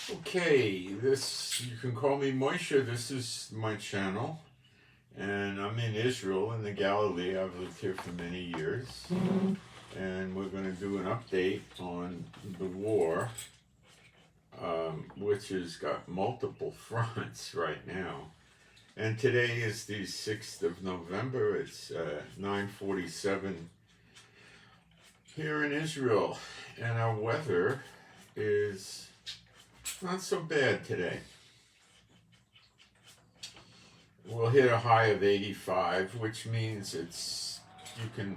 Okay, this, you can call me Moshe. This is my channel, and I'm in Israel in the Galilee. I've lived here for many years, and we're going to do an update on the war, which has got multiple fronts right now. And today is the 6th of November. It's 9:47 here in Israel, and our weather is not so bad today. We'll hit a high of 85, which means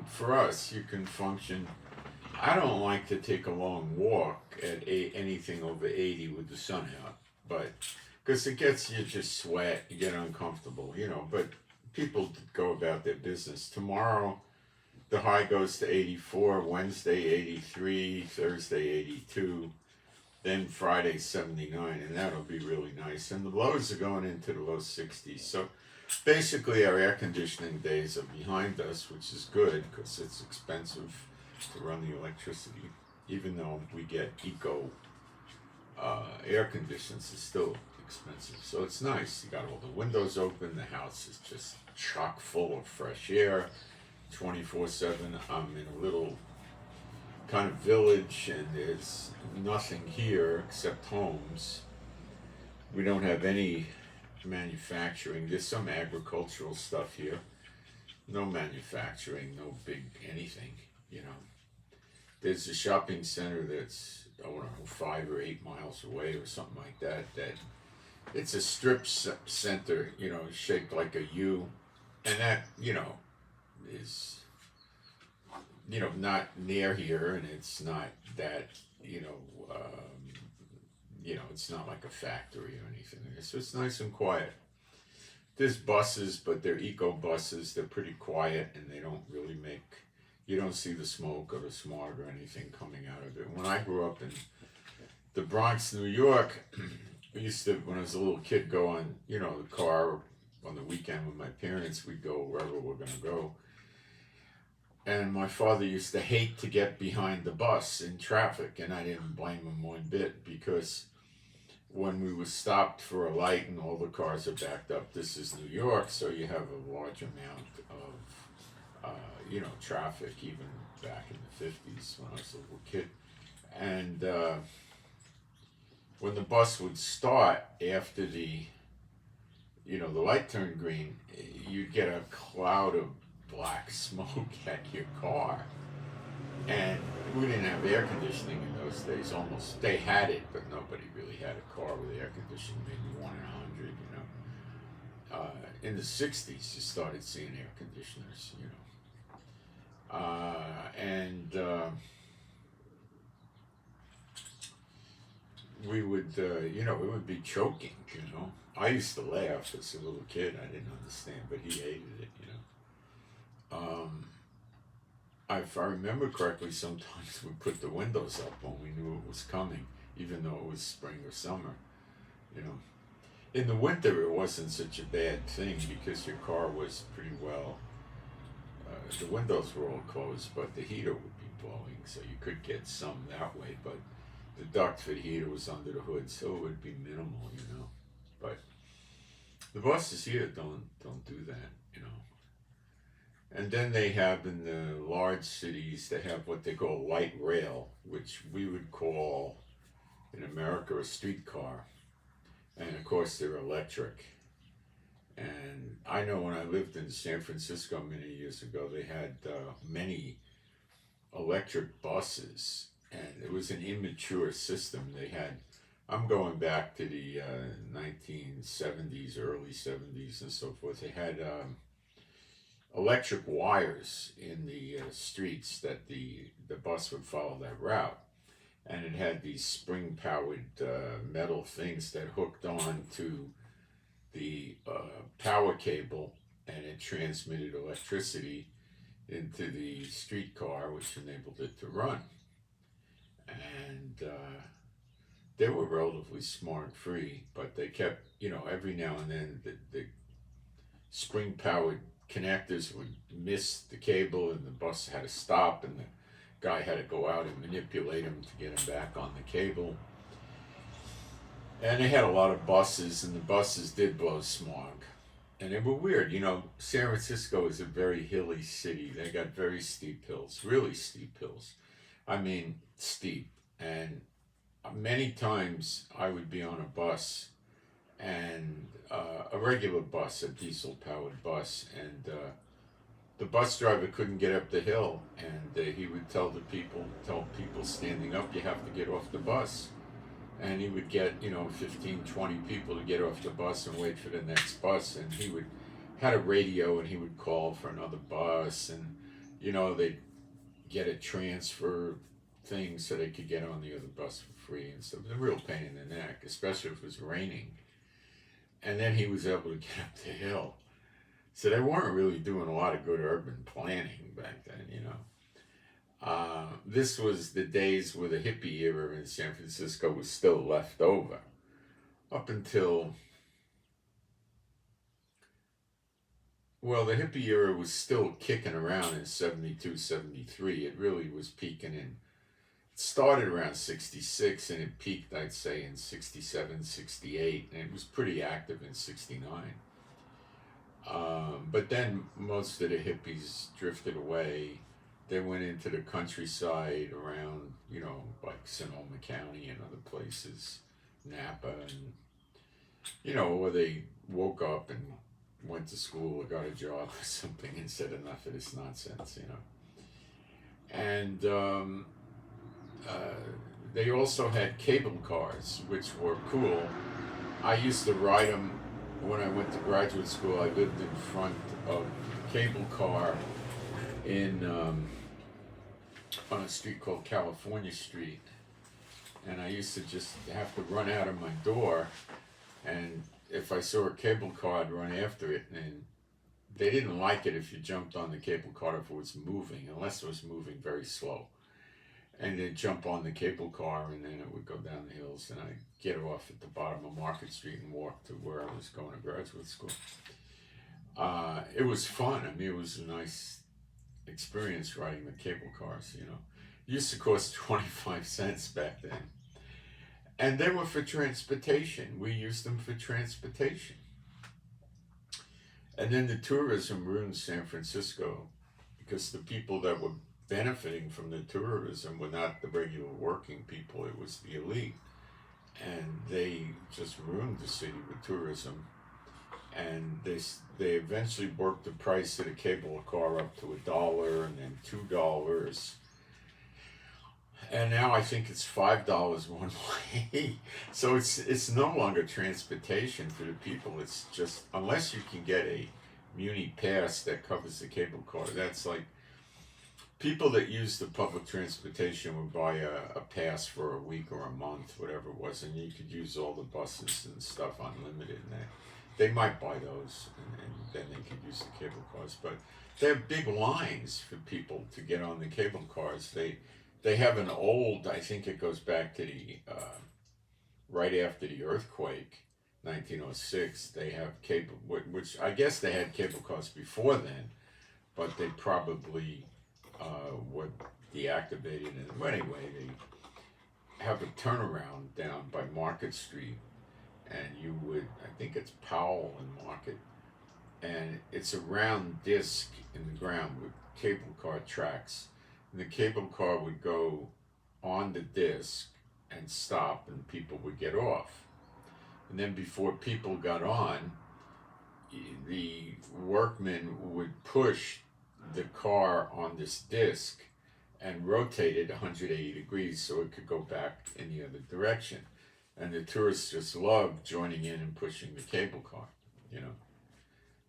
for us, you can function. I don't like to take a long walk at anything over 80 with the sun out, but because it gets you just sweat, you get uncomfortable, but people go about their business. Tomorrow, the high goes to 84, Wednesday 83, Thursday 82, then Friday 79, and that'll be really nice. And the lows are going into the low 60s. So basically our air conditioning days are behind us, which is good because it's expensive to run the electricity. Even though we get eco air conditions, it's still expensive. So it's nice. You got all the windows open. The house is just chock full of fresh air 24/7. I'm in a little kind of village, and there's nothing here except homes. We don't have any manufacturing. There's some agricultural stuff here. No manufacturing, no big anything, There's a shopping center that's, I don't know, 5 or 8 miles away or something like that. It's a strip center, shaped like a U, and that, is not near here, and it's not that, it's not like a factory or anything. So it's nice and quiet. There's buses, but they're eco buses. They're pretty quiet, and they don't really you don't see the smoke or the smog or anything coming out of it. When I grew up in the Bronx, New York, we used to, when I was a little kid, go on, the car on the weekend with my parents. We'd go wherever we're going to go. And my father used to hate to get behind the bus in traffic, and I didn't blame him one bit, because when we were stopped for a light and all the cars are backed up, this is New York, so you have a large amount of, traffic, even back in the 50s when I was a little kid. And when the bus would start after the light turned green, you'd get a cloud of black smoke at your car. And we didn't have air conditioning in those days. Almost, they had it, but nobody really had a car with air conditioning, maybe 1 in 100, In the 60s, you started seeing air conditioners, we would, we would be choking, I used to laugh as a little kid. I didn't understand, but he hated it, If I remember correctly, sometimes we put the windows up when we knew it was coming, even though it was spring or summer, In the winter, it wasn't such a bad thing because your car was pretty well, the windows were all closed, but the heater would be blowing, so you could get some that way, but the duct for the heater was under the hood, so it would be minimal, But the buses here don't do that, And then they have, in the large cities, they have what they call light rail, which we would call in America a streetcar. And of course they're electric. And I know when I lived in San Francisco many years ago, they had many electric buses, and it was an immature system. I'm going back to the 1970s, early 70s and so forth. They had electric wires in the streets that the bus would follow that route, and it had these spring-powered metal things that hooked on to the power cable, and it transmitted electricity into the streetcar, which enabled it to run. And they were relatively smart-free, but they kept, every now and then the spring-powered connectors would miss the cable, and the bus had to stop, and the guy had to go out and manipulate him to get him back on the cable. And they had a lot of buses, and the buses did blow smog. And they were weird. You know, San Francisco is a very hilly city. They got very steep hills, really steep hills. I mean, steep. And many times I would be on a bus, and a regular bus, a diesel-powered bus, and the bus driver couldn't get up the hill, and he would tell people standing up, you have to get off the bus. And he would get, 15, 20 people to get off the bus and wait for the next bus. And he had a radio, and he would call for another bus, and, they'd get a transfer thing so they could get on the other bus for free and stuff. It was a real pain in the neck, especially if it was raining. And then he was able to get up the hill. So they weren't really doing a lot of good urban planning back then, This was the days where the hippie era in San Francisco was still left over. Up until, the hippie era was still kicking around in 72, 73. It really was peaking it started around 66, and it peaked, I'd say, in 67, 68, and it was pretty active in 69. But then most of the hippies drifted away. They went into the countryside around, like Sonoma County and other places, Napa, and, or they woke up and went to school or got a job or something and said enough of this nonsense, And they also had cable cars, which were cool. I used to ride them when I went to graduate school. I lived in front of a cable car on a street called California Street, and I used to just have to run out of my door, and if I saw a cable car, I'd run after it, and they didn't like it if you jumped on the cable car if it was moving, unless it was moving very slow. And they'd jump on the cable car, and then it would go down the hills, and I'd get off at the bottom of Market Street and walk to where I was going to graduate school. It was fun. I mean, it was a nice experience riding the cable cars, It used to cost 25 cents back then. And they were for transportation. We used them for transportation. And then the tourism ruined San Francisco, because the people that were benefiting from the tourism were not the regular working people, it was the elite. And they just ruined the city with tourism. And they eventually worked the price of the cable car up to $1 and then $2. And now I think it's $5 one way. So it's no longer transportation for the people. It's just, unless you can get a muni pass that covers the cable car, that's like, people that use the public transportation would buy a pass for a week or a month, whatever it was, and you could use all the buses and stuff unlimited. And they might buy those, and then they could use the cable cars. But they have big lines for people to get on the cable cars. They have an old, I think it goes back to the, right after the earthquake, 1906, they have cable, which I guess they had cable cars before then, but they probably were deactivated. And well, anyway, they have a turnaround down by Market Street, and you would, I think it's Powell and Market, and it's a round disc in the ground with cable car tracks. And the cable car would go on the disc and stop, and people would get off. And then before people got on, the workmen would push the car on this disc and rotate it 180 degrees so it could go back in the other direction. And the tourists just loved joining in and pushing the cable car,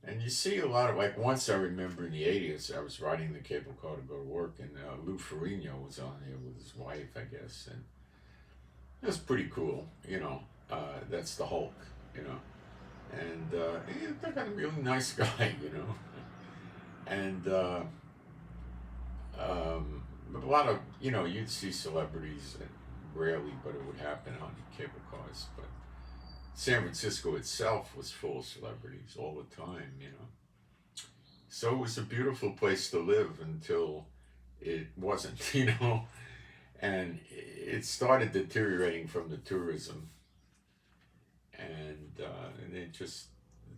And you see a lot of, like, once I remember in the 80s, I was riding the cable car to go to work, and Lou Ferrigno was on there with his wife, I guess, and it was pretty cool, that's the Hulk, and they're kind of a really nice guy, and a lot of, you'd see celebrities, rarely, but it would happen on cable cars, but San Francisco itself was full of celebrities all the time, So it was a beautiful place to live until it wasn't, you know. And it started deteriorating from the tourism, and it just,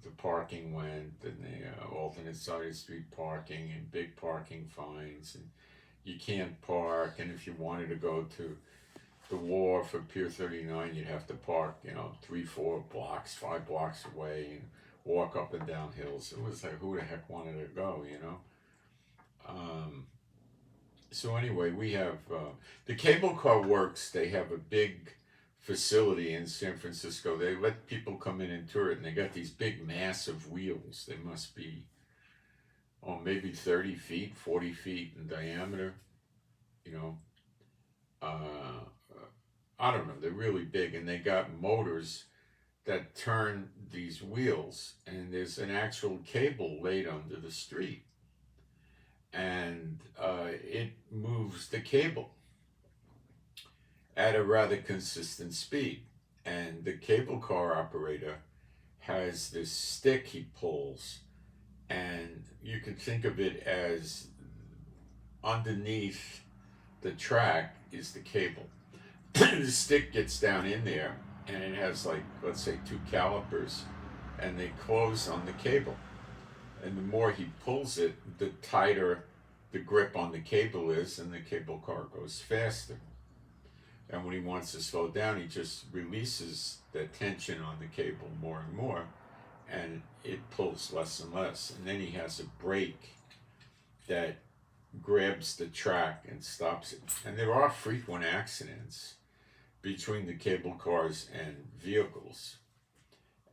the parking went, and the alternate side of street parking and big parking fines, and you can't park. And if you wanted to go to the wharf or Pier 39, you'd have to park, 3, 4 blocks, 5 blocks away, and walk up and down hills. It was like, who the heck wanted to go, you know? So anyway, we have the cable car works. They have a big facility in San Francisco. They let people come in and tour it, and they got these big, massive wheels. They must be, maybe 30 feet, 40 feet in diameter. You know, I don't know. They're really big, and they got motors that turn these wheels, and there's an actual cable laid under the street, and it moves the cable at a rather consistent speed. And the cable car operator has this stick he pulls, and you can think of it as underneath the track is the cable. The stick gets down in there, and it has, like, let's say 2 calipers, and they close on the cable. And the more he pulls it, the tighter the grip on the cable is, and the cable car goes faster. And when he wants to slow down, he just releases the tension on the cable more and more, and it pulls less and less. And then he has a brake that grabs the track and stops it. And there are frequent accidents between the cable cars and vehicles,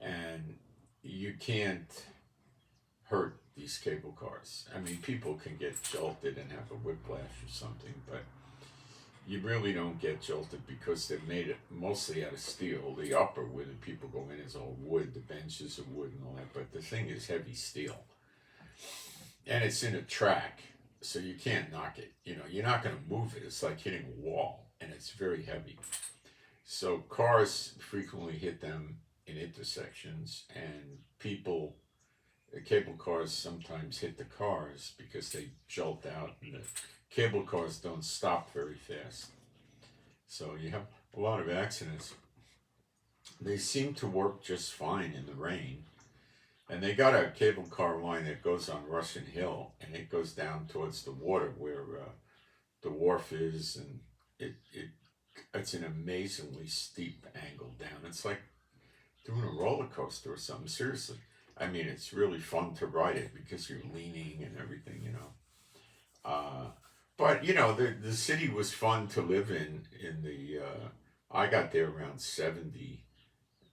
and you can't hurt these cable cars. I mean, people can get jolted and have a whiplash or something, but you really don't get jolted because they're made mostly out of steel. The upper, where the people go in, is all wood. The benches are wood and all that, but the thing is heavy steel. And it's in a track, so you can't knock it. You're not going to move it. It's like hitting a wall, and it's very heavy. So cars frequently hit them in intersections, and the cable cars sometimes hit the cars because they jolt out, and the cable cars don't stop very fast. So you have a lot of accidents. They seem to work just fine in the rain. And they got a cable car line that goes on Russian Hill, and it goes down towards the water where the wharf is, and it's an amazingly steep angle down. It's like doing a roller coaster or something, seriously. I mean, it's really fun to ride it because you're leaning and everything, But, the city was fun to live in I got there around 70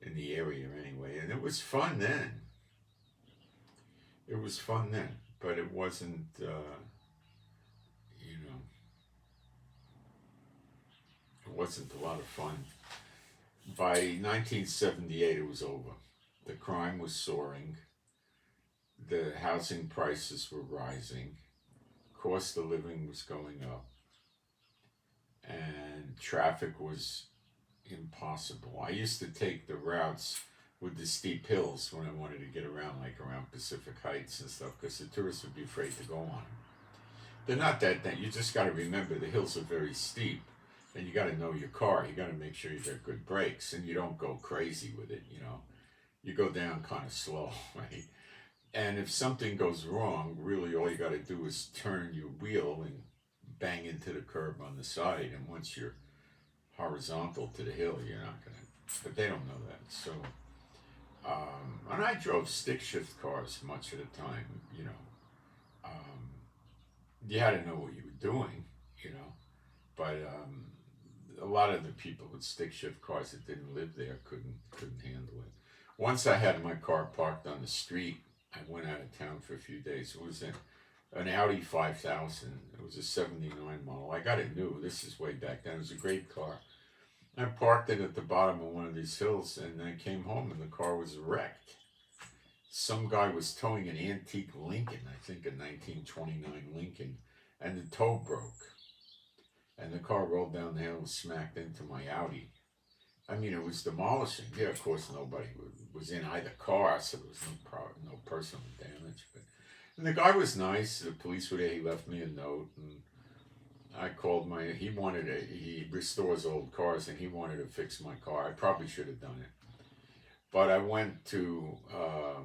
in the area anyway, and it was fun then. It was fun then, but it wasn't, it wasn't a lot of fun. By 1978, it was over. The crime was soaring. The housing prices were rising. Cost of living was going up. And traffic was impossible. I used to take the routes with the steep hills when I wanted to get around, like around Pacific Heights and stuff, because the tourists would be afraid to go on them. They're not that. You just got to remember the hills are very steep, and you got to know your car. You got to make sure you got good brakes, and you don't go crazy with it. You go down kind of slow, right? And if something goes wrong, really all you got to do is turn your wheel and bang into the curb on the side. And once you're horizontal to the hill, you're not going to. But they don't know that. So, and I drove stick shift cars much of the time, You had to know what you were doing, But a lot of the people with stick shift cars that didn't live there couldn't handle it. Once I had my car parked on the street, I went out of town for a few days. It was an Audi 5000. It was a 79 model. I got it new. This is way back then. It was a great car. I parked it at the bottom of one of these hills, and I came home, and the car was wrecked. Some guy was towing an antique Lincoln, I think a 1929 Lincoln, and the tow broke. And the car rolled down the hill and smacked into my Audi. I mean, it was demolishing. Yeah, of course, nobody was in either car, so there was no personal damage. And the guy was nice. The police were there. He left me a note, and I called he restores old cars and he wanted to fix my car. I probably should have done it. But I went to uh,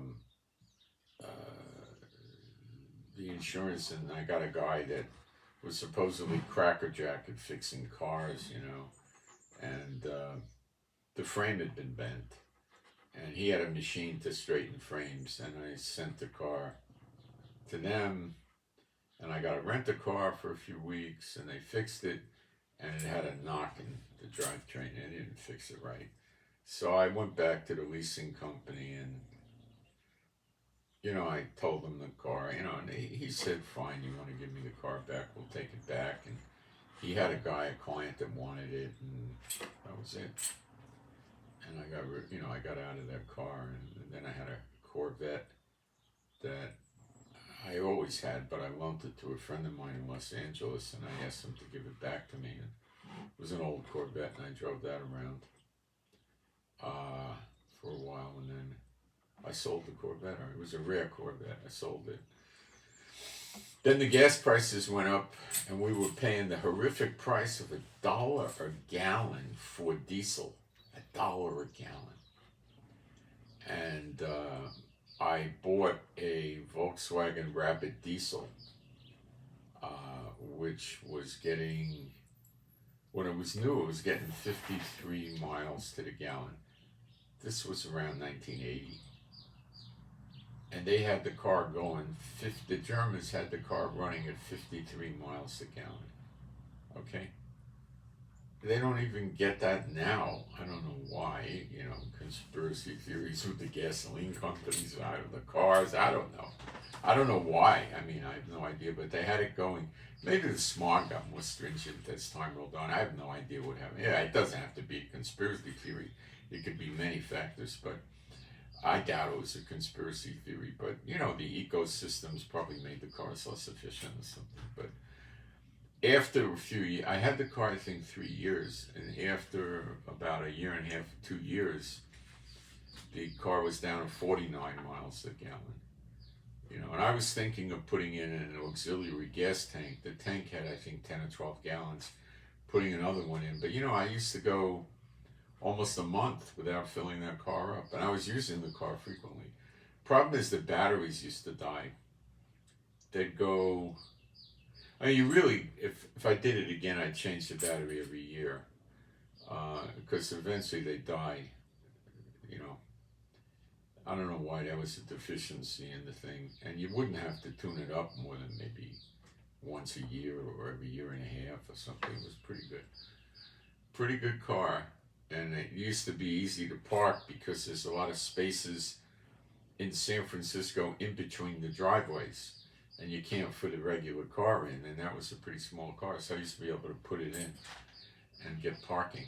the insurance and I got a guy that was supposedly crackerjack at fixing cars, and the frame had been bent. And he had a machine to straighten frames, and I sent the car to them, and I got to rent a car for a few weeks, and they fixed it, and it had a knock in the drivetrain, and they didn't fix it right. So I went back to the leasing company, and I told him the car, and he said, fine, you want to give me the car back, we'll take it back. And he had a client that wanted it, and that was it. And I got out of that car, and then I had a Corvette that I always had, but I loaned it to a friend of mine in Los Angeles, and I asked him to give it back to me. And it was an old Corvette, and I drove that around for a while, and then I sold the Corvette. It was a rare Corvette. I sold it. Then the gas prices went up, and we were paying the horrific price of $1 a gallon for diesel. $1 a gallon. And I bought a Volkswagen Rapid diesel, which was getting, when it was new, it was getting 53 miles to the gallon. This was around 1980. And they had the car going, the Germans had the car running at 53 miles a gallon. Okay? They don't even get that now. I don't know why, conspiracy theories with the gasoline companies out of the cars. I don't know. I don't know why. I mean, I have no idea, but they had it going. Maybe the smog got more stringent as time rolled on. I have no idea what happened. Yeah, it doesn't have to be a conspiracy theory. It could be many factors, but I doubt it was a conspiracy theory. But, the ecosystems probably made the cars less efficient or something. But after a few years, I had the car, I think, 3 years, and after about a year and a half, 2 years, the car was down to 49 miles a gallon. And I was thinking of putting in an auxiliary gas tank. The tank had, I think, 10 or 12 gallons, putting another one in. But, I used to go almost a month without filling that car up, and I was using the car frequently. Problem is the batteries used to die. They'd go... I mean, if I did it again, I'd change the battery every year, because eventually they die, I don't know why that was a deficiency in the thing, and you wouldn't have to tune it up more than maybe once a year or every year and a half or something. It was pretty good car, and it used to be easy to park because there's a lot of spaces in San Francisco in between the driveways. And you can't fit a regular car in, and that was a pretty small car, so I used to be able to put it in and get parking,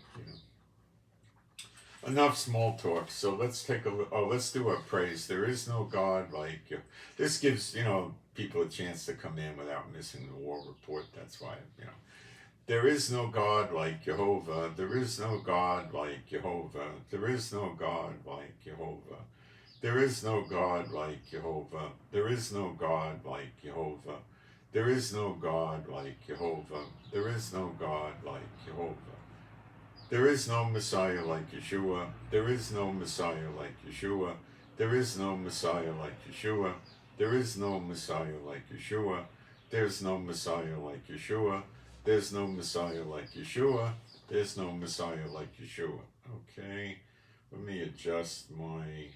Enough small talk, so let's take a look. Let's do a praise. There is no God like you. This gives, people a chance to come in without missing the war report. That's why, There is no God like Jehovah. There is no God like Jehovah. There is no God like Jehovah. There is no God like Jehovah. There is no God like Jehovah. There is no God like Jehovah. There is no God like Jehovah. There is no Messiah like Yeshua. There is no Messiah like Yeshua. There is no Messiah like Yeshua. There is no Messiah like Yeshua. There's no Messiah like Yeshua. There's no Messiah like Yeshua. There's no Messiah like Yeshua. Okay, let me adjust my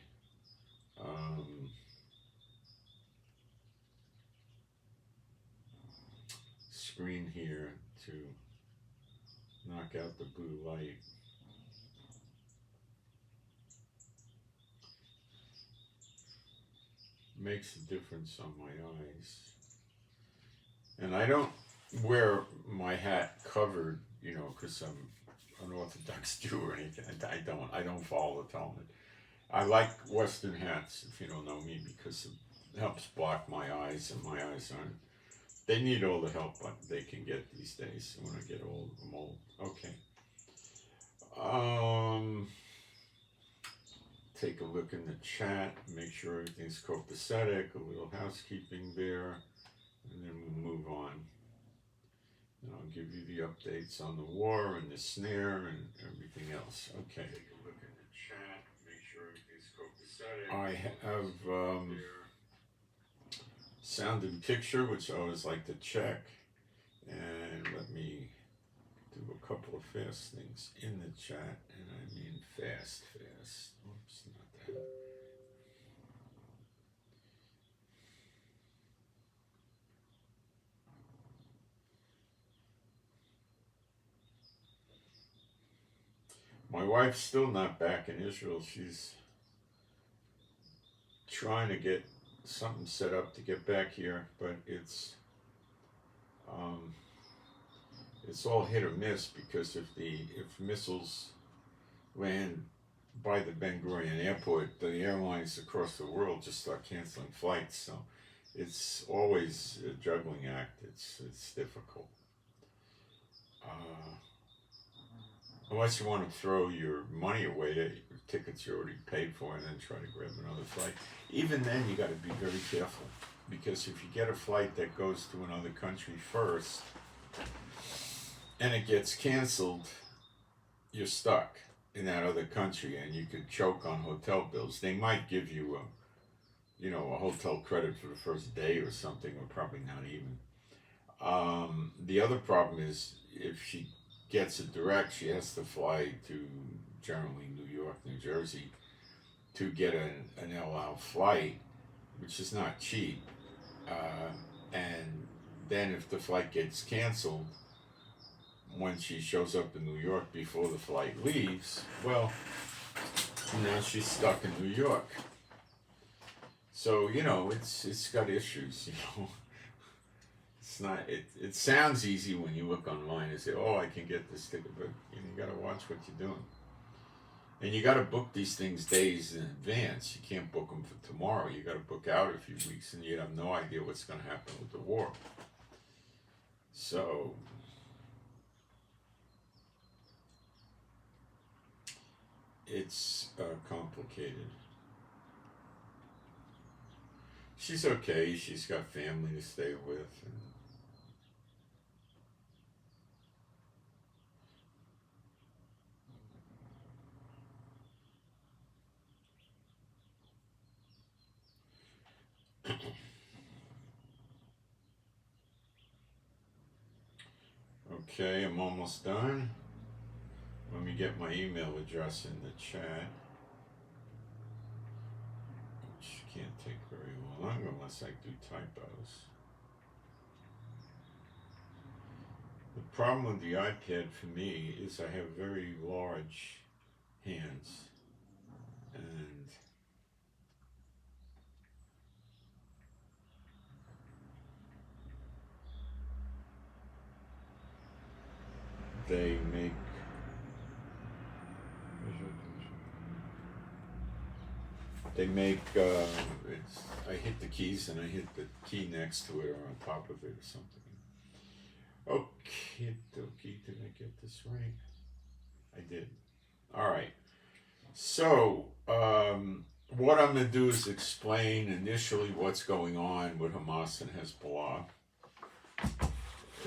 screen here to knock out the blue light. Makes a difference on my eyes. And I don't wear my hat covered, because I'm an Orthodox Jew or anything. I don't follow the Talmud. I like Western hats, if you don't know me, because it helps block my eyes, and my eyes aren't. They need all the help they can get these days when I get old. I'm old. Okay. Take a look in the chat, make sure everything's copacetic, a little housekeeping there, and then we'll move on. And I'll give you the updates on the war and the snare and everything else. Okay. Take a look in the chat. Make sure everything's copacetic. I have sound and picture, which I always like to check. And let me do a couple of fast things in the chat. And I mean fast. Oops, not that. My wife's still not back in Israel. She's trying to get something set up to get back here, but it's all hit or miss, because if missiles land by the Ben Gurion airport, the airlines across the world just start canceling flights. So it's always a juggling act. It's difficult. Unless you want to throw your money away at your tickets you already paid for and then try to grab another flight. Even then, you got to be very careful, because if you get a flight that goes to another country first and it gets canceled, you're stuck in that other country and you could choke on hotel bills. They might give you a hotel credit for the first day or something, or probably not even. The other problem is, if she gets it direct, she has to fly to generally New York, New Jersey, to get an El Al flight, which is not cheap. And then if the flight gets canceled, when she shows up in New York before the flight leaves, well, now she's stuck in New York. So, it's got issues, It's not, it sounds easy when you look online and say, oh, I can get this ticket, but you got to watch what you're doing. And you got to book these things days in advance. You can't book them for tomorrow. You got to book out a few weeks, and you have no idea what's going to happen with the war. So it's complicated. She's okay. She's got family to stay with. Okay, I'm almost done. Let me get my email address in the chat, which can't take very long unless I do typos. The problem with the iPad for me is I have very large hands, and they make I hit the keys and I hit the key next to it or on top of it or something. Okay, dokie, did I get this right? I did. All right. So, what I'm going to do is explain initially what's going on with Hamas and Hezbollah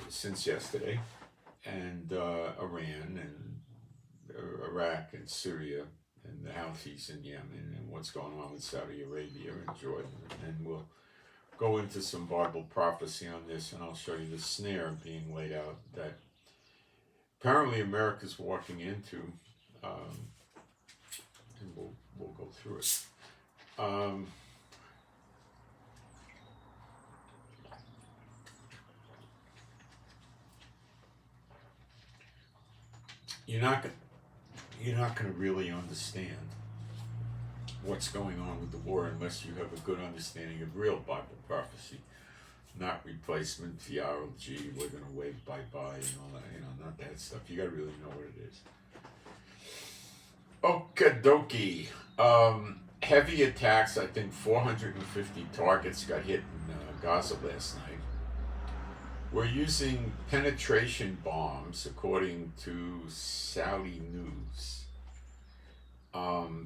since yesterday, and Iran and Iraq and Syria and the Houthis in Yemen, and what's going on with Saudi Arabia and Jordan. And we'll go into some Bible prophecy on this, and I'll show you the snare being laid out that apparently America's walking into, and we'll go through it. You're not going to really understand what's going on with the war unless you have a good understanding of real Bible prophecy, not replacement theology. We're going to wave bye-bye and all that, not that stuff. You got to really know what it is. Okie dokie. Heavy attacks. I think 450 targets got hit in Gaza last night. We're using penetration bombs, according to Saudi news,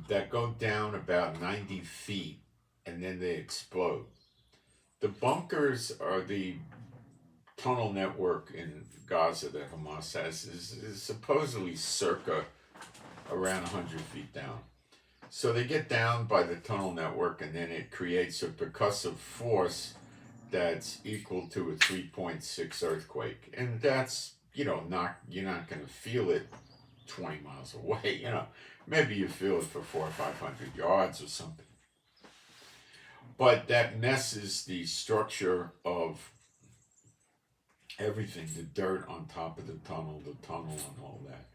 that go down about 90 feet and then they explode. The bunkers are the tunnel network in Gaza that Hamas has is supposedly circa around 100 feet down. So they get down by the tunnel network, and then it creates a percussive force that's equal to a 3.6 earthquake. And that's, you're not going to feel it 20 miles away. Maybe you feel it for 400 or 500 yards or something. But that messes the structure of everything, the dirt on top of the tunnel and all that.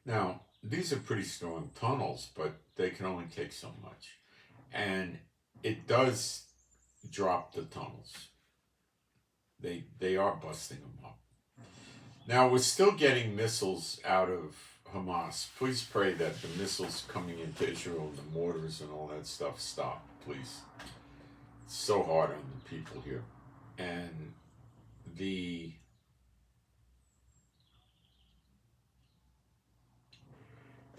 Now, these are pretty strong tunnels, but they can only take so much. And it does drop the tunnels. They are busting them up. Now, we're still getting missiles out of Hamas. Please pray that the missiles coming into Israel, the mortars and all that stuff, stop, please. It's so hard on the people here. And the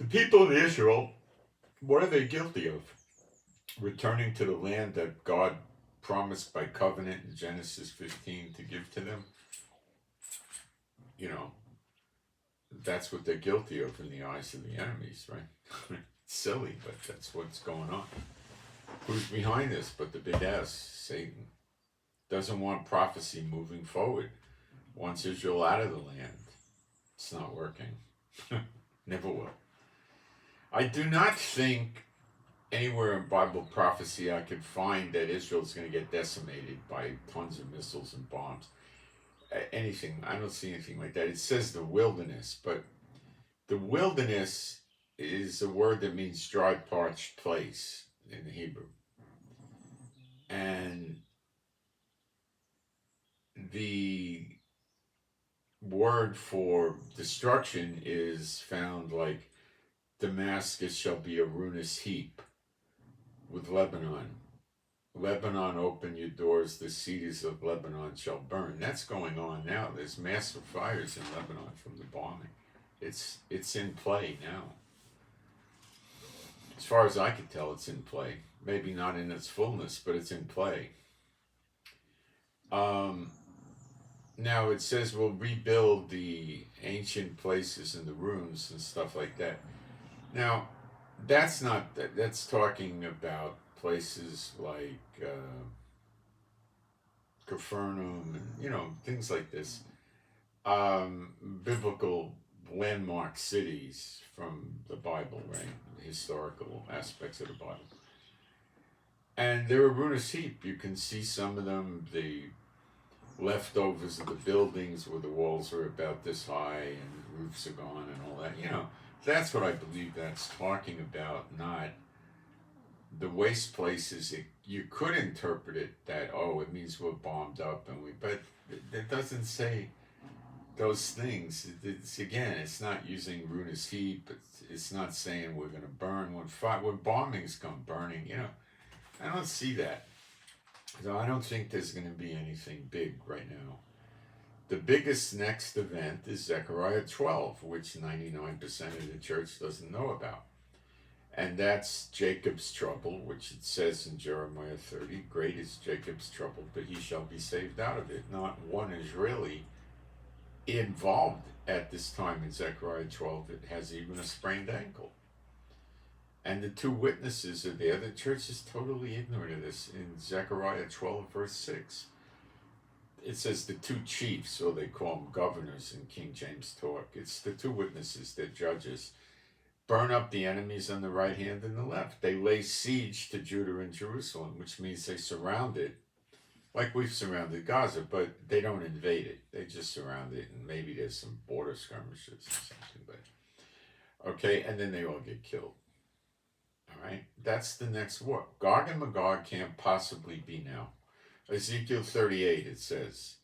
people of Israel, what are they guilty of? Returning to the land that God promised by covenant in Genesis 15 to give to them. That's what they're guilty of in the eyes of the enemies, right? Silly, but that's what's going on. Who's behind this but the big S, Satan? Doesn't want prophecy moving forward. Wants Israel out of the land. It's not working. Never will. I do not think anywhere in Bible prophecy I could find that Israel's going to get decimated by tons of missiles and bombs. Anything. I don't see anything like that. It says the wilderness, but the wilderness is a word that means dry, parched place in the Hebrew. And the word for destruction is found like Damascus shall be a ruinous heap with Lebanon. Lebanon, open your doors, the cedars of Lebanon shall burn. That's going on now. There's massive fires in Lebanon from the bombing. It's in play now. As far as I can tell, it's in play. Maybe not in its fullness, but it's in play. Now it says we'll rebuild the ancient places and the ruins and stuff like that. Now, that's talking about places like Capernaum and things like this, biblical landmark cities from the Bible, right? Historical aspects of the Bible. And they're a ruinous heap. You can see some of them, the leftovers of the buildings where the walls are about this high and the roofs are gone and all that. That's what I believe that's talking about, not the waste places. You could interpret it that, it means we're bombed up, but it doesn't say those things. It's not using ruinous heap. It's not saying we're going to burn. When bombings come burning, I don't see that. So I don't think there's going to be anything big right now. The biggest next event is Zechariah 12, which 99% of the church doesn't know about. And that's Jacob's trouble, which it says in Jeremiah 30, great is Jacob's trouble, but he shall be saved out of it. Not one is really involved at this time in Zechariah 12 that has even a sprained ankle. And the two witnesses are there. The church is totally ignorant of this. In Zechariah 12, verse 6, it says the two chiefs, or they call them governors in King James talk. It's the two witnesses, they're judges. Burn up the enemies on the right hand and the left. They lay siege to Judah and Jerusalem, which means they surround it, like we've surrounded Gaza, but they don't invade it. They just surround it, and maybe there's some border skirmishes or something. But okay, and then they all get killed. All right, that's the next war. Gog and Magog can't possibly be now. Ezekiel 38, it says,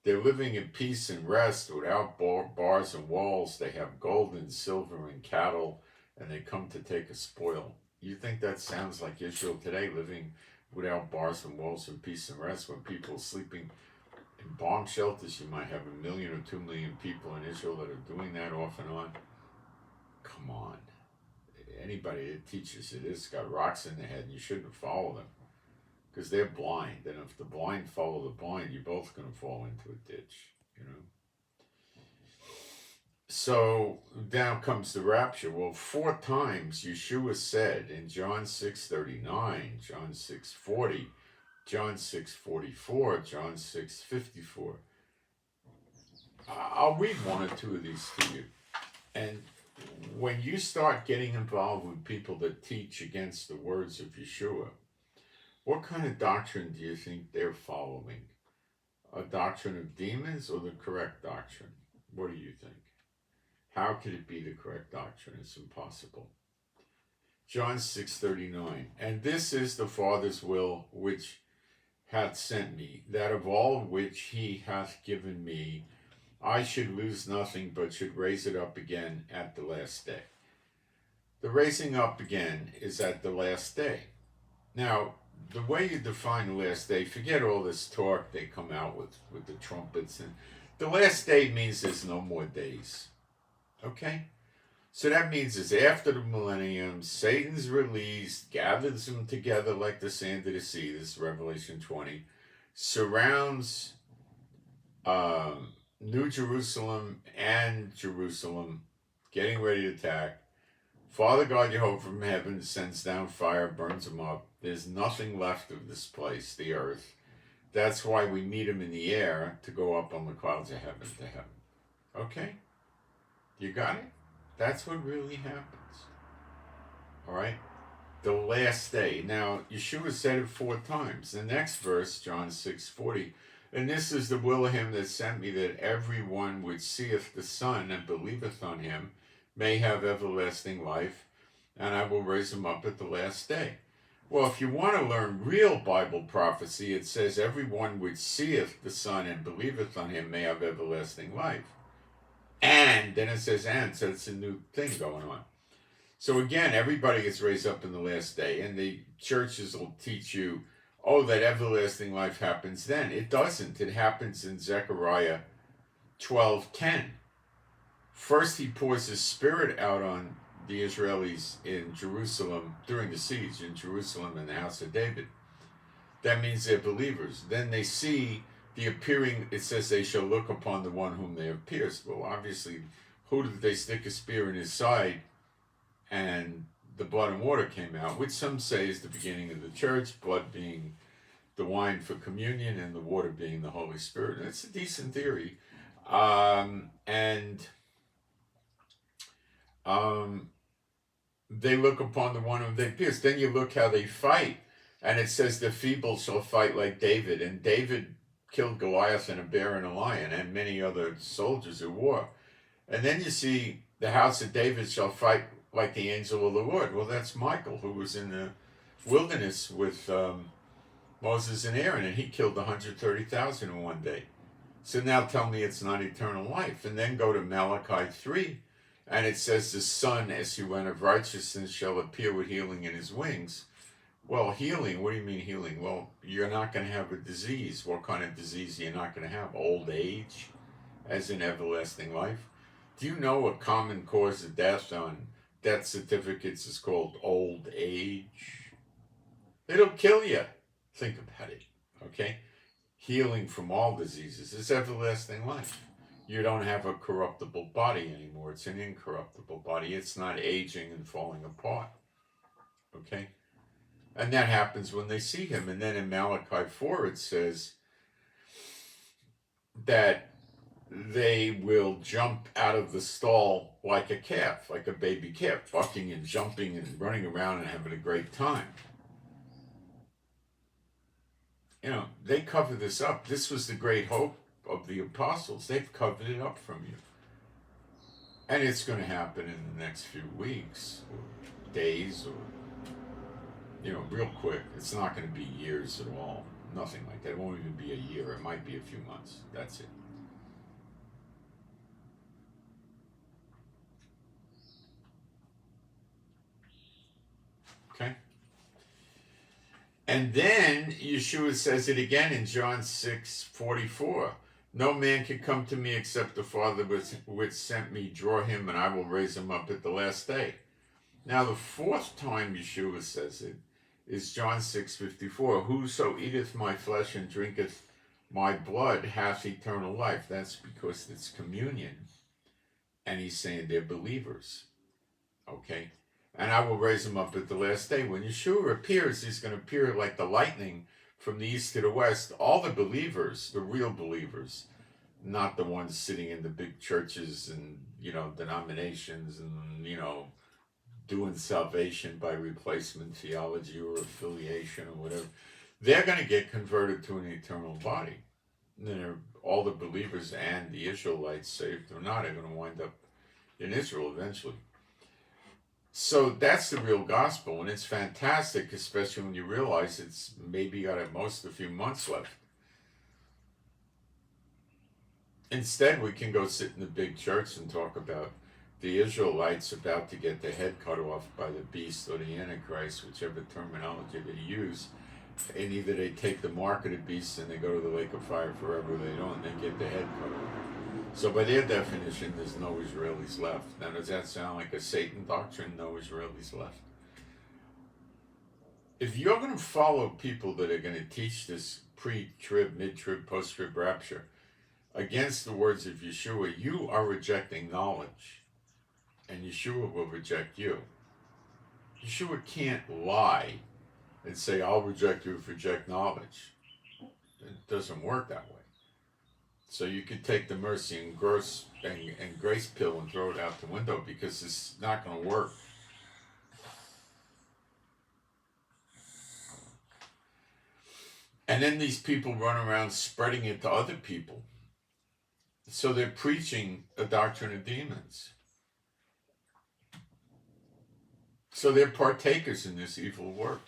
they're living in peace and rest without bars and walls. They have gold and silver and cattle, and they come to take a spoil. You think that sounds like Israel today, living without bars and walls and peace and rest, when people are sleeping in bomb shelters? You might have 1 million or 2 million people in Israel that are doing that off and on. Come on. Anybody that teaches you this got rocks in their head, and you shouldn't follow them. because they're blind. And if the blind follow the blind, you're both going to fall into a ditch, you know. So now comes the rapture. Well, 4 times Yeshua said in John 6:39, John 6:40, John 6:44, John 6:54. I'll read 1 or 2 of these to you. And when you start getting involved with people that teach against the words of Yeshua, what kind of doctrine do you think they're following? A doctrine of demons or the correct doctrine? What do you think? How could it be the correct doctrine? It's impossible. John 6:39, and this is the Father's will which hath sent me, that of all which he hath given me, I should lose nothing, but should raise it up again at the last day. The raising up again is at the last day. Now, the way you define the last day, forget all this talk they come out with the trumpets. And the last day means there's no more days. Okay? So that means it's after the millennium, Satan's released, gathers them together like the sand of the sea, this is Revelation 20, surrounds New Jerusalem and Jerusalem, getting ready to attack. Father God Jehovah from heaven sends down fire, burns them up. There's nothing left of this place, the earth. That's why we meet him in the air to go up on the clouds of heaven to heaven. Okay? You got it? That's what really happens. All right? The last day. Now, Yeshua said it 4 times. The next verse, John 6:40, and this is the will of him that sent me, that everyone which seeth the Son and believeth on him may have everlasting life, and I will raise him up at the last day. Well, if you want to learn real Bible prophecy, it says everyone which seeth the Son and believeth on him may have everlasting life. And then it says and, so it's a new thing going on. So again, everybody gets raised up in the last day, and the churches will teach you, oh, that everlasting life happens then. It doesn't. It happens in Zechariah 12:10. First, he pours his Spirit out on the Israelis in Jerusalem during the siege in Jerusalem and the house of David. That means they're believers. Then they see the appearing, it says they shall look upon the one whom they have pierced. Well, obviously, who did they stick a spear in his side and the blood and water came out, which some say is the beginning of the church, blood being the wine for communion and the water being the Holy Spirit. And it's a decent theory. They look upon the one whom they pierced. Then you look how they fight, and it says the feeble shall fight like David, and David killed Goliath and a bear and a lion and many other soldiers of war. And then you see the house of David shall fight like the angel of the Lord. Well, that's Michael, who was in the wilderness with Moses and Aaron, and he killed 130,000 in one day. So now tell me it's not eternal life. And then go to Malachi 3, and it says the Son, S-U-N, of righteousness shall appear with healing in his wings. Well, healing, what do you mean healing? Well, you're not going to have a disease. What kind of disease are you not going to have? Old age, as in everlasting life. Do you know a common cause of death on death certificates is called old age? It'll kill you. Think about it, okay? Healing from all diseases is everlasting life. You don't have a corruptible body anymore. It's an incorruptible body. It's not aging and falling apart, okay? And that happens when they see him. And then in Malachi 4, it says that they will jump out of the stall like a calf, like a baby calf, bucking and jumping and running around and having a great time. You know, they cover this up. This was the great hope of the apostles. They've covered it up from you. And it's going to happen in the next few weeks or days or, you know, real quick. It's not going to be years at all. Nothing like that. It won't even be a year. It might be a few months. That's it. Okay? And then Yeshua says it again in John 6:44. No man can come to me except the Father which sent me draw him, and I will raise him up at the last day. Now the 4th time Yeshua says it is John 6:54. Whoso eateth my flesh and drinketh my blood hath eternal life. That's because it's communion. And he's saying they're believers. Okay? And I will raise them up at the last day. When Yeshua appears, he's going to appear like the lightning from the east to the west. All the believers, the real believers, not the ones sitting in the big churches and, denominations and, doing salvation by replacement theology or affiliation or whatever. They're going to get converted to an eternal body. And then all the believers and the Israelites, saved or not, are going to wind up in Israel eventually. So that's the real gospel, and it's fantastic, especially when you realize it's maybe got at most a few months left. Instead, we can go sit in the big church and talk about the Israelites about to get their head cut off by the beast or the Antichrist, whichever terminology they use. And either they take the mark of the beast and they go to the lake of fire forever, or they don't, and they get their head cut off. So by their definition, there's no Israelis left. Now, does that sound like a Satan doctrine? No Israelis left. If you're going to follow people that are going to teach this pre-trib, mid-trib, post-trib rapture against the words of Yeshua, you are rejecting knowledge, and Yeshua will reject you. Yeshua can't lie and say, I'll reject you if you reject knowledge. It doesn't work that way. So you could take the mercy and grace pill and throw it out the window, because it's not going to work. And then these people run around spreading it to other people. So they're preaching a doctrine of demons. So they're partakers in this evil work.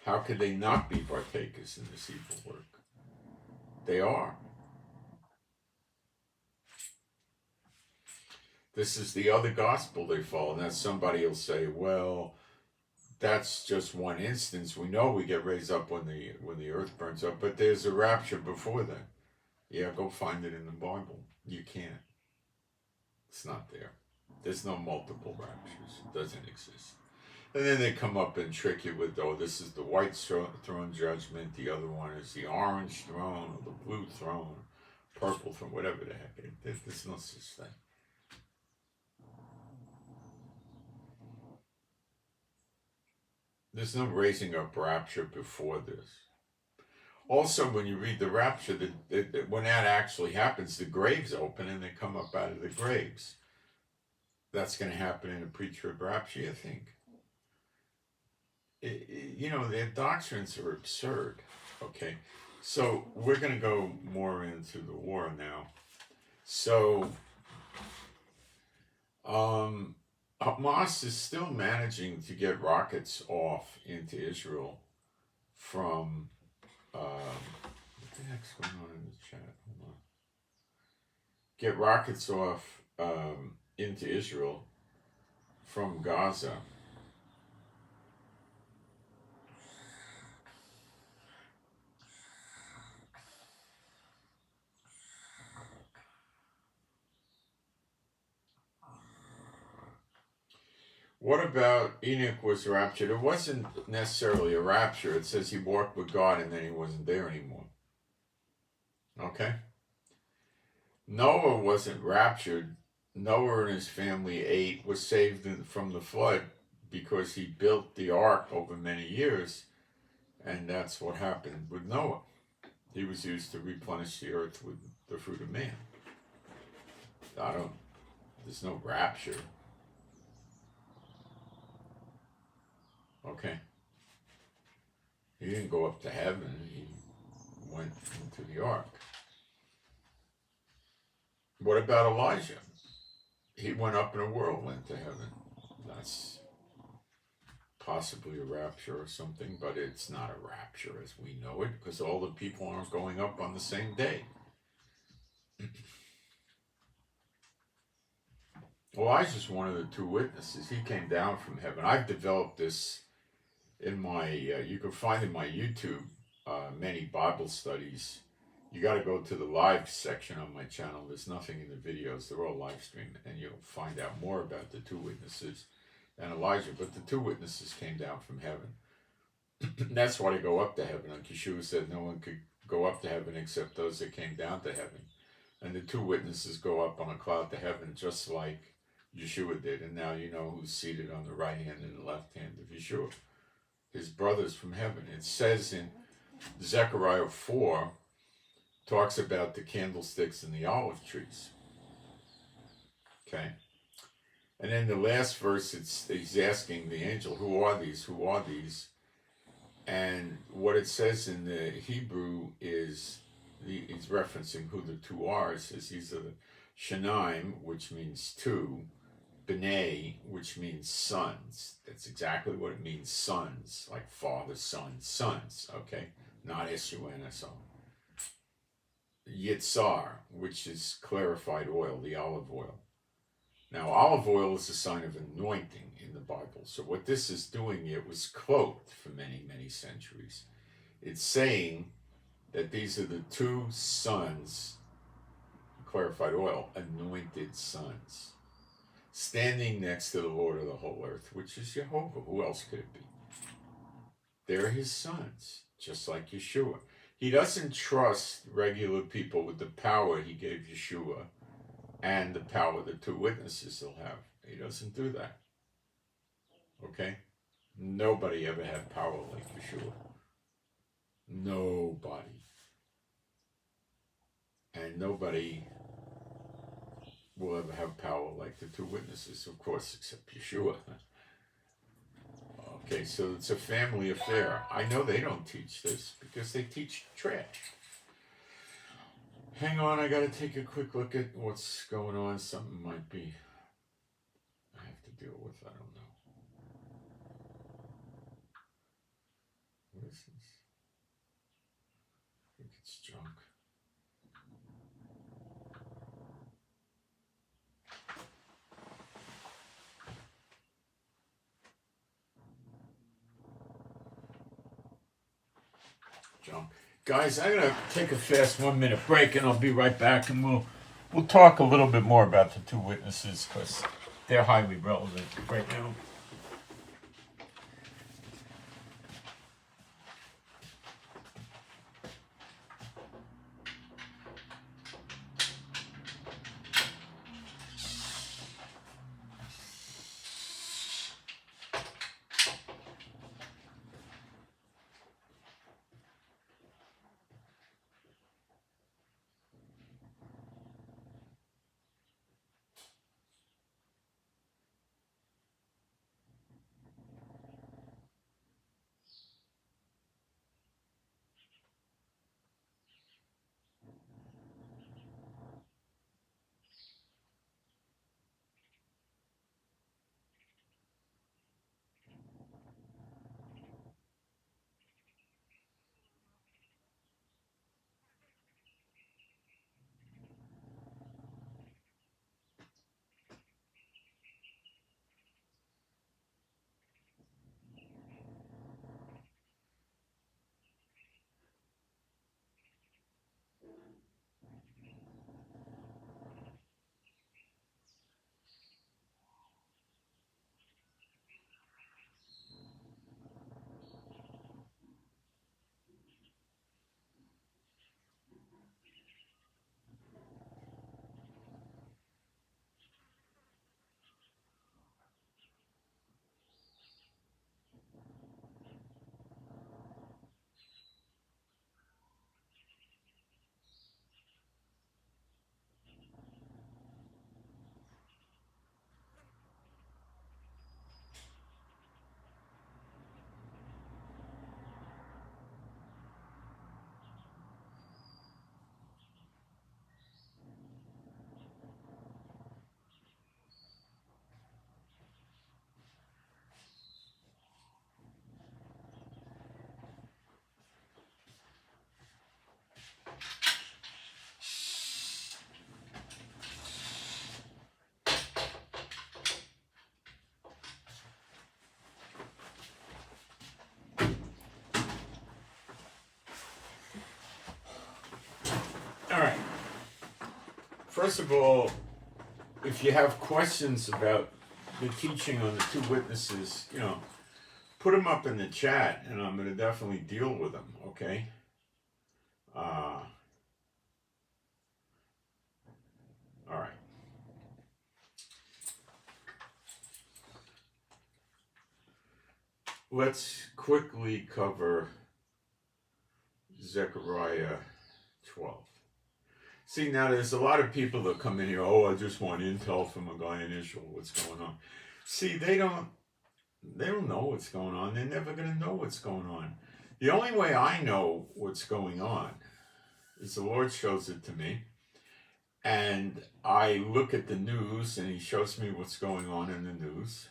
How could they not be partakers in this evil work? They are. This is the other gospel they follow. Now somebody will say, well, that's just one instance. We know we get raised up when the earth burns up, but there's a rapture before then. Yeah, go find it in the Bible. You can't. It's not there. There's no multiple raptures. It doesn't exist. And then they come up and trick you with, this is the white throne judgment. The other one is the orange throne or the blue throne, purple throne, whatever the heck. There's no such thing. There's no raising up rapture before this. Also, when you read the rapture, when that actually happens, the graves open and they come up out of the graves. That's going to happen in a pre-trib rapture, I think. Their doctrines are absurd. Okay, so we're going to go more into the war now. So, Hamas is still managing to get rockets off into Israel from, what the heck's going on in the chat? Hold on. Get rockets off into Israel from Gaza. What about Enoch was raptured? It wasn't necessarily a rapture. It says he walked with God and then he wasn't there anymore. Okay? Noah wasn't raptured. Noah and his family was saved from the flood because he built the ark over many years, and that's what happened with Noah. He was used to replenish the earth with the fruit of man. There's no rapture. Okay. He didn't go up to heaven. He went into the ark. What about Elijah? He went up in a whirlwind to heaven. That's possibly a rapture or something, but it's not a rapture as we know it, because all the people aren't going up on the same day. Elijah's one of the two witnesses. He came down from heaven. I've developed this in my, you can find in my YouTube many Bible studies. You got to go to the live section on my channel. There's nothing in the videos. They're all live streamed, and you'll find out more about the two witnesses and Elijah. But the two witnesses came down from heaven. That's why they go up to heaven. Like Yeshua said, no one could go up to heaven except those that came down to heaven. And the two witnesses go up on a cloud to heaven just like Yeshua did. And now you know who's seated on the right hand and the left hand of Yeshua. His brothers from heaven. It says in Zechariah 4, talks about the candlesticks and the olive trees. Okay. And then the last verse, he's asking the angel, who are these? Who are these? And what it says in the Hebrew is, he's referencing who the two are. It says these are the Shanaim, which means two, B'nai, which means sons. That's exactly what it means, sons, like father, son, sons, okay? Not S-U-N-S-O. Yitzar, which is clarified oil, the olive oil. Now, olive oil is a sign of anointing in the Bible. So what this is doing, it was cloaked for many, many centuries. It's saying that these are the two sons, clarified oil, anointed sons, standing next to the Lord of the whole earth, which is Jehovah. Who else could it be? They're his sons, just like Yeshua. He doesn't trust regular people with the power he gave Yeshua and the power the two witnesses will have. He doesn't do that. Okay? Nobody ever had power like Yeshua. Nobody. And nobody will ever have power like the two witnesses, of course, except Yeshua. Okay, so it's a family affair. I know they don't teach this because they teach trash. Hang on, I gotta take a quick look at what's going on. Something might be I have to deal with. I don't know. What is this? I think it's junk. Junk. Guys, I'm gonna take a fast 1 minute break and I'll be right back, and we'll talk a little bit more about the two witnesses because they're highly relevant right now. All right. First of all, if you have questions about the teaching on the two witnesses, put them up in the chat, and I'm going to definitely deal with them, okay? All right. Let's quickly cover Zechariah 12. See, now there's a lot of people that come in here, oh, I just want intel from a guy in Israel, what's going on? See, they don't know what's going on. They're never going to know what's going on. The only way I know what's going on is the Lord shows it to me, and I look at the news, and he shows me what's going on in the news,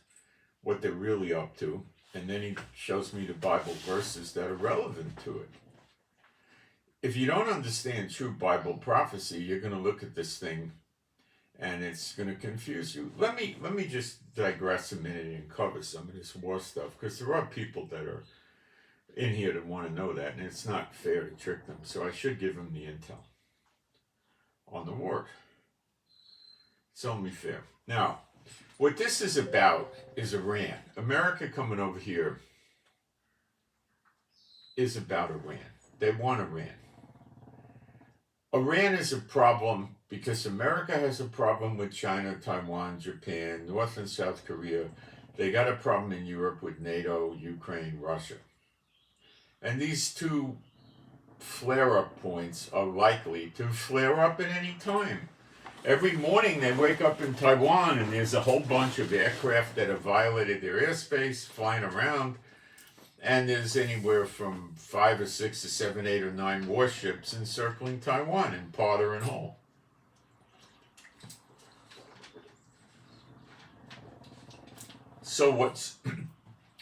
what they're really up to, and then he shows me the Bible verses that are relevant to it. If you don't understand true Bible prophecy, you're going to look at this thing and it's going to confuse you. Let me just digress a minute and cover some of this war stuff, because there are people that are in here that want to know that, and it's not fair to trick them. So I should give them the intel on the war. It's only fair. Now, what this is about is Iran. America coming over here is about Iran. They want Iran. Iran is a problem because America has a problem with China, Taiwan, Japan, North and South Korea. They got a problem in Europe with NATO, Ukraine, Russia. And these two flare-up points are likely to flare up at any time. Every morning they wake up in Taiwan and there's a whole bunch of aircraft that have violated their airspace flying around. And there's anywhere from 5 or 6 or 7, 8 or 9 warships encircling Taiwan in Potter and Hull. So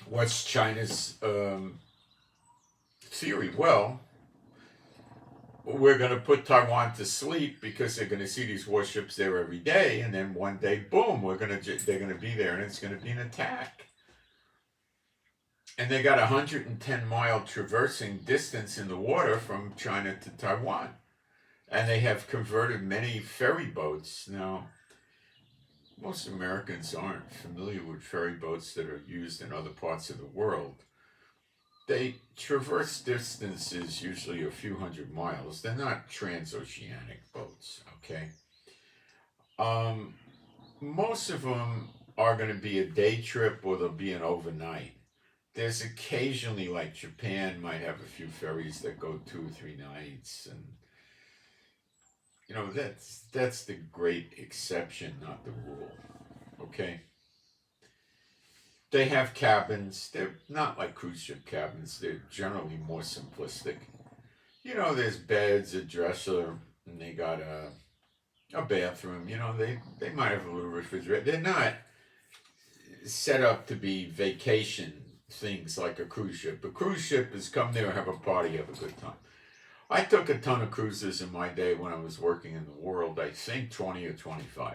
what's China's theory? Well, we're going to put Taiwan to sleep because they're going to see these warships there every day, and then one day, boom, they're going to be there, and it's going to be an attack. And they got a 110-mile traversing distance in the water from China to Taiwan. And they have converted many ferry boats. Now, most Americans aren't familiar with ferry boats that are used in other parts of the world. They traverse distances usually a few hundred miles. They're not transoceanic boats, okay? Most of them are going to be a day trip, or they'll be an overnight. There's occasionally, like Japan might have a few ferries that go 2 or 3 nights, and you know, that's the great exception, not the rule. Okay? They have cabins. They're not like cruise ship cabins. They're generally more simplistic. You know, there's beds, a dresser, and they got a bathroom. You know, they might have a little refrigerator. They're not set up to be vacation things like a cruise ship. A cruise ship is come there, have a party, have a good time. I took a ton of cruises in my day when I was working in the world. I think 20 or 25.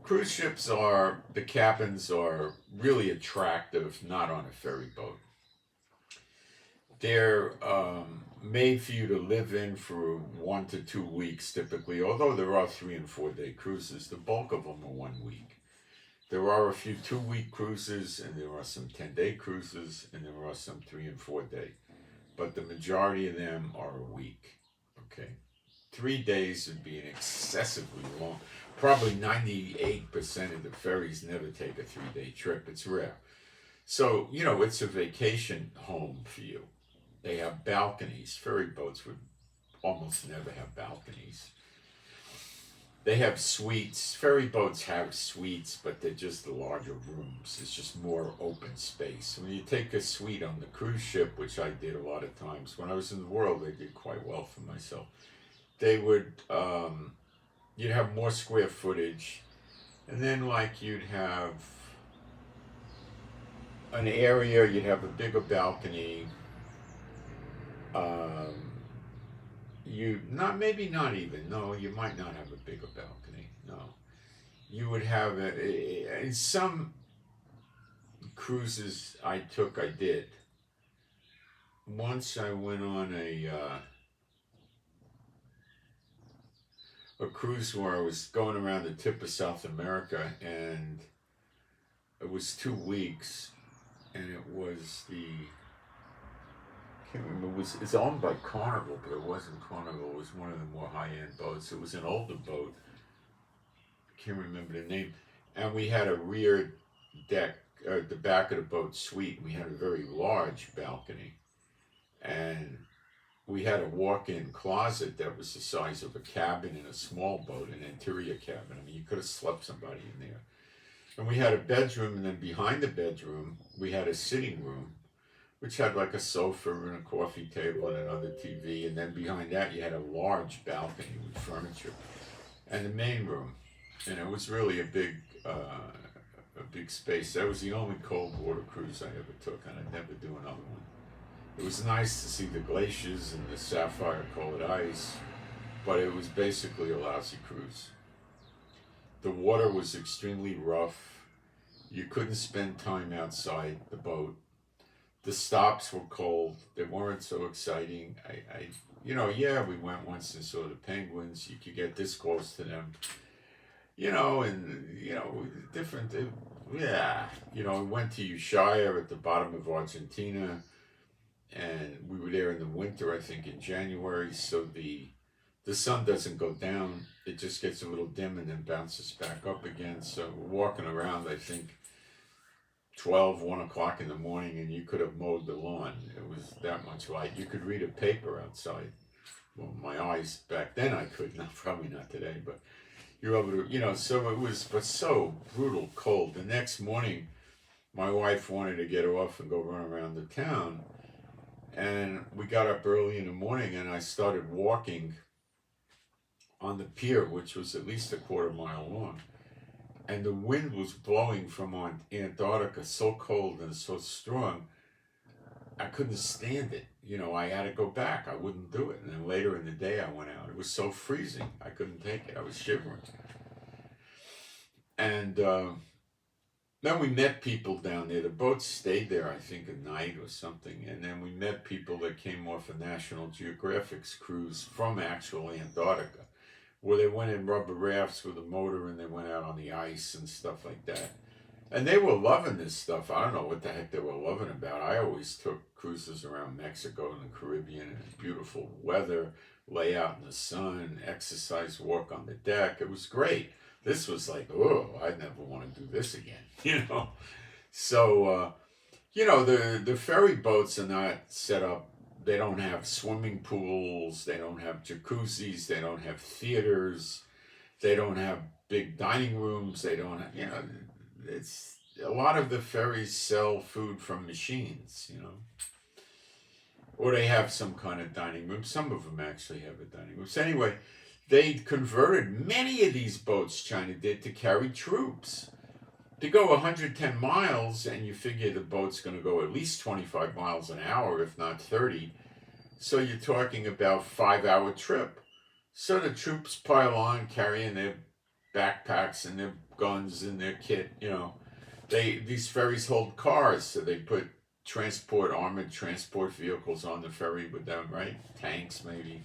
Cruise ships the cabins are really attractive, not on a ferry boat. They're made for you to live in for 1 to 2 weeks typically, although there are 3 and 4 day cruises. The bulk of them are 1 week. There are a few 2-week cruises, and there are some 10-day cruises, and there are some 3 and 4 day. But the majority of them are a week, okay? 3 days would be an excessively long. Probably 98% of the ferries never take a 3-day trip. It's rare. So, you know, it's a vacation home for you. They have balconies. Ferry boats would almost never have balconies. They have suites. Ferry boats have suites, but they're just the larger rooms. It's just more open space. When you take a suite on the cruise ship, which I did a lot of times, when I was in the world, I did quite well for myself. They would, you'd have more square footage, and then like you'd have an area, you'd have a bigger balcony. You might not have a bigger balcony. No, you would have in some cruises I did. Once I went on a cruise where I was going around the tip of South America, and it was 2 weeks, and it was I can't remember, it's owned by Carnival, but it wasn't Carnival, it was one of the more high-end boats. It was an older boat, I can't remember the name, and we had a rear deck, the back of the boat suite, we had a very large balcony, and we had a walk-in closet that was the size of a cabin in a small boat, an interior cabin. I mean, you could have slept somebody in there. And we had a bedroom, and then behind the bedroom, we had a sitting room, which had like a sofa and a coffee table and another TV. And then behind that, you had a large balcony with furniture, and the main room. And it was really a big space. That was the only cold water cruise I ever took, and I'd never do another one. It was nice to see the glaciers and the sapphire colored ice, but it was basically a lousy cruise. The water was extremely rough. You couldn't spend time outside the boat. The stops were cold. They weren't so exciting. We went once and saw the penguins. You could get this close to them. Different. We went to Ushuaia at the bottom of Argentina. And we were there in the winter, I think in January, so the sun doesn't go down. It just gets a little dim and then bounces back up again. So we're walking around, I think, 1 o'clock in the morning, and you could have mowed the lawn. It was that much light. You could read a paper outside. Well, my eyes back then I could, not probably not today, but you're able to, so it was, but so brutal cold. The next morning, my wife wanted to get off and go run around the town. And we got up early in the morning, and I started walking on the pier, which was at least a quarter mile long. And the wind was blowing from Antarctica so cold and so strong, I couldn't stand it. I had to go back. I wouldn't do it. And then later in the day, I went out. It was so freezing. I couldn't take it. I was shivering. And then we met people down there. The boat stayed there, I think, a night or something. And then we met people that came off a National Geographic's cruise from actual Antarctica, where they went in rubber rafts with a motor and they went out on the ice and stuff like that. And they were loving this stuff. I don't know what the heck they were loving about. I always took cruises around Mexico and the Caribbean, and beautiful weather, lay out in the sun, exercise, walk on the deck. It was great. This was like, oh, I'd never want to do this again, So, the ferry boats are not set up. They don't have swimming pools. They don't have jacuzzis. They don't have theaters. They don't have big dining rooms. They don't have, it's a lot of the ferries sell food from machines, or they have some kind of dining room. Some of them actually have a dining room. So anyway, they converted many of these boats, China did, to carry troops. To go 110 miles, and you figure the boat's going to go at least 25 miles an hour, if not 30. So you're talking about a 5-hour trip. So the troops pile on, carrying their backpacks and their guns and their kit, These ferries hold cars, so they put armored transport vehicles on the ferry with them, right? Tanks, maybe.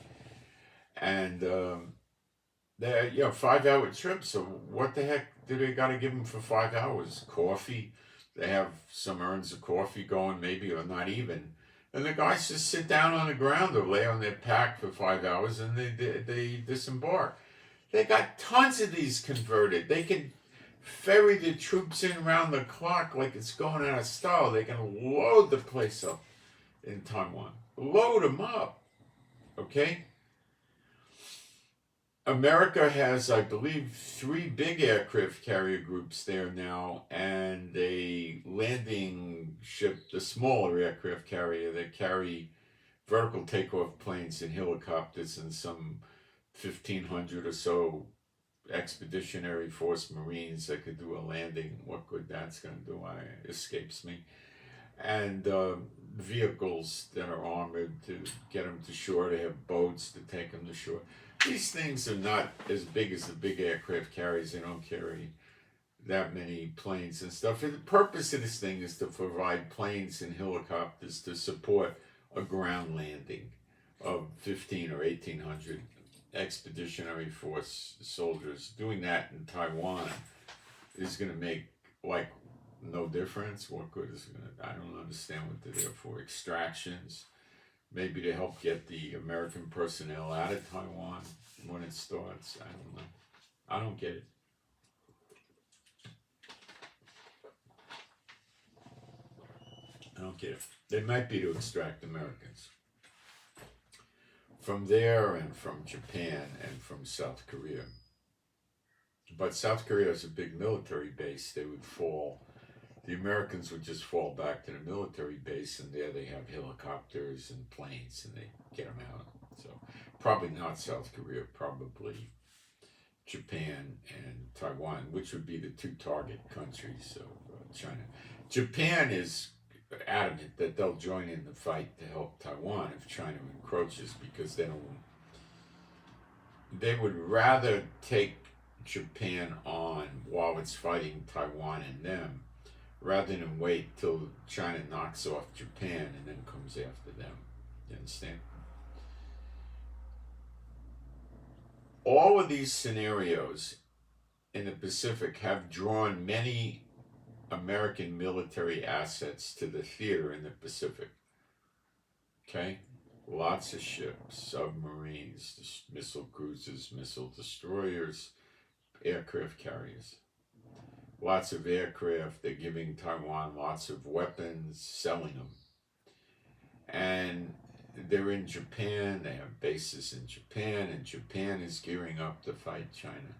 And they're 5-hour trips. So what the heck do they got to give them for 5 hours? Coffee. They have some urns of coffee going, maybe, or not even. And the guys just sit down on the ground or lay on their pack for 5 hours, and they disembark. They got tons of these converted. They can ferry the troops in around the clock like it's going out of style. They can load the place up in Taiwan. Load them up. Okay? America has, I believe, 3 big aircraft carrier groups there now, and a landing ship, the smaller aircraft carrier that carry vertical takeoff planes and helicopters, and some 1,500 or so expeditionary force Marines that could do a landing. What good that's going to do escapes me. And vehicles that are armored to get them to shore. They have boats to take them to shore. These things are not as big as the big aircraft carriers. They don't carry that many planes and stuff. And the purpose of this thing is to provide planes and helicopters to support a ground landing of 1,500 or 1,800 expeditionary force soldiers. Doing that in Taiwan is going to make, like, No difference. What good is it going to? I don't understand what they're there for. Extractions, maybe to help get the American personnel out of Taiwan when it starts. I don't know. I don't get it. I don't get it. They might be to extract Americans from there and from Japan and from South Korea. But South Korea has a big military base. They would fall. The Americans would just fall back to the military base, and there they have helicopters and planes, and they get them out. So probably not South Korea, probably Japan and Taiwan, which would be the two target countries of China. Japan is adamant that they'll join in the fight to help Taiwan if China encroaches, because they would rather take Japan on while it's fighting Taiwan and them, rather than wait till China knocks off Japan and then comes after them. You understand? All of these scenarios in the Pacific have drawn many American military assets to the theater in the Pacific. Okay? Lots of ships, submarines, missile cruisers, missile destroyers, aircraft carriers. Lots of aircraft. They're giving Taiwan lots of weapons, selling them. And they're in Japan. They have bases in Japan, and Japan is gearing up to fight China.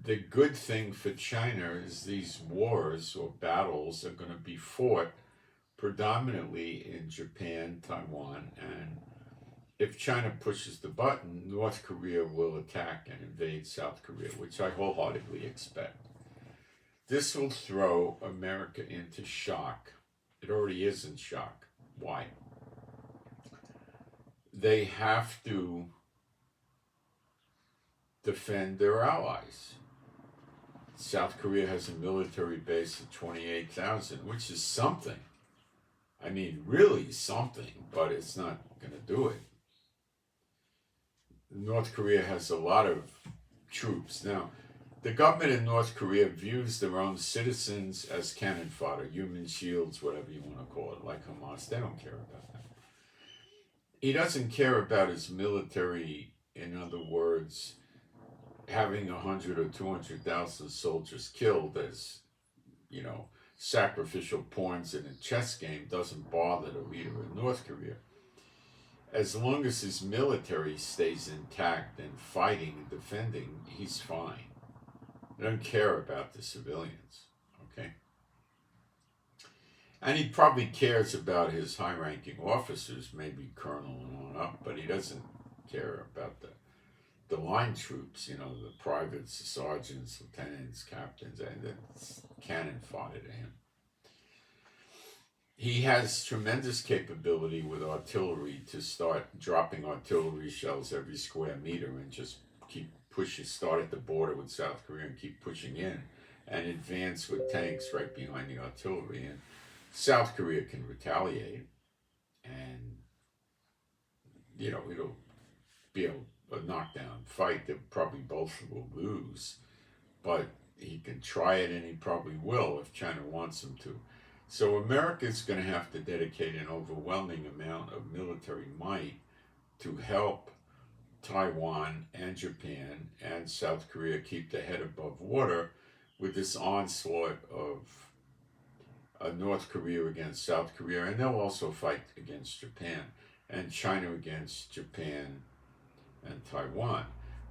The good thing for China is these wars or battles are going to be fought predominantly in Japan, Taiwan, and if China pushes the button, North Korea will attack and invade South Korea, which I wholeheartedly expect. This will throw America into shock. It already is in shock. Why? They have to defend their allies. South Korea has a military base of 28,000, which is something. I mean, really something, but it's not going to do it. North Korea has a lot of troops. Now, the government in North Korea views their own citizens as cannon fodder, human shields, whatever you want to call it, like Hamas. They don't care about that. He doesn't care about his military, in other words, having 100 or 200,000 soldiers killed as, sacrificial pawns in a chess game doesn't bother the leader of North Korea. As long as his military stays intact and fighting and defending, he's fine. He doesn't care about the civilians, okay? And he probably cares about his high-ranking officers, maybe colonel and on up, but he doesn't care about the line troops, the privates, the sergeants, lieutenants, captains, and it's cannon fodder to him. He has tremendous capability with artillery to start dropping artillery shells every square meter and just keep pushing, start at the border with South Korea and keep pushing in and advance with tanks right behind the artillery. And South Korea can retaliate and, it'll be a knockdown fight that probably both will lose, but he can try it and he probably will if China wants him to. So America's going to have to dedicate an overwhelming amount of military might to help Taiwan and Japan and South Korea keep their head above water with this onslaught of North Korea against South Korea, and they'll also fight against Japan, and China against Japan and Taiwan.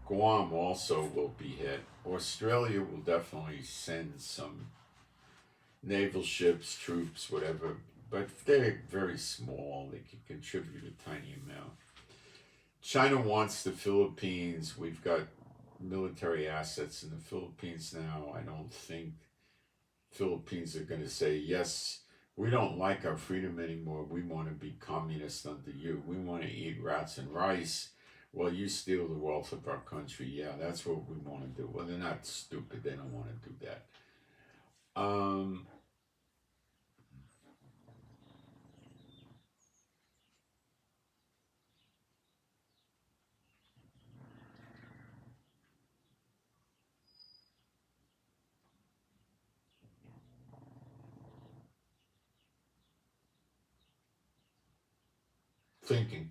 Guam also will be hit. Australia will definitely send some naval ships, troops, whatever, but they're very small. They can contribute a tiny amount. China wants the Philippines. We've got military assets in the Philippines now. I don't think Philippines are going to say, yes, we don't like our freedom anymore. We want to be communist under you. We want to eat rats and rice while you steal the wealth of our country. Yeah, that's what we want to do. Well, they're not stupid. They don't want to do that. thinking.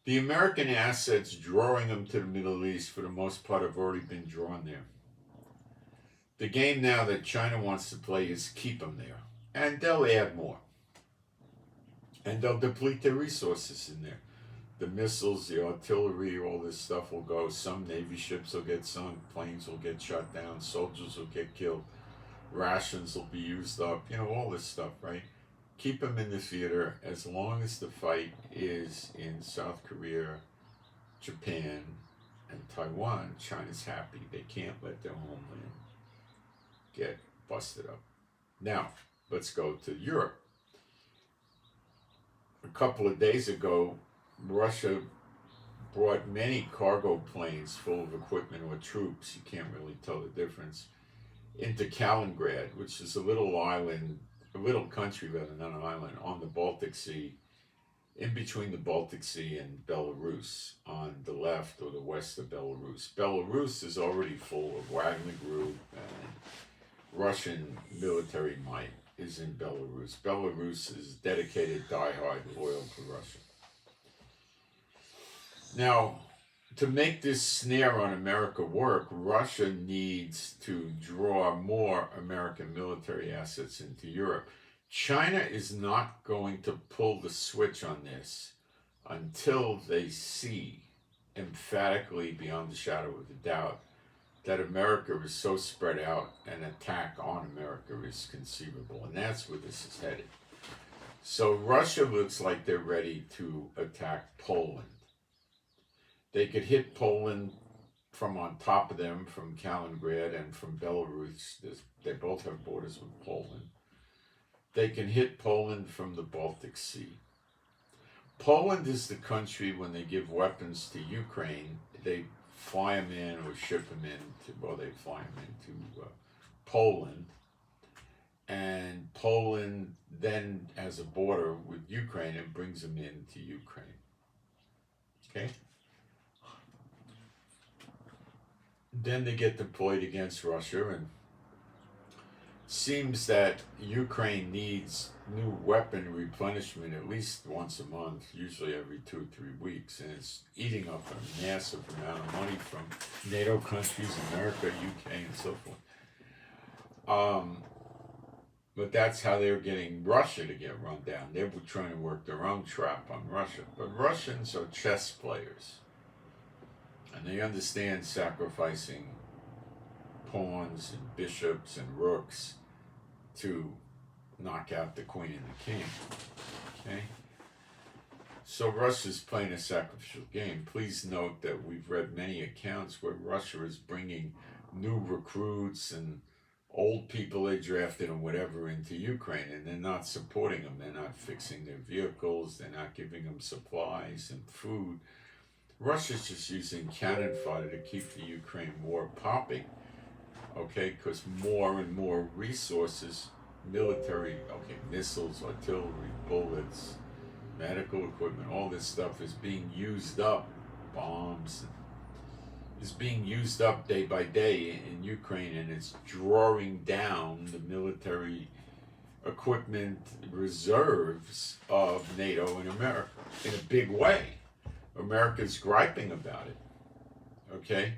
The American assets drawing them to the Middle East, for the most part, have already been drawn there. The game now that China wants to play is keep them there. And they'll add more. And they'll deplete their resources in there. The missiles, the artillery, all this stuff will go. Some Navy ships will get sunk. Planes will get shot down. Soldiers will get killed. Rations will be used up. You know, all this stuff, right? Keep them in the theater as long as the fight is in South Korea, Japan, and Taiwan. China's happy. They can't let their homeland get busted up. Now, let's go to Europe. A couple of days ago, Russia brought many cargo planes full of equipment or troops, you can't really tell the difference, into Kaliningrad, which is a little island, a little country rather than an island, on the Baltic Sea, in between the Baltic Sea and Belarus, on the left or the west of Belarus. Belarus is already full of Wagner Group and Russian military might is in Belarus. Belarus is dedicated, diehard, loyal to Russia. Now, to make this snare on America work, Russia needs to draw more American military assets into Europe. China is not going to pull the switch on this until they see emphatically, beyond the shadow of a doubt, that America is so spread out, an attack on America is conceivable. And that's where this is headed. So Russia looks like they're ready to attack Poland. They could hit Poland from on top of them, from Kaliningrad and from Belarus. They both have borders with Poland. They can hit Poland from the Baltic Sea. Poland is the country, when they give weapons to Ukraine, they fly them in or ship them into, well, they fly them into Poland. And Poland then has a border with Ukraine and brings them into Ukraine. Okay? Then they get deployed against Russia, and seems that Ukraine needs new weapon replenishment at least once a month, usually every 2 or 3 weeks, and it's eating up a massive amount of money from NATO countries, America, UK, and so forth. But that's how they're getting Russia to get run down. They were trying to work their own trap on Russia. But Russians are chess players. And they understand sacrificing pawns and bishops and rooks to knock out the queen and the king. Okay? So Russia's playing a sacrificial game. Please note that we've read many accounts where Russia is bringing new recruits and old people they drafted and whatever into Ukraine, and they're not supporting them. They're not fixing their vehicles. They're not giving them supplies and food. Russia's just using cannon fodder to keep the Ukraine war popping, okay, because more and more resources, military, okay, missiles, artillery, bullets, medical equipment, all this stuff is being used up, bombs, is being used up day by day in Ukraine, and it's drawing down the military equipment reserves of NATO and America in a big way. America's griping about it, okay?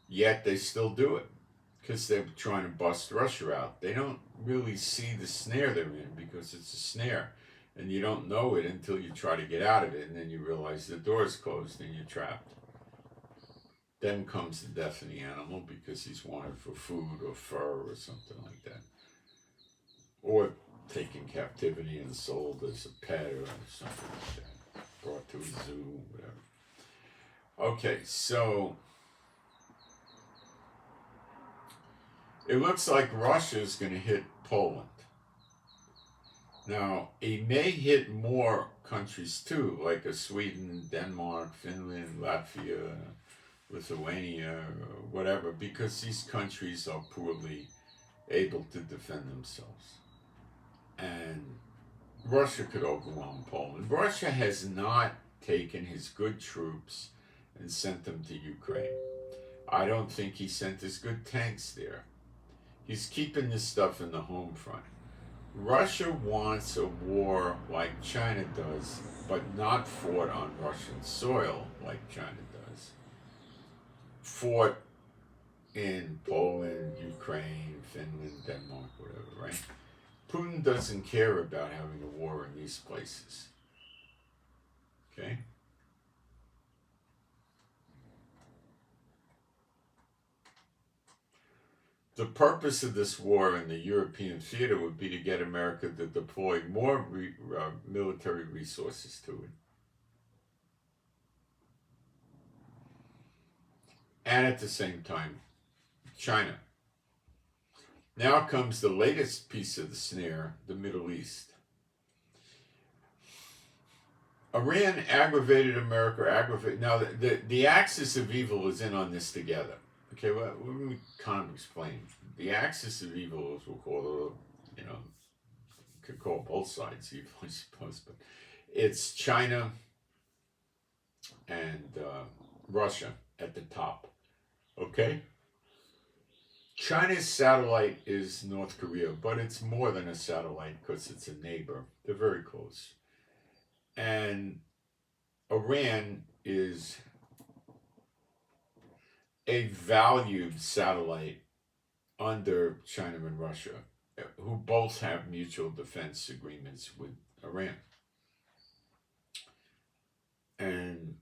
Yet they still do it because they're trying to bust Russia out. They don't really see the snare they're in because it's a snare, and you don't know it until you try to get out of it, and then you realize the door's closed and you're trapped. Then comes the death of the animal because he's wanted for food or fur or something like that, or taken captivity and sold as a pet or something like that. Brought to a zoo, whatever. Okay, so it looks like Russia is going to hit Poland. Now, it may hit more countries too, like Sweden, Denmark, Finland, Latvia, Lithuania, or whatever, because these countries are poorly able to defend themselves. And Russia could overwhelm Poland. Russia has not taken his good troops and sent them to Ukraine. I don't think he sent his good tanks there. He's keeping this stuff in the home front. Russia wants a war like China does, but not fought on Russian soil like China does. Fought in Poland, Ukraine, Finland, Denmark, whatever, right? Putin doesn't care about having a war in these places. Okay? The purpose of this war in the European theater would be to get America to deploy more military resources to it. And at the same time, China. Now comes the latest piece of the snare, the Middle East. Iran aggravated America, Now, the axis of evil is in on this together. Okay, well, let me kind of explain. The axis of evil, as we'll call it, could call both sides evil, I suppose, but it's China and Russia at the top. Okay? China's satellite is North Korea, but it's more than a satellite because it's a neighbor. They're very close. And Iran is a valued satellite under China and Russia, who both have mutual defense agreements with Iran. And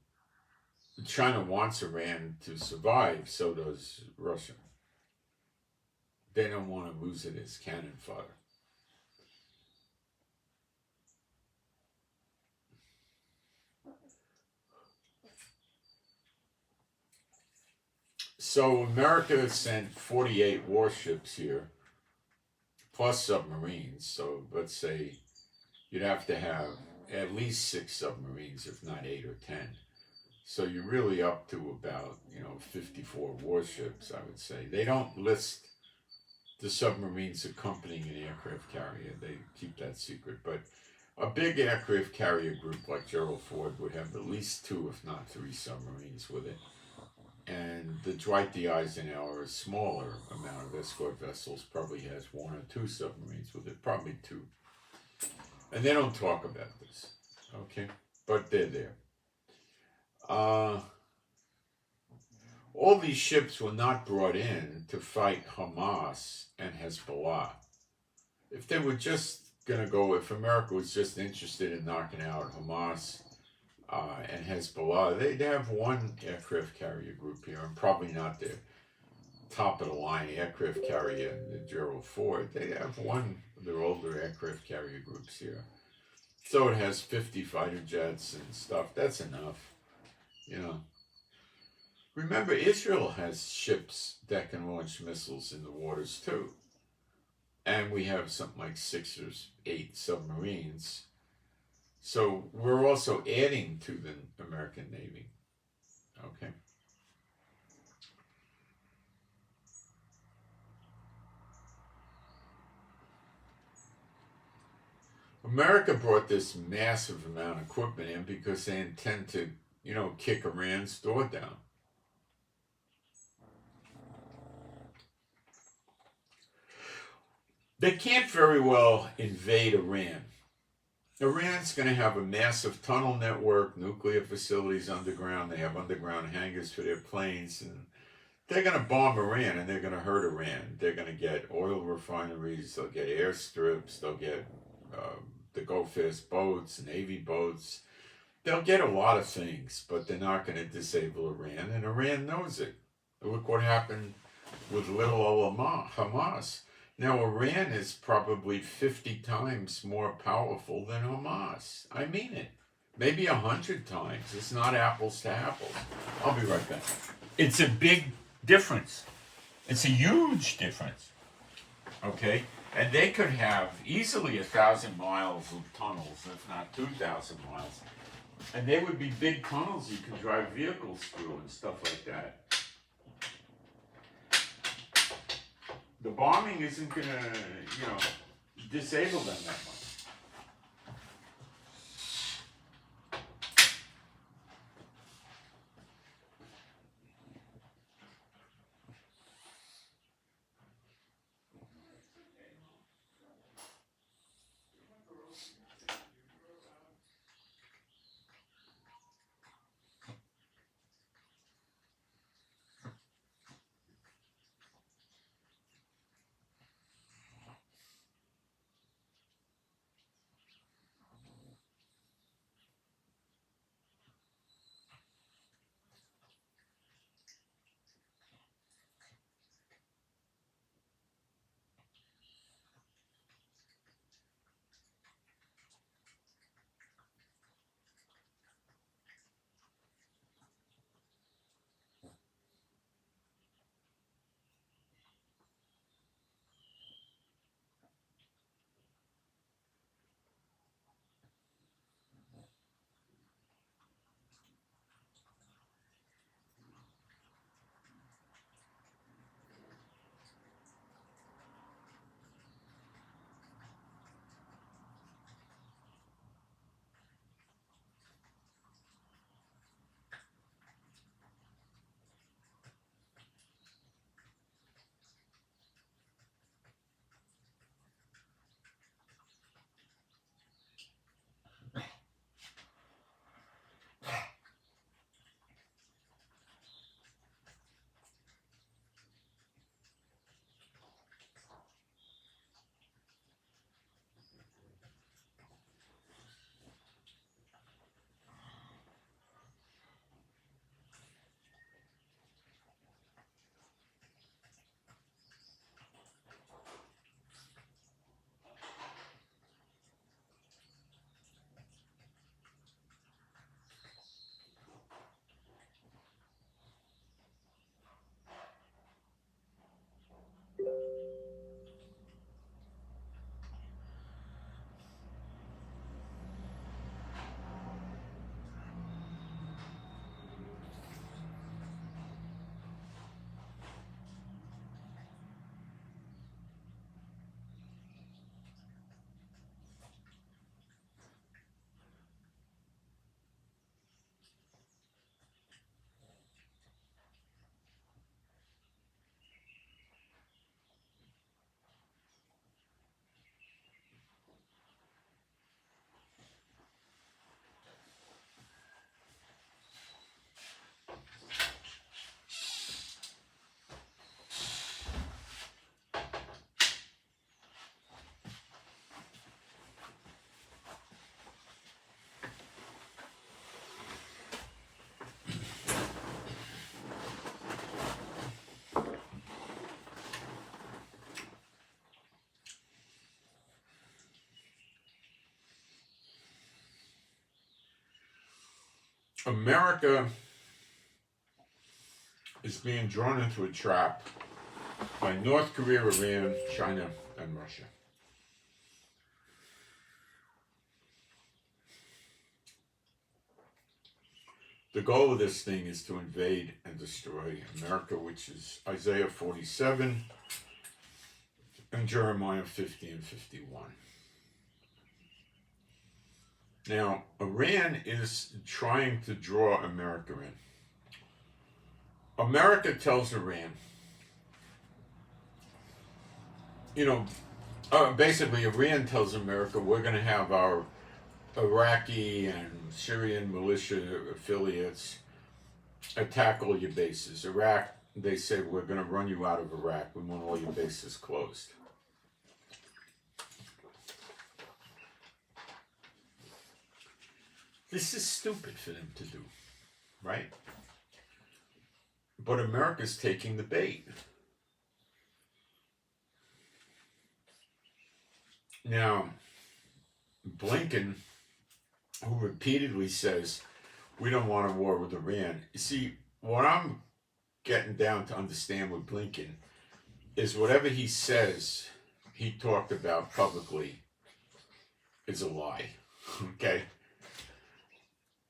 China wants Iran to survive, so does Russia. They don't want to lose it as cannon fodder. So America sent 48 warships here, plus submarines. So let's say you'd have to have at least 6 submarines, if not 8 or 10. So you're really up to about, 54 warships, I would say. They don't list the submarines accompanying an aircraft carrier. They keep that secret. But a big aircraft carrier group like Gerald Ford would have at least 2, if not 3 submarines with it. And the Dwight D. Eisenhower, a smaller amount of escort vessels, probably has 1 or 2 submarines with it, probably 2. And they don't talk about this, okay? But they're there. All these ships were not brought in to fight Hamas and Hezbollah. If they were just going to go, if America was just interested in knocking out Hamas and Hezbollah, they'd have 1 aircraft carrier group here, and probably not the top of the line aircraft carrier, the Gerald Ford. They'd have 1 of their older aircraft carrier groups here. So it has 50 fighter jets and stuff. That's enough, Remember, Israel has ships that can launch missiles in the waters too. And we have something like 6 or 8 submarines. So we're also adding to the American Navy. Okay. America brought this massive amount of equipment in because they intend to, kick Iran's door down. They can't very well invade Iran. Iran's going to have a massive tunnel network, nuclear facilities underground. They have underground hangars for their planes. And they're going to bomb Iran, and they're going to hurt Iran. They're going to get oil refineries. They'll get airstrips. They'll get the go-fast boats, Navy boats. They'll get a lot of things, but they're not going to disable Iran. And Iran knows it. Look what happened with little old Hamas. Now, Iran is probably 50 times more powerful than Hamas. I mean it. Maybe 100 times. It's not apples to apples. I'll be right back. It's a big difference. It's a huge difference. Okay? And they could have easily 1,000 miles of tunnels, if not 2,000 miles. And they would be big tunnels you could drive vehicles through and stuff like that. The bombing isn't going to, disable them that much. America is being drawn into a trap by North Korea, Iran, China, and Russia. The goal of this thing is to invade and destroy America, which is Isaiah 47 and Jeremiah 50 and 51. Now, Iran is trying to draw America in. America tells Iran, basically Iran tells America, we're going to have our Iraqi and Syrian militia affiliates attack all your bases. Iraq, they say, we're going to run you out of Iraq. We want all your bases closed. This is stupid for them to do, right? But America's taking the bait. Now, Blinken, who repeatedly says, we don't want a war with Iran. You see, what I'm getting down to understand with Blinken is whatever he says he talked about publicly is a lie, okay?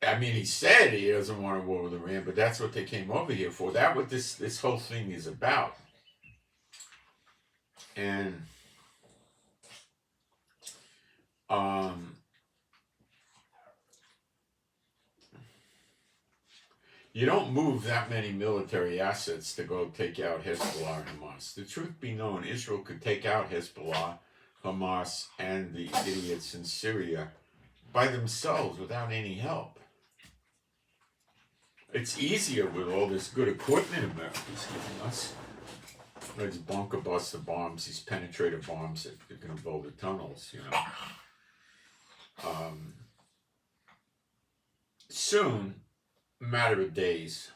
I mean, he said he doesn't want a war with Iran, but that's what they came over here for. That's what this whole thing is about. And you don't move that many military assets to go take out Hezbollah and Hamas. The truth be known, Israel could take out Hezbollah, Hamas, and the idiots in Syria by themselves without any help. It's easier with all this good equipment America's giving us. These bunker buster bombs, these penetrator bombs that are going to blow the tunnels, Soon, a matter of days,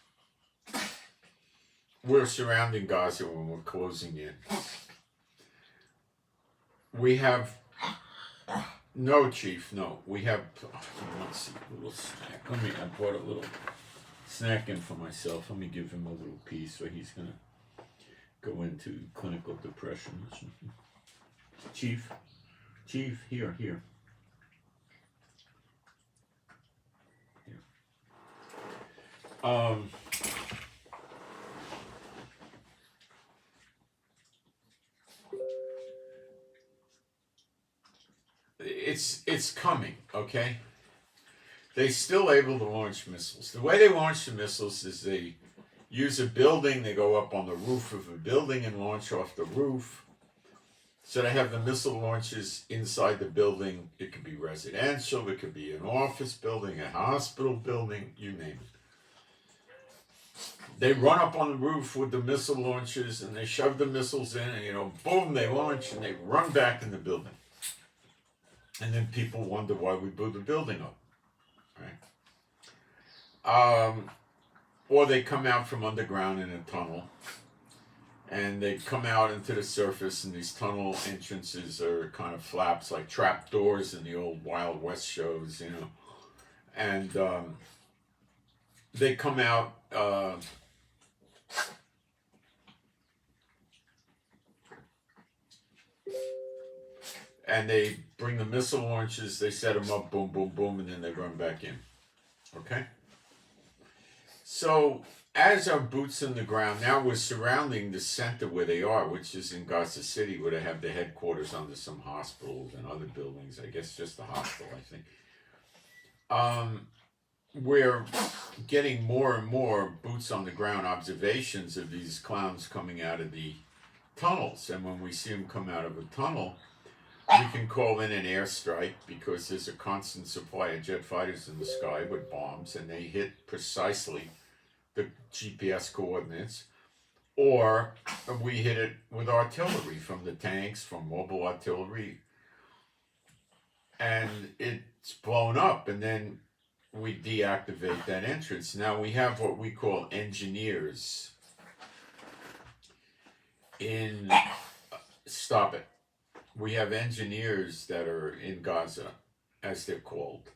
we're surrounding Gaza when we're closing in. We have, no, Chief, no. We have, let's see, a little snack. I brought a little snack in for myself. Let me give him a little piece, so he's going to go into clinical depression or something. Chief, here. It's coming, okay? They're still able to launch missiles. The way they launch the missiles is they use a building, they go up on the roof of a building and launch off the roof. So they have the missile launches inside the building. It could be residential, it could be an office building, a hospital building, you name it. They run up on the roof with the missile launchers and they shove the missiles in and, boom, they launch and they run back in the building. And then people wonder why we blew the building up, right? Or they come out from underground in a tunnel and they come out into the surface, and these tunnel entrances are kind of flaps like trap doors in the old Wild West shows, and they come out and they bring the missile launches, they set them up, boom, boom, boom, and then they run back in. Okay? So, as our boots in the ground, now we're surrounding the center where they are, which is in Gaza City, where they have the headquarters under some hospitals and other buildings. I guess just the hospital, I think. We're getting more and more boots on the ground observations of these clowns coming out of the tunnels. And when we see them come out of a tunnel, we can call in an airstrike because there's a constant supply of jet fighters in the sky with bombs, and they hit precisely the GPS coordinates. Or we hit it with artillery from the tanks, from mobile artillery, and it's blown up, and then we deactivate that entrance. Now we have what we call engineers in... Stop it. We have engineers that are in Gaza, as they're called,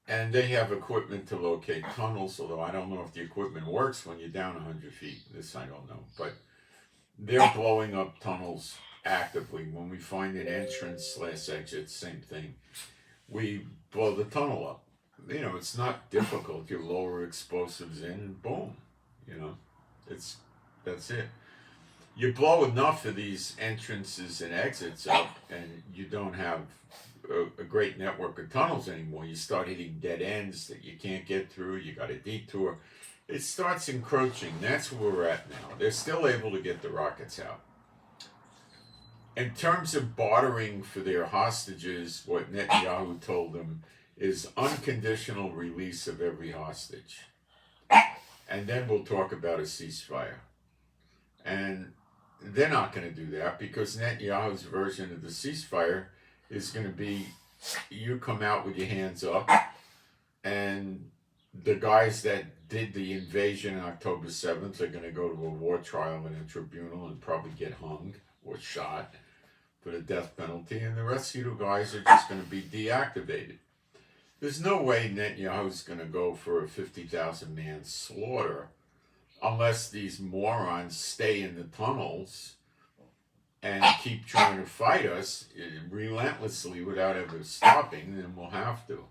And they have equipment to locate tunnels, although I don't know if the equipment works when you're down 100 feet. This I don't know. But they're blowing up tunnels actively. When we find an entrance/exit, same thing. We blow the tunnel up. You know, it's not difficult. You lower explosives in, boom. You know, that's it. You blow enough of these entrances and exits up, and you don't have a great network of tunnels anymore. You start hitting dead ends that you can't get through. You got a detour. It starts encroaching. That's where we're at now. They're still able to get the rockets out. In terms of bartering for their hostages, what Netanyahu told them is unconditional release of every hostage. And then we'll talk about a ceasefire. And they're not going to do that because Netanyahu's version of the ceasefire is going to be you come out with your hands up, and the guys that did the invasion on October 7th are going to go to a war trial in a tribunal and probably get hung or shot for the death penalty, and the rest of you guys are just going to be deactivated. There's no way Netanyahu's going to go for a 50,000 man slaughter unless these morons stay in the tunnels and keep trying to fight us relentlessly without ever stopping, then we'll have to.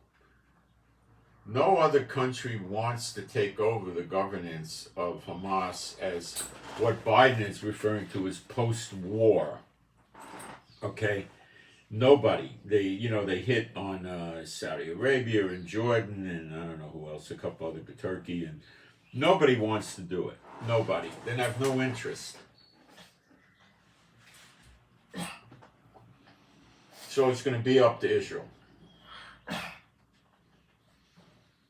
No other country wants to take over the governance of Hamas as what Biden is referring to as post-war. Okay? Nobody. They hit on Saudi Arabia and Jordan and I don't know who else, a couple other, Turkey, and nobody wants to do it. Nobody. They have no interest. So it's going to be up to Israel.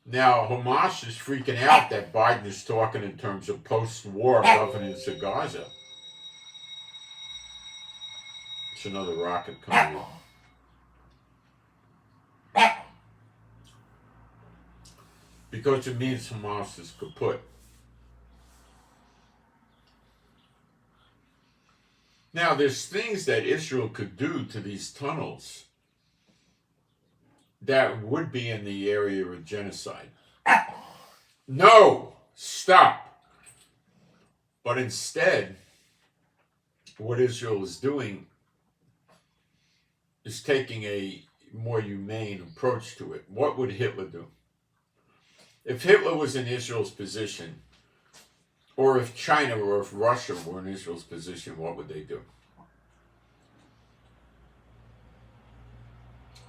Now, Hamas is freaking out that Biden is talking in terms of post-war governance of Gaza. It's another rocket coming in. Because it means Hamas is kaput. Now, there's things that Israel could do to these tunnels that would be in the area of genocide. No! Stop! But instead, what Israel is doing is taking a more humane approach to it. What would Hitler do? If Hitler was in Israel's position, or if China or if Russia were in Israel's position, what would they do?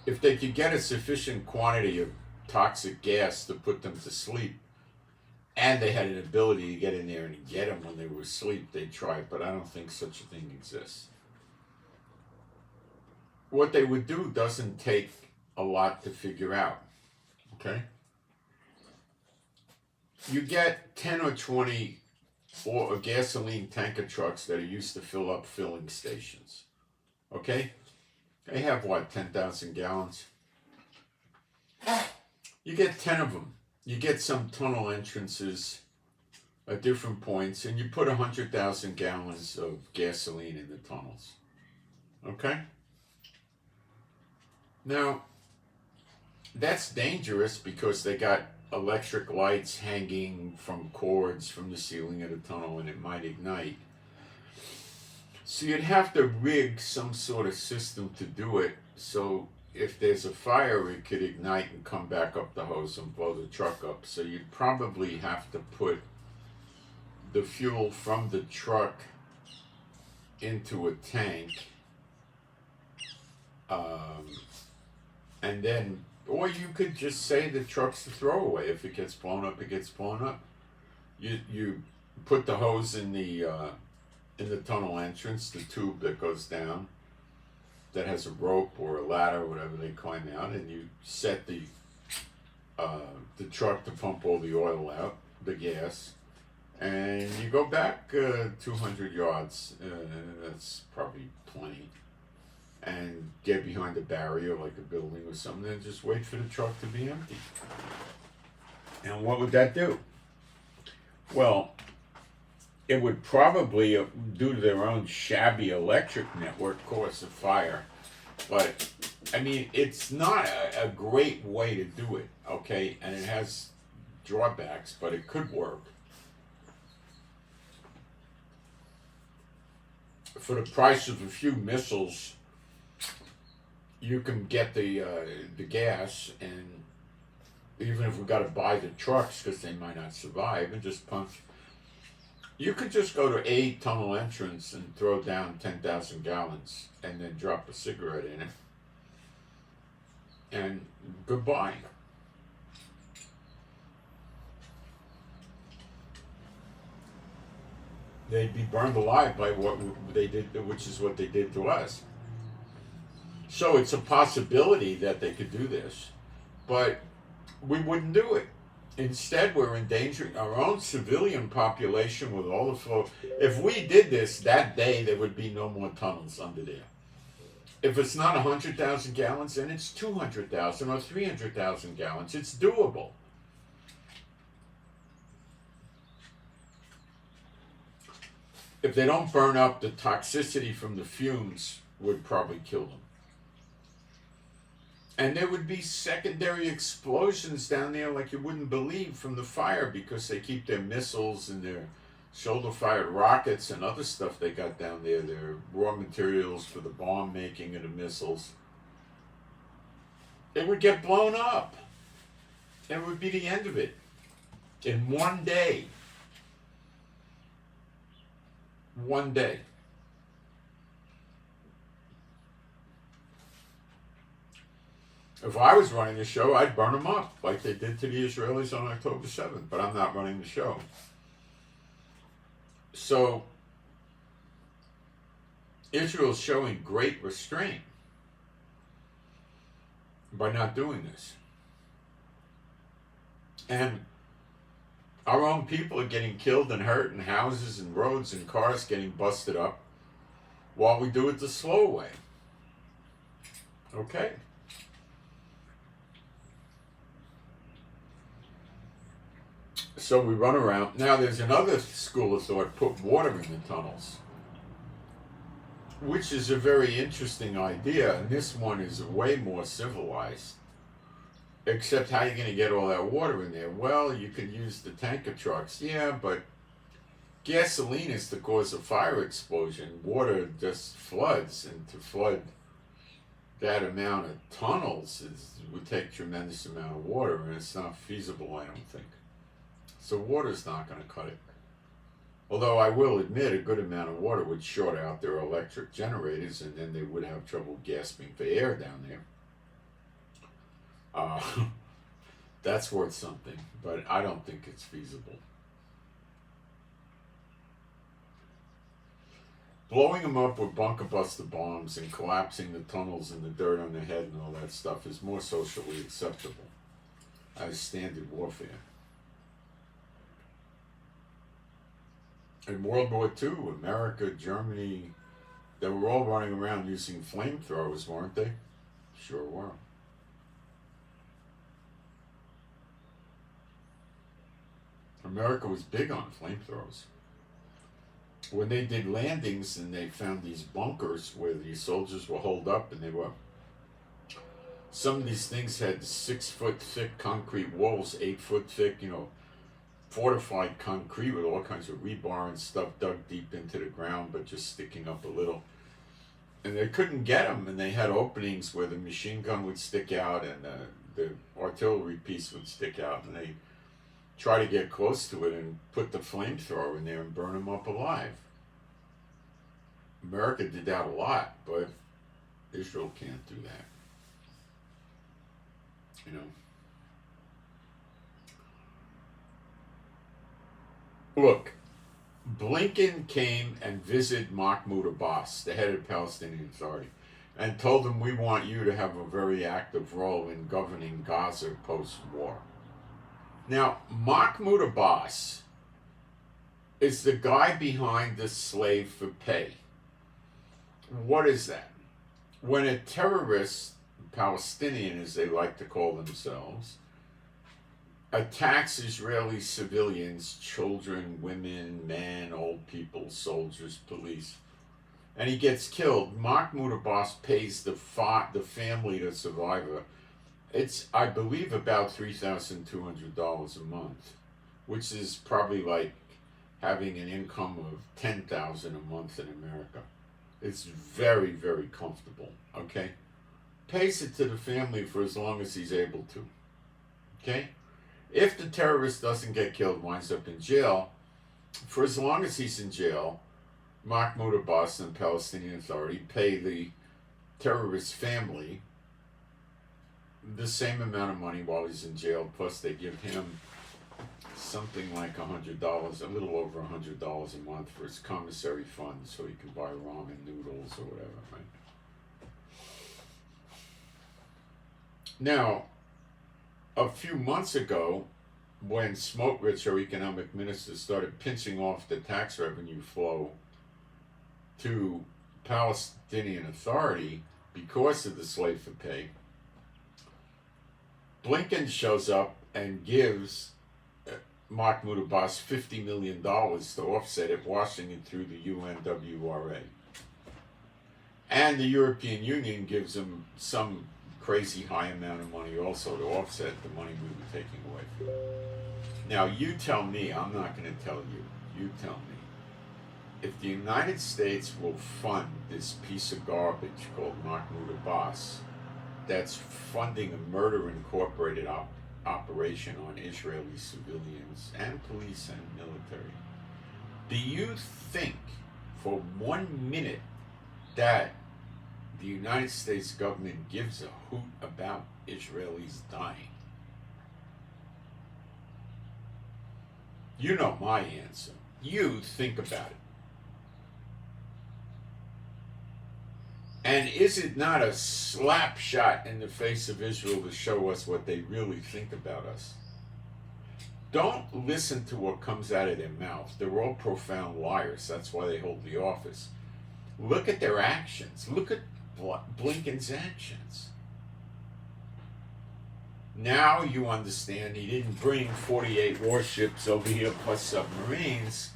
If they could get a sufficient quantity of toxic gas to put them to sleep, and they had an ability to get in there and get them when they were asleep, they'd try it, but I don't think such a thing exists. What they would do doesn't take a lot to figure out, okay? You get 10 or 20 or gasoline tanker trucks that are used to fill up filling stations. Okay? They have, 10,000 gallons? You get 10 of them. You get some tunnel entrances at different points, and you put 100,000 gallons of gasoline in the tunnels. Okay? Now, that's dangerous because they got electric lights hanging from cords from the ceiling of the tunnel, and it might ignite. So you'd have to rig some sort of system to do it, so if there's a fire, it could ignite and come back up the hose and blow the truck up. So you'd probably have to put the fuel from the truck into a tank, and then, or you could just say the truck's a throwaway. If it gets blown up, it gets blown up. You put the hose in the tunnel entrance, the tube that goes down, that has a rope or a ladder or whatever they climb out, and you set the truck to pump all the oil out, the gas, and you go back 200 yards. That's probably plenty. And get behind a barrier like a building or something and just wait for the truck to be empty. And what would that do? Well, it would probably, due to their own shabby electric network, cause a fire. But I mean, it's not a great way to do it, okay? And it has drawbacks, but it could work. For the price of a few missiles, you can get the gas, and even if we got to buy the trucks because they might not survive, and just punch. You could just go to a tunnel entrance and throw down 10,000 gallons and then drop a cigarette in it. And goodbye. They'd be burned alive by what they did, which is what they did to us. So it's a possibility that they could do this, but we wouldn't do it. Instead, we're endangering our own civilian population with all the flow. If we did this that day, there would be no more tunnels under there. If it's not 100,000 gallons, then it's 200,000 or 300,000 gallons. It's doable. If they don't burn up, the toxicity from the fumes would probably kill them. And there would be secondary explosions down there like you wouldn't believe from the fire, because they keep their missiles and their shoulder-fired rockets and other stuff they got down there. Their raw materials for the bomb making of the missiles. It would get blown up. It would be the end of it. In one day. One day. If I was running the show, I'd burn them up like they did to the Israelis on October 7th, but I'm not running the show. So, Israel's showing great restraint by not doing this. And our own people are getting killed and hurt, and houses and roads and cars getting busted up while we do it the slow way. Okay? So we run around. Now there's another school of thought, put water in the tunnels, which is a very interesting idea, and this one is way more civilized. Except how are you going to get all that water in there? Well, you could use the tanker trucks, yeah, but gasoline is the cause of fire explosion. Water just floods, and to flood that amount of tunnels would take a tremendous amount of water, and it's not feasible, I don't think. So water's not going to cut it. Although I will admit a good amount of water would short out their electric generators, and then they would have trouble gasping for air down there. That's worth something, but I don't think it's feasible. Blowing them up with bunker buster bombs and collapsing the tunnels and the dirt on their head and all that stuff is more socially acceptable as standard warfare. In World War II, America, Germany, they were all running around using flamethrowers, weren't they? Sure were. America was big on flamethrowers. When they did landings and they found these bunkers where the soldiers were holed up, and some of these things had 6 foot thick concrete walls, 8 foot thick, fortified concrete with all kinds of rebar and stuff dug deep into the ground, but just sticking up a little. And they couldn't get them, and they had openings where the machine gun would stick out and the artillery piece would stick out, and they try to get close to it and put the flamethrower in there and burn them up alive. America did that a lot, but Israel can't do that. Look, Blinken came and visited Mahmoud Abbas, the head of the Palestinian Authority, and told him, we want you to have a very active role in governing Gaza post-war. Now, Mahmoud Abbas is the guy behind the slave for pay. What is that? When a terrorist, Palestinian as they like to call themselves, attacks Israeli civilians, children, women, men, old people, soldiers, police, and he gets killed, Mahmoud Abbas pays the family, the survivor, it's, I believe, about $3,200 a month, which is probably like having an income of $10,000 a month in America. It's very, very comfortable, okay? Pays it to the family for as long as he's able to, okay? If the terrorist doesn't get killed, winds up in jail, for as long as he's in jail, Mahmoud Abbas and the Palestinian Authority pay the terrorist family the same amount of money while he's in jail, plus they give him something like $100, a little over $100 a month for his commissary fund so he can buy ramen noodles or whatever, right? Now, a few months ago, when Smotrich, our economic minister, started pinching off the tax revenue flow to Palestinian Authority because of the slave for pay, Blinken shows up and gives Mahmoud Abbas $50 million to offset it, washing it through the UNWRA. And the European Union gives him some crazy high amount of money also to offset the money we were taking away from him. Now, you tell me, I'm not going to tell you, you tell me, if the United States will fund this piece of garbage called Mahmoud Abbas, that's funding a murder incorporated operation on Israeli civilians and police and military, do you think for 1 minute that the United States government gives a hoot about Israelis dying? You know my answer. You think about it. And is it not a slap shot in the face of Israel to show us what they really think about us? Don't listen to what comes out of their mouth. They're all profound liars. That's why they hold the office. Look at their actions. Look at Blinken's actions. Now you understand he didn't bring 48 warships over here plus submarines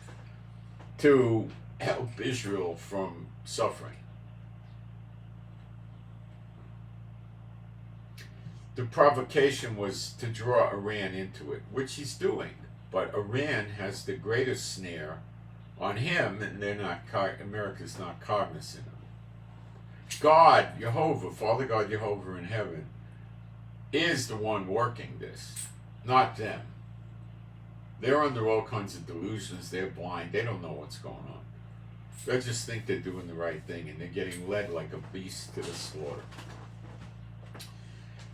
to help Israel from suffering. The provocation was to draw Iran into it, which he's doing. But Iran has the greatest snare on him, and America's not cognizant of it. God, Jehovah, Father God, Jehovah in heaven, is the one working this, not them. They're under all kinds of delusions. They're blind. They don't know what's going on. They just think they're doing the right thing, and they're getting led like a beast to the slaughter.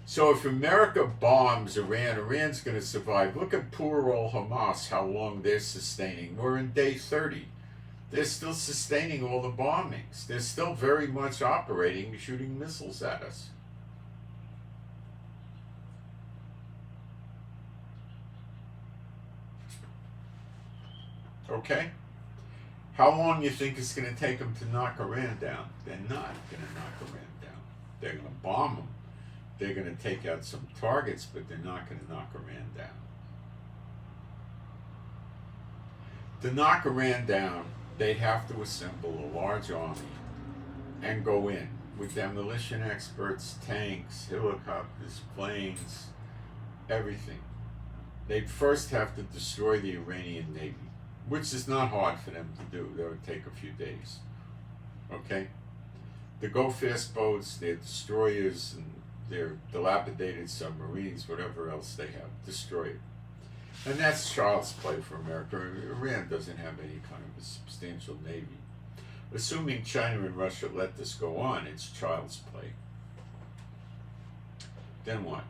So if America bombs Iran, Iran's going to survive. Look at poor old Hamas, how long they're sustaining. We're in day 30. They're still sustaining all the bombings. They're still very much operating, shooting missiles at us. Okay? How long do you think it's going to take them to knock Iran down? They're not going to knock Iran down. They're going to bomb them. They're going to take out some targets, but they're not going to knock Iran down. To knock Iran down, they'd have to assemble a large army and go in with demolition experts, tanks, helicopters, planes, everything. They'd first have to destroy the Iranian Navy, which is not hard for them to do. That would take a few days. Okay? The go-fast boats, their destroyers, and their dilapidated submarines, whatever else they have, destroy it. And that's child's play for America. Iran doesn't have any kind of a substantial navy. Assuming China and Russia let this go on, it's child's play. Then what?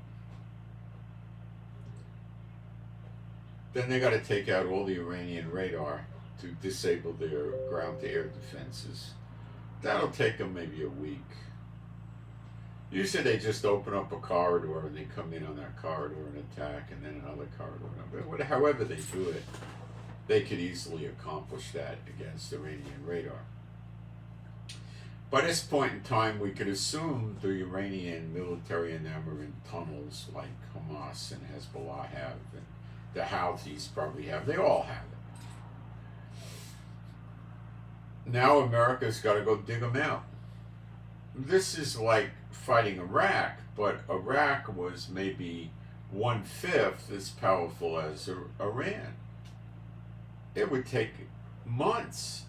Then they got to take out all the Iranian radar to disable their ground-to-air defenses. That'll take them maybe a week. Usually they just open up a corridor and they come in on that corridor and attack, and then another corridor. But however they do it, they could easily accomplish that against Iranian radar. By this point in time, we could assume the Iranian military and them are in tunnels like Hamas and Hezbollah have, and the Houthis probably have. They all have it. now America's got to go dig them out. This is like fighting Iraq, but Iraq was maybe 1/5 as powerful as Iran. It would take months,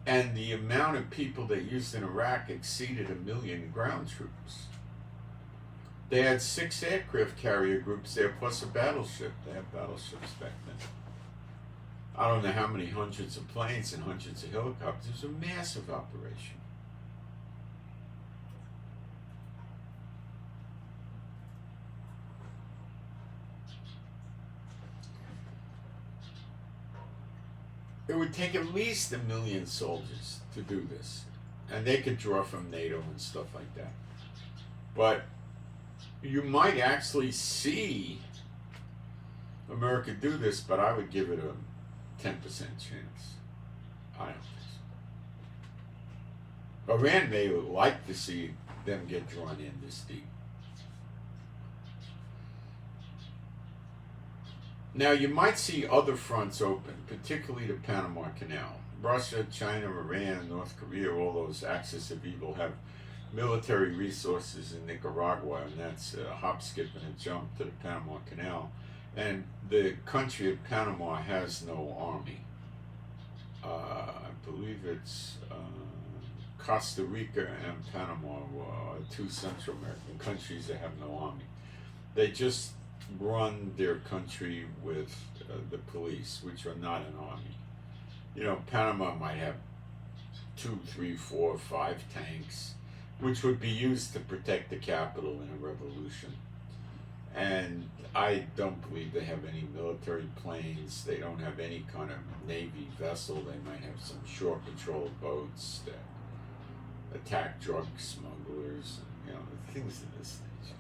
and the amount of people they used in Iraq exceeded 1 million ground troops. They had 6 aircraft carrier groups there, plus a battleship. They had battleships back then. I don't know how many hundreds of planes and hundreds of helicopters. It was a massive operation. It would take at least 1 million soldiers to do this. And they could draw from NATO and stuff like that. But you might actually see America do this, but I would give it a 10% chance. I don't think so. Iran may like to see them get drawn in this deep. Now, you might see other fronts open, particularly the Panama Canal. Russia, China, Iran, North Korea, all those axis of evil have military resources in Nicaragua, and that's a hop, skip, and a jump to the Panama Canal. And the country of Panama has no army. I believe it's Costa Rica and Panama are 2 Central American countries that have no army. They just run their country with the police, which are not an army. You know, Panama might have 2, 3, 4, 5 tanks, which would be used to protect the capital in a revolution. And I don't believe they have any military planes. They don't have any kind of Navy vessel. They might have some shore patrol boats that attack drug smugglers, and, you know, things of this nature.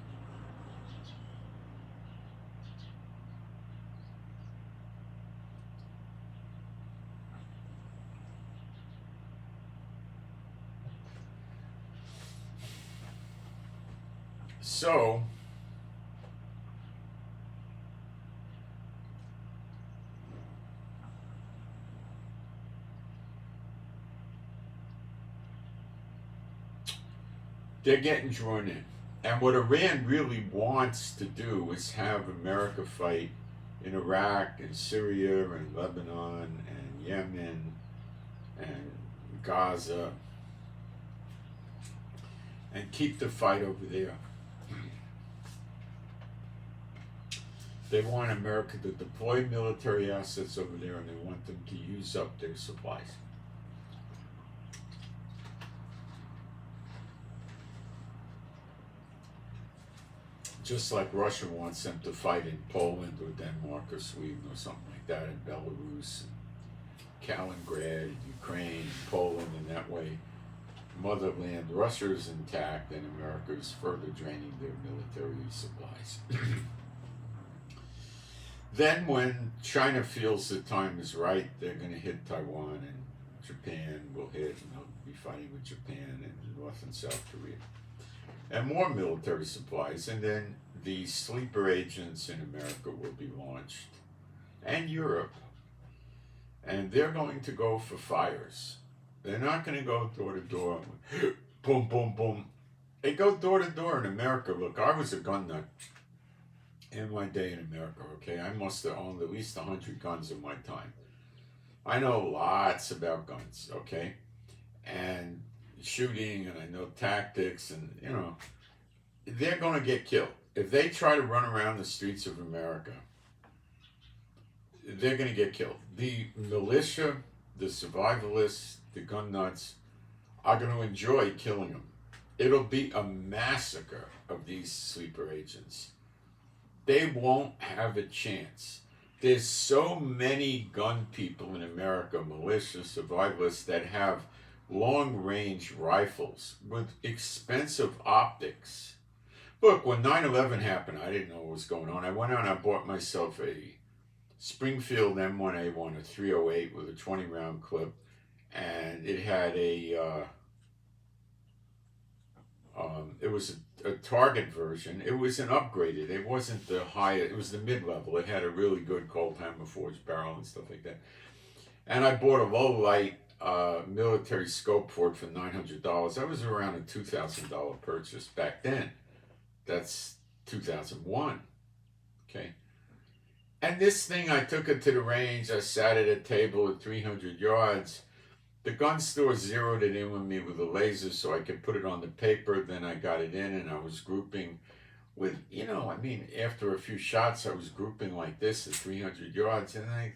So, they're getting drawn in. And what Iran really wants to do is have America fight in Iraq and Syria and Lebanon and Yemen and Gaza and keep the fight over there. They want America to deploy military assets over there, and they want them to use up their supplies. Just like Russia wants them to fight in Poland or Denmark or Sweden or something like that, in Belarus, and Kaliningrad, Ukraine, Poland, and that way motherland Russia is intact and America is further draining their military supplies. Then when China feels the time is right, they're going to hit Taiwan, and Japan will hit, and they'll be fighting with Japan and North and South Korea. And more military supplies, and then the sleeper agents in America will be launched, and Europe, and they're going to go for fires. They're not going to go door to door, boom, boom, boom. They go door to door in America. Look, I was a gun nut in my day in America, okay? I must have owned at least 100 guns in my time. I know lots about guns, okay? And shooting, and I know tactics, and, you know, they're going to get killed. If they try to run around the streets of America, they're going to get killed. The militia, the survivalists, the gun nuts are going to enjoy killing them. It'll be a massacre of these sleeper agents. They won't have a chance. There's so many gun people in America, militia, survivalists, that have long-range rifles with expensive optics. Look, when 9/11 happened, I didn't know what was going on. I went out and I bought myself a Springfield M1A1, a 308 with a 20-round clip, and it had it was a Target version. It was an upgraded. It wasn't the high. It was the mid-level. It had a really good cold hammer forged barrel and stuff like that. And I bought a low light military scope for it for $900. That was around a $2,000 purchase back then. That's 2001. Okay. And this thing, I took it to the range. I sat at a table at 300 yards. The gun store zeroed it in with me with a laser so I could put it on the paper. Then I got it in and I was grouping with, after a few shots, I was grouping like this at 300 yards. And I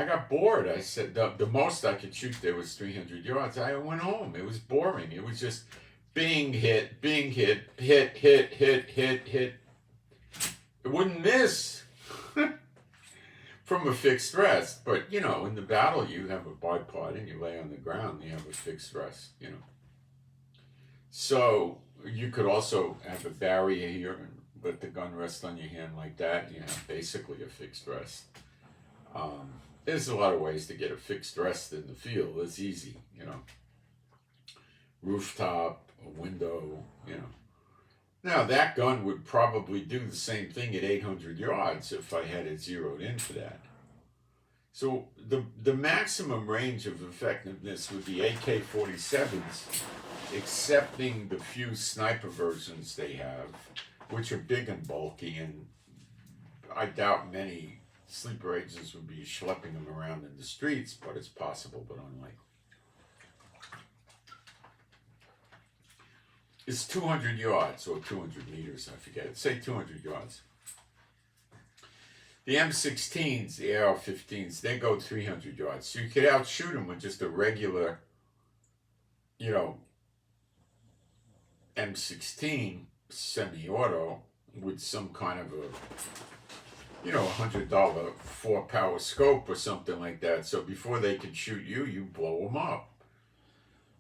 got bored. I said the most I could shoot there was 300 yards. I went home. It was boring. It was just bing, hit, hit. It wouldn't miss from a fixed rest. But, in the battle, you have a bipod and you lay on the ground. You have a fixed rest, So you could also have a barrier here and let the gun rest on your hand like that. And you have basically a fixed rest. There's a lot of ways to get a fixed rest in the field. It's easy, Rooftop, a window, Now, that gun would probably do the same thing at 800 yards if I had it zeroed in for that. So the maximum range of effectiveness with the AK-47s, excepting the few sniper versions they have, which are big and bulky, and I doubt many sleeper agents would be schlepping them around in the streets, but it's possible, but unlikely. It's 200 yards or 200 meters, I forget. Say 200 yards. The M16s, the AR-15s, they go 300 yards. So you could outshoot them with just a regular, M16 semi-auto with some kind of a $100 4-power scope or something like that. So before they can shoot you, you blow them up.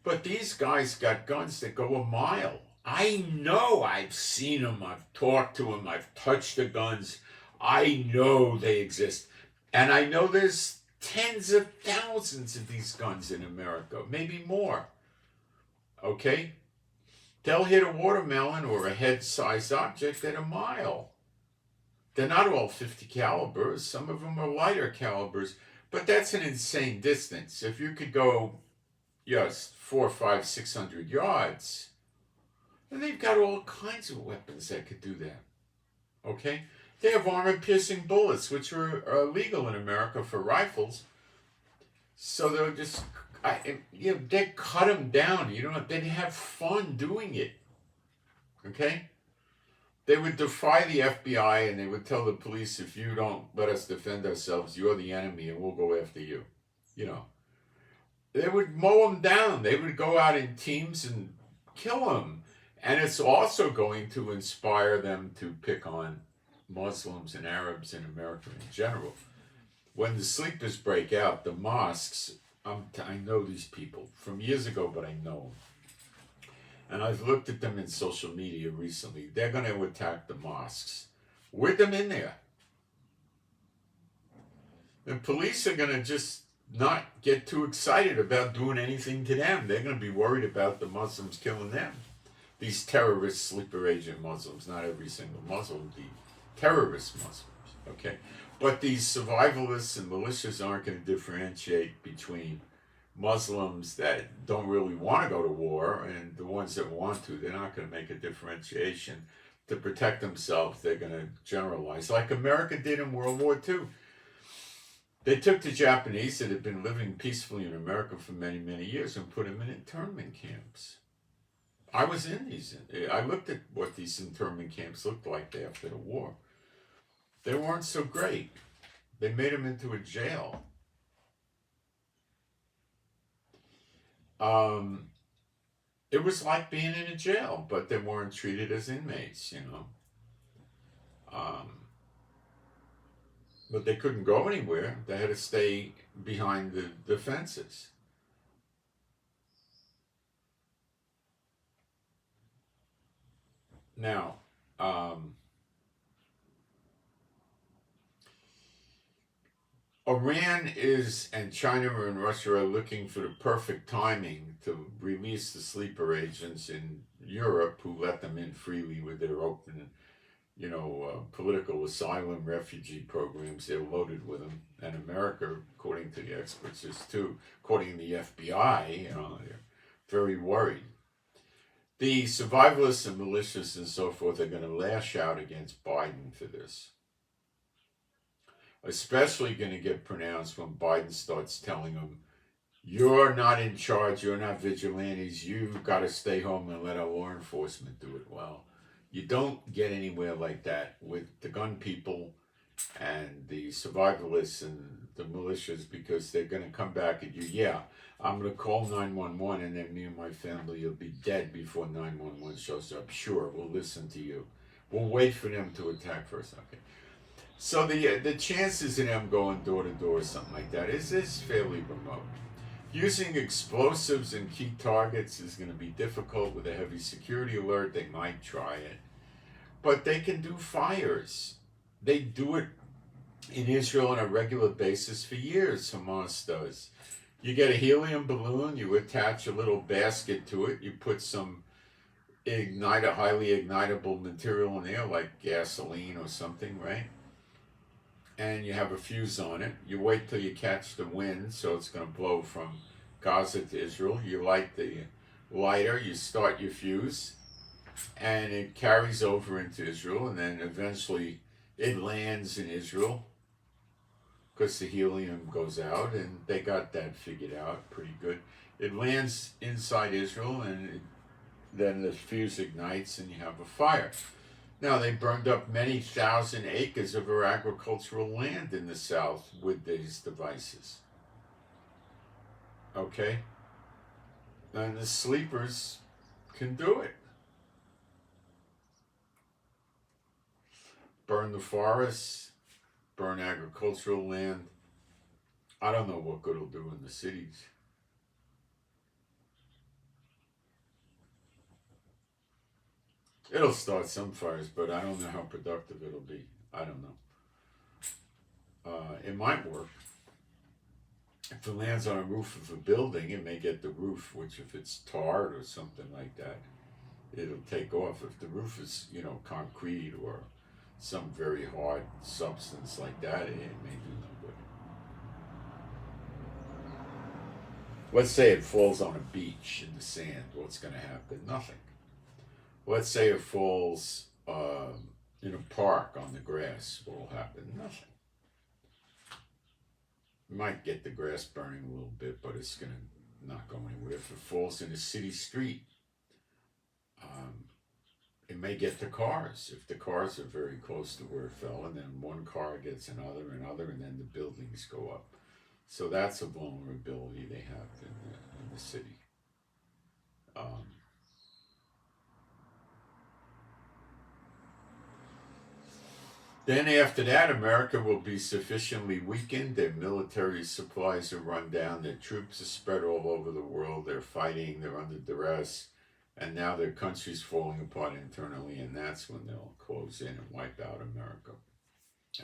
But these guys got guns that go a mile. I know. I've seen them. I've talked to them. I've touched the guns. I know they exist. And I know there's tens of thousands of these guns in America, maybe more. Okay? They'll hit a watermelon or a head-sized object at a mile. They're not all 50 calibers. Some of them are lighter calibers, but that's an insane distance. If you could go, 400, 500, 600 yards, and they've got all kinds of weapons that could do that. Okay? They have armor-piercing bullets, which are illegal in America for rifles. So they'll just, they cut them down. They'd have fun doing it. Okay? They would defy the FBI and they would tell the police, if you don't let us defend ourselves, you're the enemy and we'll go after you. They would mow them down. They would go out in teams and kill them. And it's also going to inspire them to pick on Muslims and Arabs in America in general. When the sleepers break out, the mosques, I know these people from years ago, but I know them. And I've looked at them in social media recently. They're going to attack the mosques with them in there. The police are going to just not get too excited about doing anything to them. They're going to be worried about the Muslims killing them. These terrorist sleeper agent Muslims, not every single Muslim, the terrorist Muslims, okay? But these survivalists and militias aren't going to differentiate between Muslims that don't really want to go to war and the ones that want to. They're not going to make a differentiation to protect themselves. They're going to generalize, like America did in World War II. They took the Japanese that had been living peacefully in America for many, many years and put them in internment camps. I was in these. I looked at what these internment camps looked like after the war. They weren't so great. They made them into a jail. It was like being in a jail, but they weren't treated as inmates, But they couldn't go anywhere. They had to stay behind the fences. Now, Iran and China and Russia are looking for the perfect timing to release the sleeper agents in Europe who let them in freely with their open, political asylum refugee programs. They're loaded with them. And America, according to the experts, is too. According to the FBI, they're very worried. The survivalists and militias and so forth are going to lash out against Biden for this. Especially going to get pronounced when Biden starts telling them, you're not in charge, you're not vigilantes, you've got to stay home and let our law enforcement do it. Well, you don't get anywhere like that with the gun people and the survivalists and the militias, because they're going to come back at you. Yeah, I'm going to call 911 and then me and my family will be dead before 911 shows up. Sure, we'll listen to you. We'll wait for them to attack first. Okay. So the chances of them going door to door or something like that is fairly remote. Using explosives in key targets is going to be difficult with a heavy security alert. They might try it. But they can do fires. They do it in Israel on a regular basis for years, Hamas does. You get a helium balloon, you attach a little basket to it, you put some highly ignitable material in there, like gasoline or something, right? And you have a fuse on it. You wait till you catch the wind, so it's going to blow from Gaza to Israel. You light the lighter, you start your fuse, and it carries over into Israel, and then eventually it lands in Israel because the helium goes out, and they got that figured out pretty good. It lands inside Israel, and then the fuse ignites, and you have a fire. Now, they burned up many thousand acres of our agricultural land in the South with these devices. Okay? And the sleepers can do it. Burn the forests, burn agricultural land. I don't know what good it'll do in the cities. It'll start some fires, but I don't know how productive it'll be. I don't know. It might work. If it lands on a roof of a building, it may get the roof, which if it's tarred or something like that, it'll take off. If the roof is, concrete or some very hard substance like that, it may do no good. Let's say it falls on a beach in the sand. What's going to happen? Nothing. Let's say it falls in a park on the grass. What will happen? Nothing. You might get the grass burning a little bit, but it's going to not go anywhere. If it falls in a city street, it may get the cars. If the cars are very close to where it fell, and then one car gets another, and then the buildings go up. So that's a vulnerability they have in the city. Then after that, America will be sufficiently weakened. Their military supplies are run down. Their troops are spread all over the world. They're fighting. They're under duress. And now their country's falling apart internally, and that's when they'll close in and wipe out America.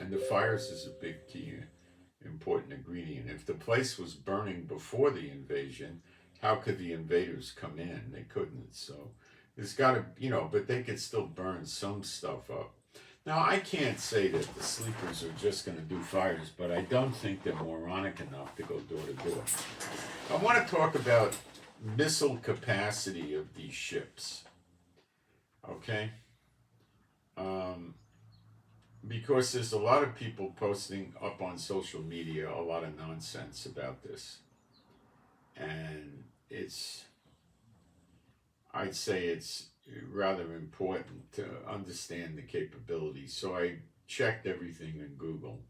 And the fires is a big key, important ingredient. If the place was burning before the invasion, how could the invaders come in? They couldn't. So there's got to, but they could still burn some stuff up. Now, I can't say that the sleepers are just going to do fires, but I don't think they're moronic enough to go door to door. I want to talk about missile capacity of these ships. Okay? Because there's a lot of people posting up on social media a lot of nonsense about this. And I'd say it's rather important to understand the capabilities. So I checked everything in Google.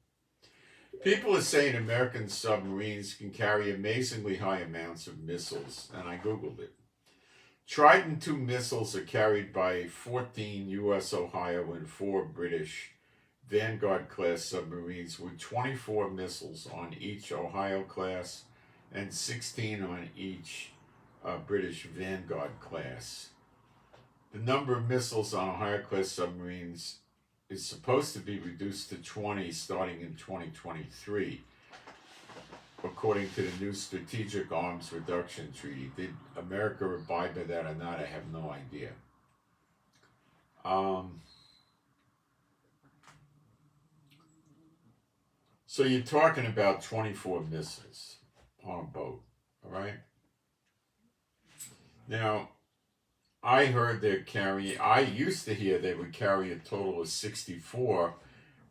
People are saying American submarines can carry amazingly high amounts of missiles, and I Googled it. Trident II missiles are carried by 14 U.S. Ohio and 4 British Vanguard-class submarines with 24 missiles on each Ohio class and 16 on each British Vanguard class. The number of missiles on Ohio-class submarines is supposed to be reduced to 20 starting in 2023, according to the new Strategic Arms Reduction Treaty. Did America abide by that or not? I have no idea. So you're talking about 24 missiles on a boat, all right? Now, I used to hear they would carry a total of 64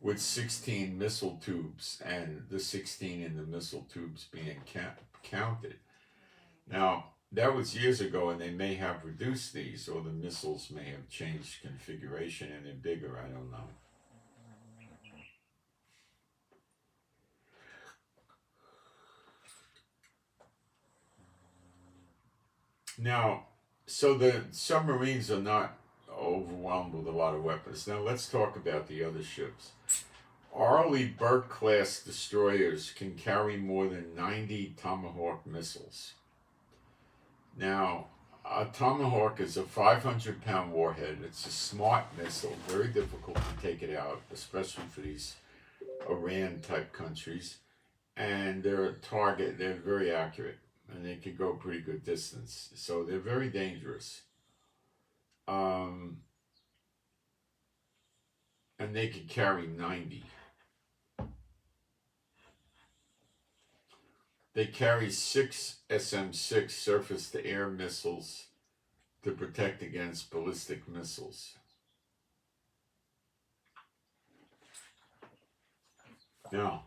with 16 missile tubes, and the 16 in the missile tubes being counted. Now, that was years ago, and they may have reduced these, or the missiles may have changed configuration and they're bigger, I don't know. Now, so the submarines are not overwhelmed with a lot of weapons. Now, let's talk about the other ships. Arleigh Burke-class destroyers can carry more than 90 Tomahawk missiles. Now, a Tomahawk is a 500-pound warhead. It's a smart missile, very difficult to take it out, especially for these Iran-type countries. And they're very accurate, and they can go pretty good distance. So they're very dangerous. And they can carry 90. They carry 6 SM-6 surface-to-air missiles to protect against ballistic missiles. Now,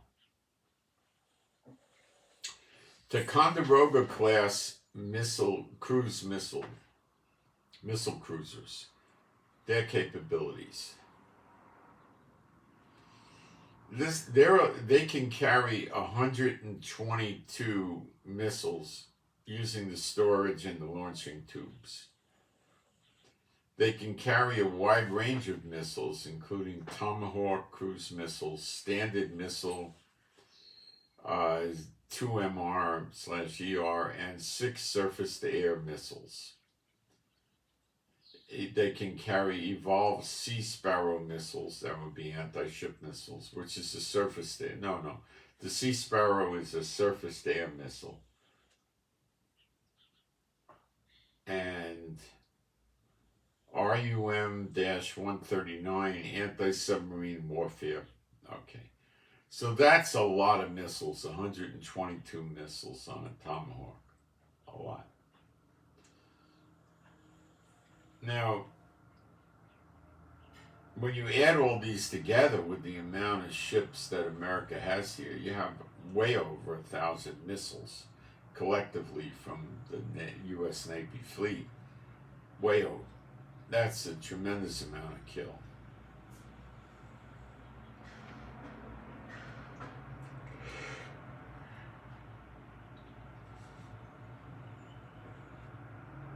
Ticonderoga-class missile cruisers, their capabilities. They can carry 122 missiles using the storage and the launching tubes. They can carry a wide range of missiles, including Tomahawk cruise missiles, Standard Missile, 2MR/ER, and 6 surface-to-air missiles. They can carry evolved Sea Sparrow missiles, that would be anti-ship missiles, which is a surface-to-air. No. The Sea Sparrow is a surface-to-air missile. And RUM-139, anti-submarine warfare. Okay. So that's a lot of missiles, 122 missiles on a Tomahawk. A lot. Now, when you add all these together with the amount of ships that America has here, you have way over 1,000 missiles collectively from the U.S. Navy fleet. Way over. That's a tremendous amount of kill.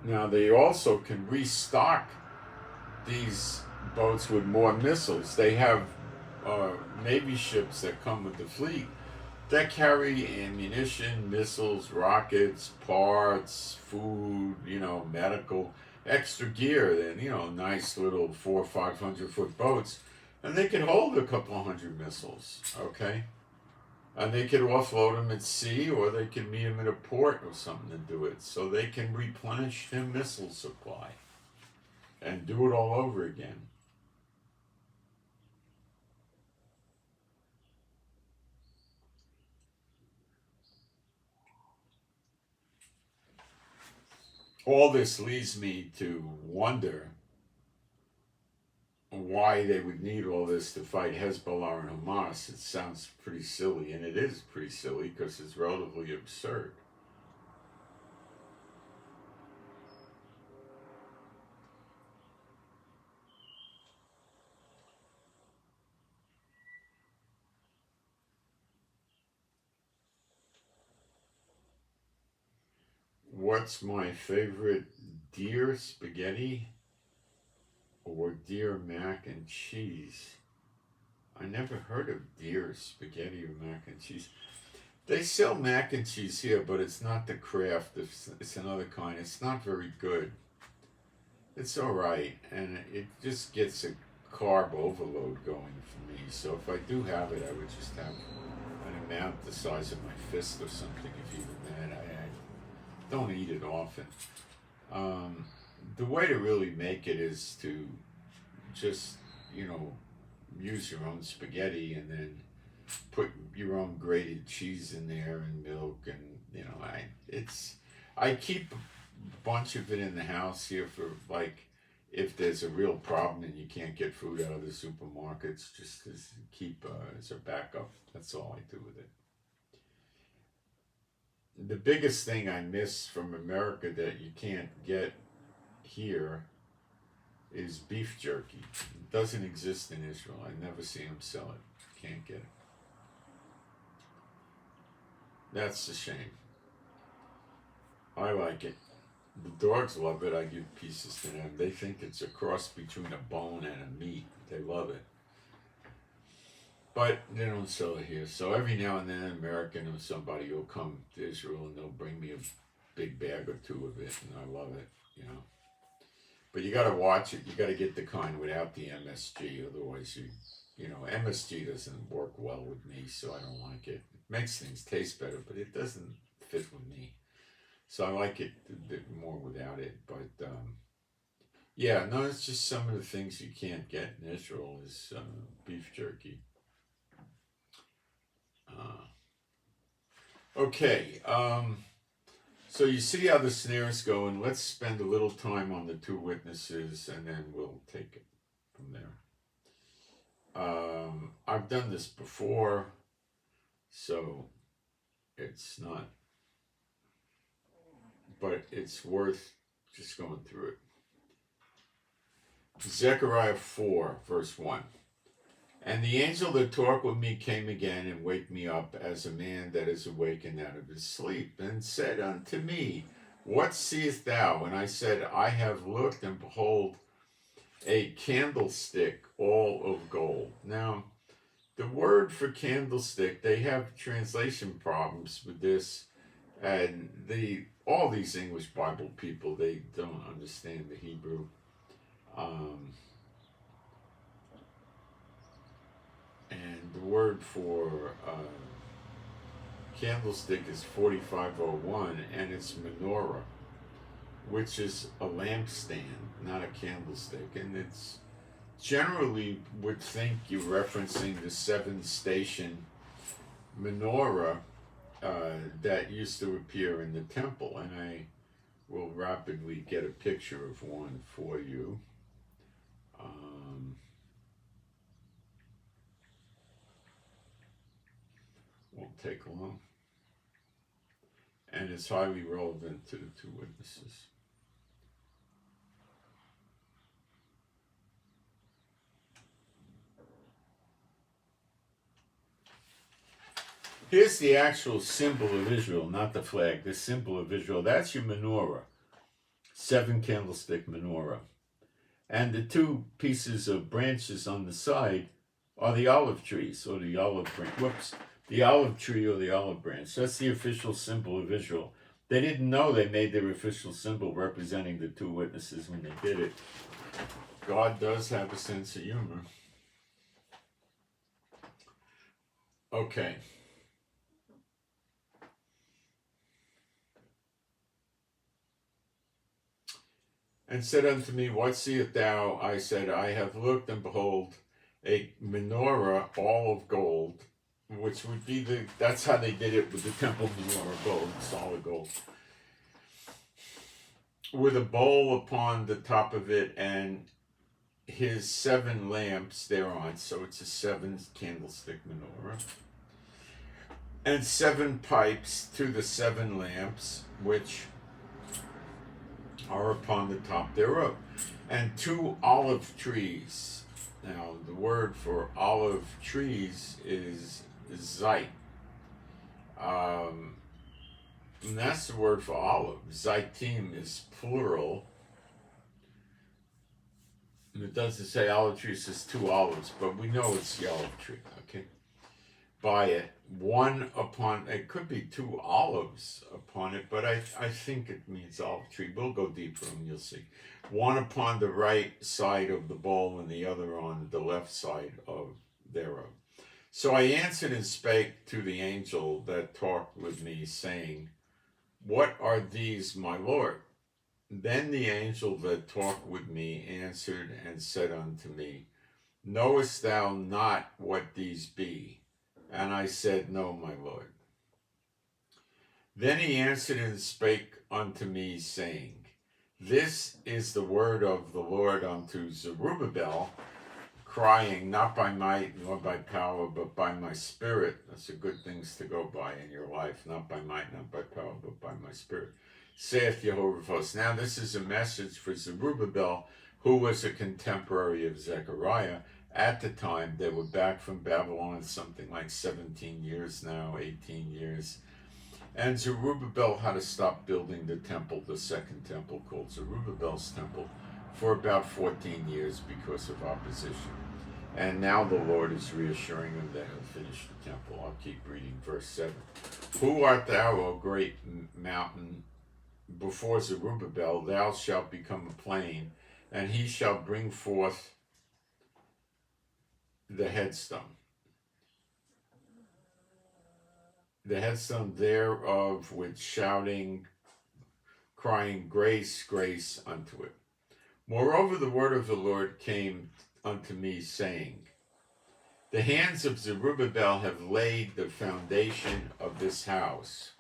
Now, they also can restock these boats with more missiles. They have Navy ships that come with the fleet that carry ammunition, missiles, rockets, parts, food, medical, extra gear, then, nice little 400- or 500-foot boats. And they can hold a couple hundred missiles, okay? And they could offload them at sea, or they can meet them at a port or something to do it. So they can replenish their missile supply and do it all over again. All this leads me to wonder why they would need all this to fight Hezbollah and Hamas. It sounds pretty silly, and it is pretty silly because it's relatively absurd. What's my favorite, deer spaghetti or deer mac and cheese? I never heard of deer spaghetti or mac and cheese. They sell mac and cheese here, but it's not the Kraft. It's another kind. It's not very good. It's all right, and it just gets a carb overload going for me. So if I do have it, I would just have an amount the size of my fist or something, if even that. I don't eat it often. The way to really make it is to just, use your own spaghetti and then put your own grated cheese in there and milk, and I keep a bunch of it in the house here for like if there's a real problem and you can't get food out of the supermarkets, just as keep as a backup. That's all I do with it. The biggest thing I miss from America that you can't get here is beef jerky. It doesn't exist in Israel. I never see them sell it. Can't get it. That's a shame. I like it. The dogs love it. I give pieces to them. They think it's a cross between a bone and a meat. They love it. But they don't sell it here. So every now and then, an American or somebody will come to Israel and they'll bring me a big bag or two of it, and I love it, But you got to watch it. You got to get the kind without the MSG. Otherwise, MSG doesn't work well with me, so I don't like it. It makes things taste better, but it doesn't fit with me. So I like it a bit more without it. But it's just some of the things you can't get in Israel is beef jerky. Okay, so you see how the snare is going. Let's spend a little time on the two witnesses, and then we'll take it from there. I've done this before, so it's not, but it's worth just going through it. Zechariah 4, verse 1. And the angel that talked with me came again and waked me up as a man that is awakened out of his sleep, and said unto me, What seest thou? And I said, I have looked, and behold, a candlestick all of gold. Now, the word for candlestick, they have translation problems with this, and all these English Bible people, they don't understand the Hebrew. And the word for candlestick is 4501, and it's menorah, which is a lampstand, not a candlestick. And it's generally would think you're referencing the 7-station menorah that used to appear in the temple. And I will rapidly get a picture of one for you. Won't take long. And it's highly relevant to the two witnesses. Here's the actual symbol of Israel, not the flag, the symbol of Israel. That's your menorah, 7-candlestick menorah. And the two pieces of branches on the side are the olive trees, or the olive branch. The olive tree or the olive branch. That's the official symbol of Israel. They didn't know they made their official symbol representing the two witnesses when they did it. God does have a sense of humor. Okay. And said unto me, What seest thou? I said, I have looked, and behold, a menorah all of gold, which would be that's how they did it with the temple menorah, gold, solid gold, with a bowl upon the top of it, and his 7 lamps thereon. So it's a 7-candlestick menorah, and 7 pipes to the 7 lamps, which are upon the top thereof, and 2 olive trees. Now, the word for olive trees is saith. And that's the word for olive. Zaitim is plural. And it doesn't say olive tree, it says 2 olives, but we know it's the olive tree, okay? By it, one upon, it could be 2 olives upon it, but I think it means olive tree. We'll go deeper and you'll see. One upon the right side of the bowl, and the other on the left side of thereof. So I answered and spake to the angel that talked with me, saying, What are these, my Lord? Then the angel that talked with me answered and said unto me, Knowest thou not what these be? And I said, No, my Lord. Then he answered and spake unto me, saying, This is the word of the Lord unto Zerubbabel, crying, Not by might nor by power, but by my spirit. That's a good things to go by in your life. Not by might, not by power, but by my spirit, saith Jehovah of hosts. Now this is a message for Zerubbabel, who was a contemporary of Zechariah. At the time, they were back from Babylon, something like 17 years now, 18 years. And Zerubbabel had to stop building the temple, the second temple called Zerubbabel's temple, for about 14 years because of opposition. And now the Lord is reassuring him that he'll finish the temple. I'll keep reading verse 7. Who art thou, O great mountain? Before Zerubbabel thou shalt become a plain, and he shall bring forth the headstone. The headstone thereof with shouting, crying, Grace, grace unto it. Moreover, the word of the Lord came unto me, saying, The hands of Zerubbabel have laid the foundation of this house.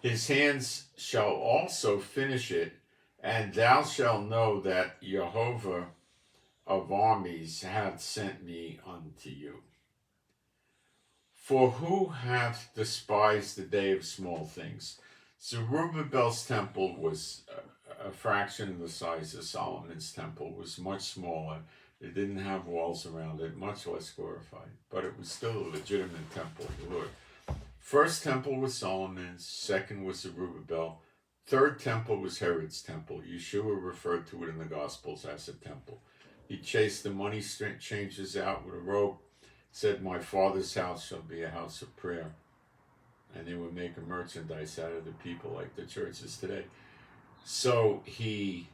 His hands shall also finish it, and thou shalt know that Jehovah of armies hath sent me unto you. For who hath despised the day of small things? Zerubbabel's temple was a fraction of the size of Solomon's temple. It was much smaller. It didn't have walls around it, much less glorified. But it was still a legitimate temple of the Lord. First temple was Solomon's. Second was Zerubbabel. Third temple was Herod's temple. Yeshua referred to it in the Gospels as a temple. He chased the money changers out with a rope, said, My Father's house shall be a house of prayer. And they would make a merchandise out of the people like the churches today. So he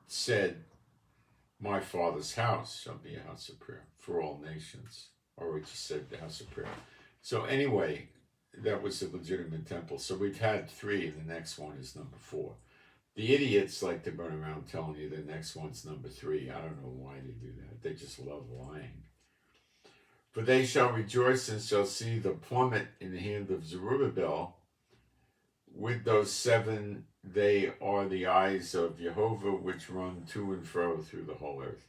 said, My Father's house shall be a house of prayer for all nations. Or he just said the house of prayer. So anyway, that was a legitimate temple. So we've had 3, and the next one is number 4. The idiots like to run around telling you the next one's number 3. I don't know why they do that. They just love lying. For they shall rejoice and shall see the plummet in the hand of Zerubbabel. With those 7, they are the eyes of Jehovah, which run to and fro through the whole earth.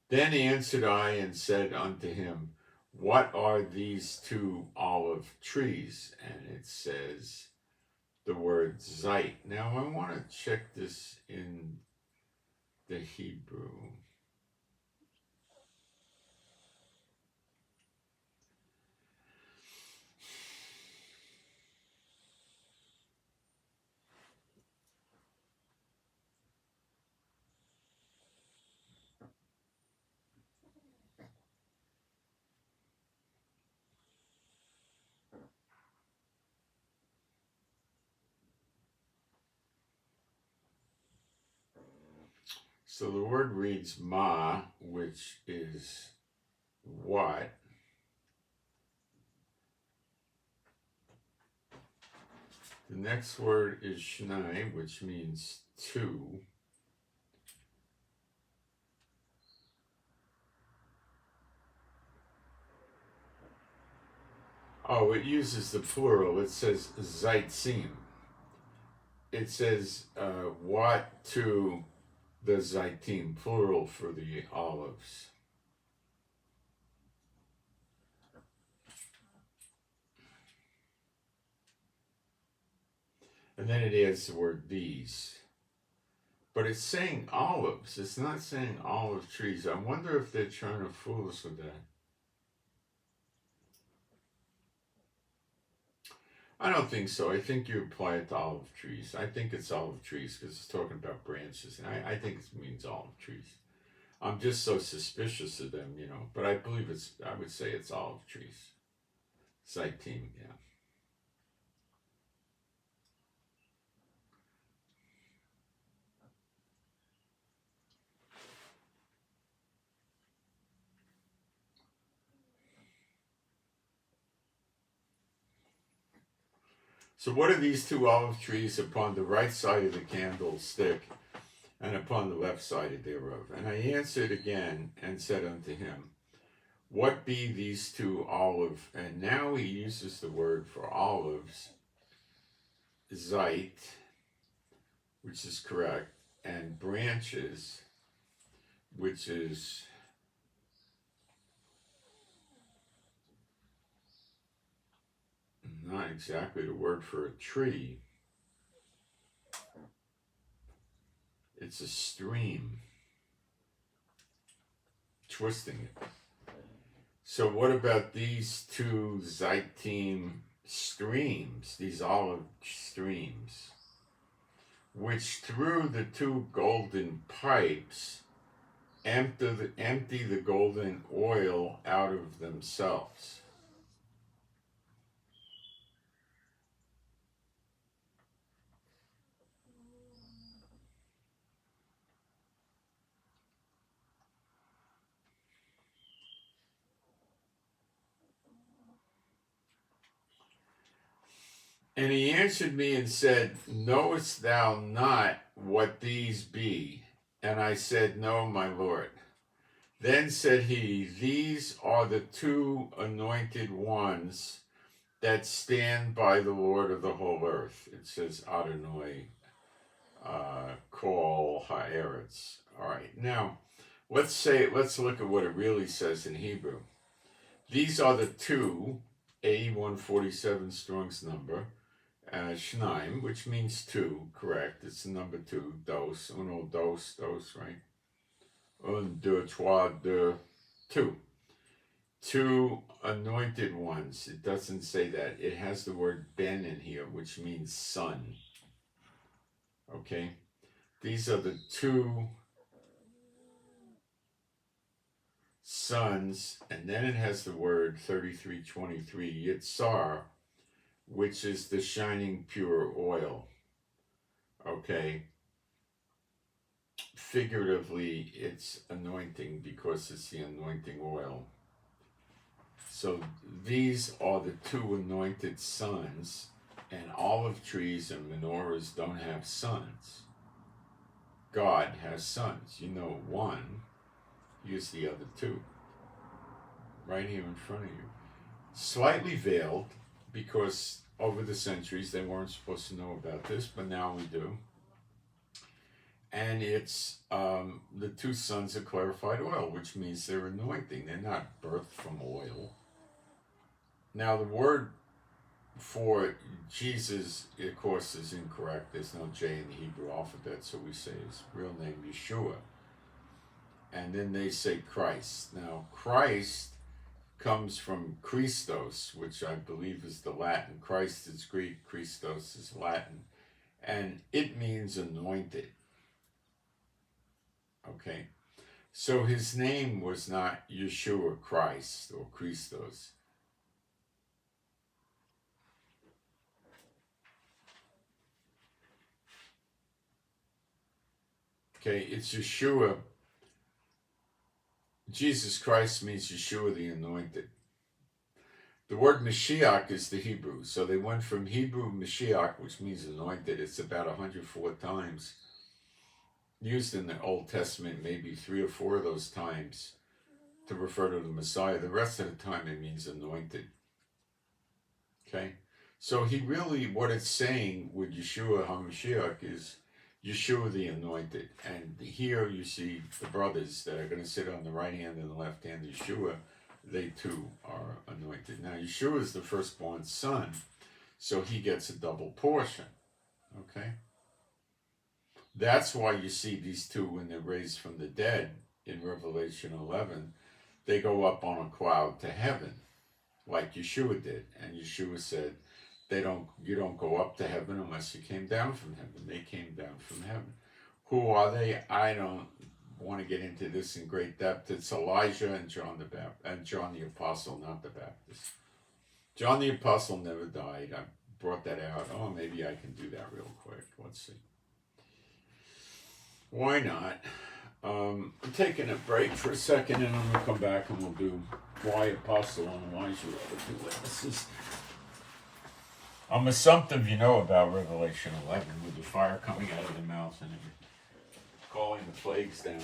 Then answered I and said unto him, What are these 2 olive trees? And it says the word saith. Now I want to check this in the Hebrew. So the word reads ma, which is what. The next word is shnai, which means 2. Oh, it uses the plural. It says zaitzim. It says what to the zaitim, plural for the olives. And then it adds the word these. But it's saying olives. It's not saying olive trees. I wonder if they're trying to fool us with that. I don't think so. I think you apply it to olive trees. I think it's olive trees because it's talking about branches. And I think it means olive trees. I'm just so suspicious of them, But I believe I would say it's olive trees. Zaitim, yeah. So what are these 2 olive trees upon the right side of the candlestick and upon the left side thereof? And I answered again and said unto him, What be these two olive? And now he uses the word for olives, saith, which is correct, and branches, which is not exactly the word for a tree. It's a stream. Twisting it. So what about these two Zaitim streams, these olive streams, which through the two golden pipes empty the golden oil out of themselves? And he answered me and said, Knowest thou not what these be? And I said, No, my Lord. Then said he, These are the two anointed ones that stand by the Lord of the whole earth. It says Adonai Kol Haaretz. All right, now let's look at what it really says in Hebrew. These are the two, A147 Strong's number, Shnaim, which means two, correct? It's the number two, dos, uno, dos, right? Un, deux, trois, deux, two. Two anointed ones. It doesn't say that. It has the word ben in here, which means son. Okay? These are the two sons, and then it has the word 3323, Yitzar, which is the shining pure oil. Okay? Figuratively, it's anointing because it's the anointing oil. So these are the two anointed sons, and olive trees and menorahs don't have sons. God has sons. You know one, here's the other two. Right here in front of you. Slightly veiled, because over the centuries they weren't supposed to know about this, but now we do. And it's the two sons of clarified oil, which means they're anointing. They're not birthed from oil. Now the word for Jesus, of course, is incorrect. There's no J in the Hebrew alphabet, so we say his real name, Yeshua. And then they say Christ. Now, Christ comes from Christos, which I believe is the Latin. Christ is Greek, Christos is Latin. And it means anointed. Okay? So his name was not Yeshua Christ or Christos. Okay, it's Yeshua. Jesus Christ means Yeshua the Anointed. The word Mashiach is the Hebrew. So they went from Hebrew Mashiach, which means anointed. It's about 104 times used in the Old Testament, maybe 3 or 4 of those times to refer to the Messiah. The rest of the time it means anointed. Okay? So he really, what it's saying with Yeshua HaMashiach is Yeshua the Anointed. And here you see the brothers that are going to sit on the right hand and the left hand, Yeshua, they too are anointed. Now, Yeshua is the firstborn son, so he gets a double portion. Okay? That's why you see these two, when they're raised from the dead in Revelation 11, they go up on a cloud to heaven, like Yeshua did. And Yeshua said, you don't go up to heaven unless you came down from heaven. They came down from heaven. Who are they? I don't want to get into this in great depth. It's Elijah and John the Apostle, not the Baptist. John the Apostle never died. I brought that out. Oh, maybe I can do that real quick. Let's see. Why not? I'm taking a break for a second, and I'm going to come back and we'll do why Apostle and Elijah are the two witnesses. I'm assumptive, you know, about Revelation 11 with the fire coming out of the mouth and calling the plagues down.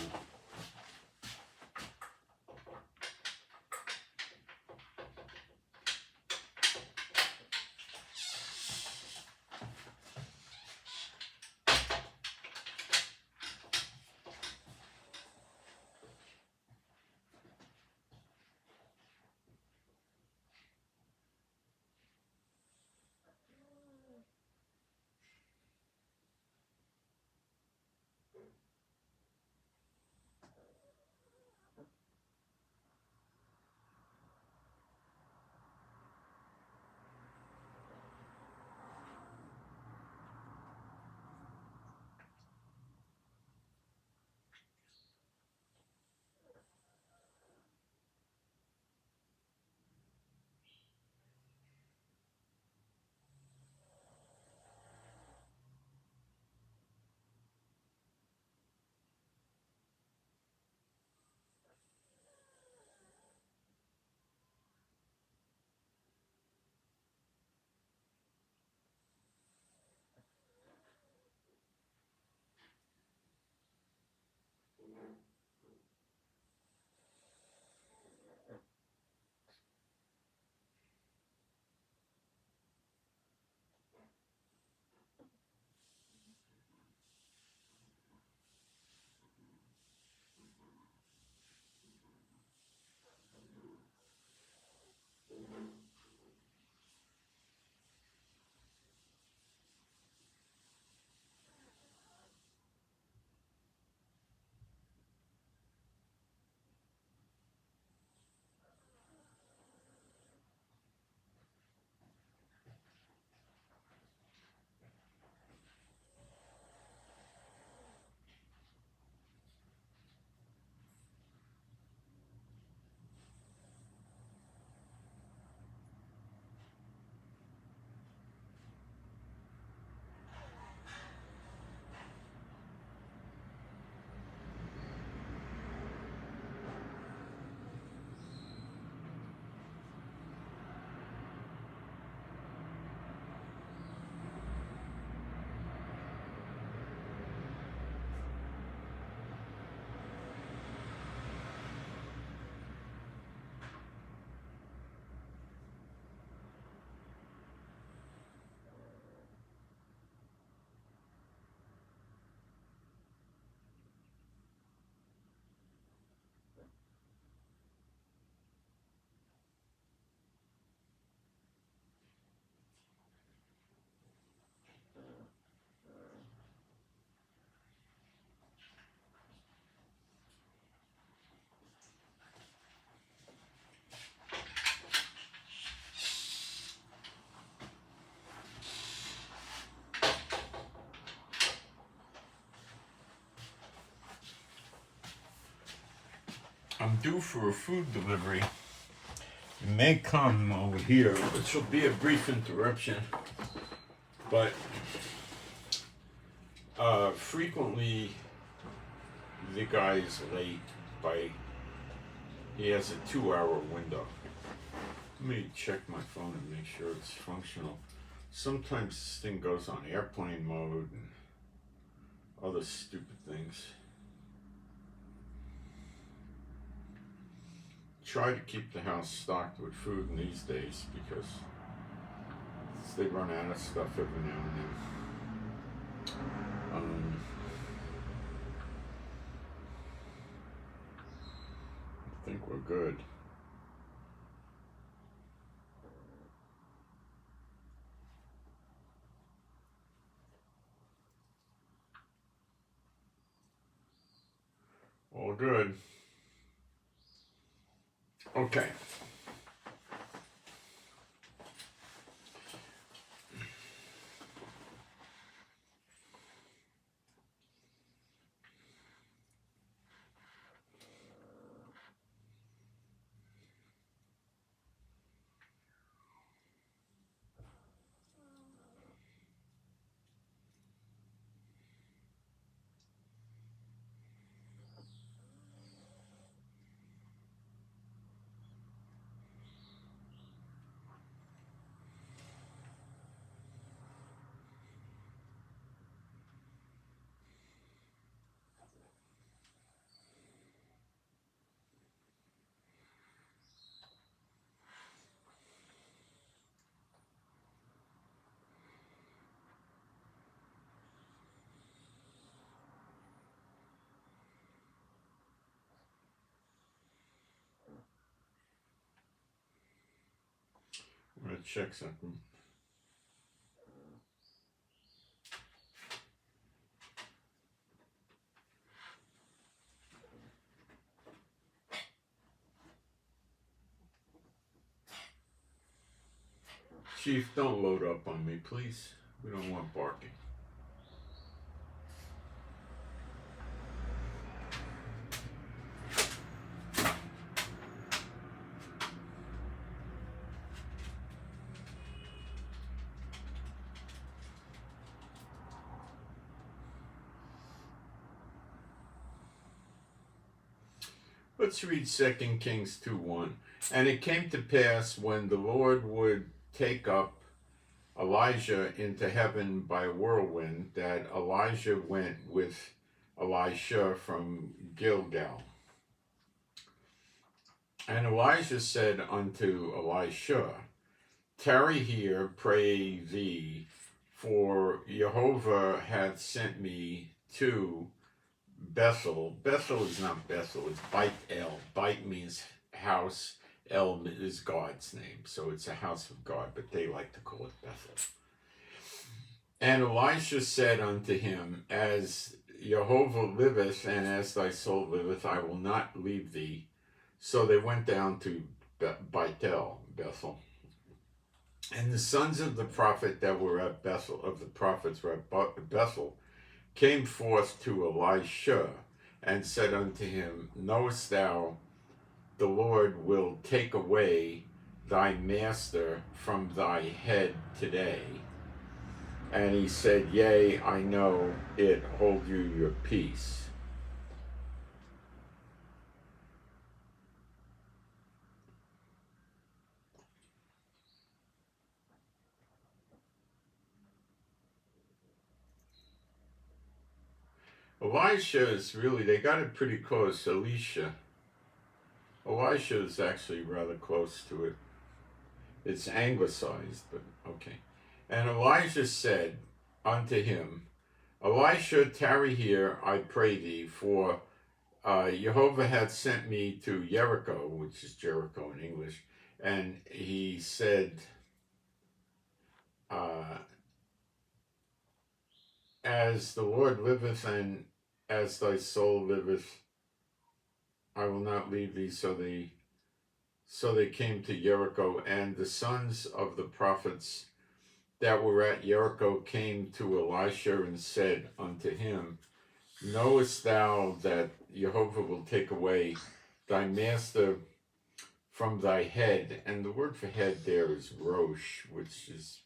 I'm due for a food delivery. It may come over here, which will be a brief interruption. But frequently the guy is late by, he has a 2-hour window. Let me check my phone and make sure it's functional. Sometimes this thing goes on airplane mode and other stupid things. Try to keep the house stocked with food in these days because they run out of stuff every now and then. I think we're good. All good. Okay. I'm going to check something. Chief, don't load up on me, please. We don't want barking. Let's read 2 Kings 2:1. And it came to pass when the Lord would take up Elijah into heaven by a whirlwind, that Elijah went with Elisha from Gilgal. And Elijah said unto Elisha, Tarry here, pray thee, for Jehovah hath sent me to Bethel. Bethel is not Bethel, it's Beit El. Beit means house. El is God's name, so it's a house of God, but they like to call it Bethel. And Elisha said unto him, As Jehovah liveth, and as thy soul liveth, I will not leave thee. So they went down to Bethel. And the sons of the prophet that were at Bethel, of the prophets were at Bethel, came forth to Elisha, and said unto him, Knowest thou the Lord will take away thy master from thy head today? And he said, Yea, I know it, hold you your peace. Elisha is really, they got it pretty close. Elisha is actually rather close to it. It's anglicized, but okay. And Elijah said unto him, Elisha, tarry here, I pray thee, for Jehovah hath sent me to Jericho, which is Jericho in English. And he said, As the Lord liveth, and as thy soul liveth, I will not leave thee. So they came to Jericho, and the sons of the prophets that were at Jericho came to Elisha and said unto him, Knowest thou that Jehovah will take away thy master from thy head. And the word for head there is rosh, which is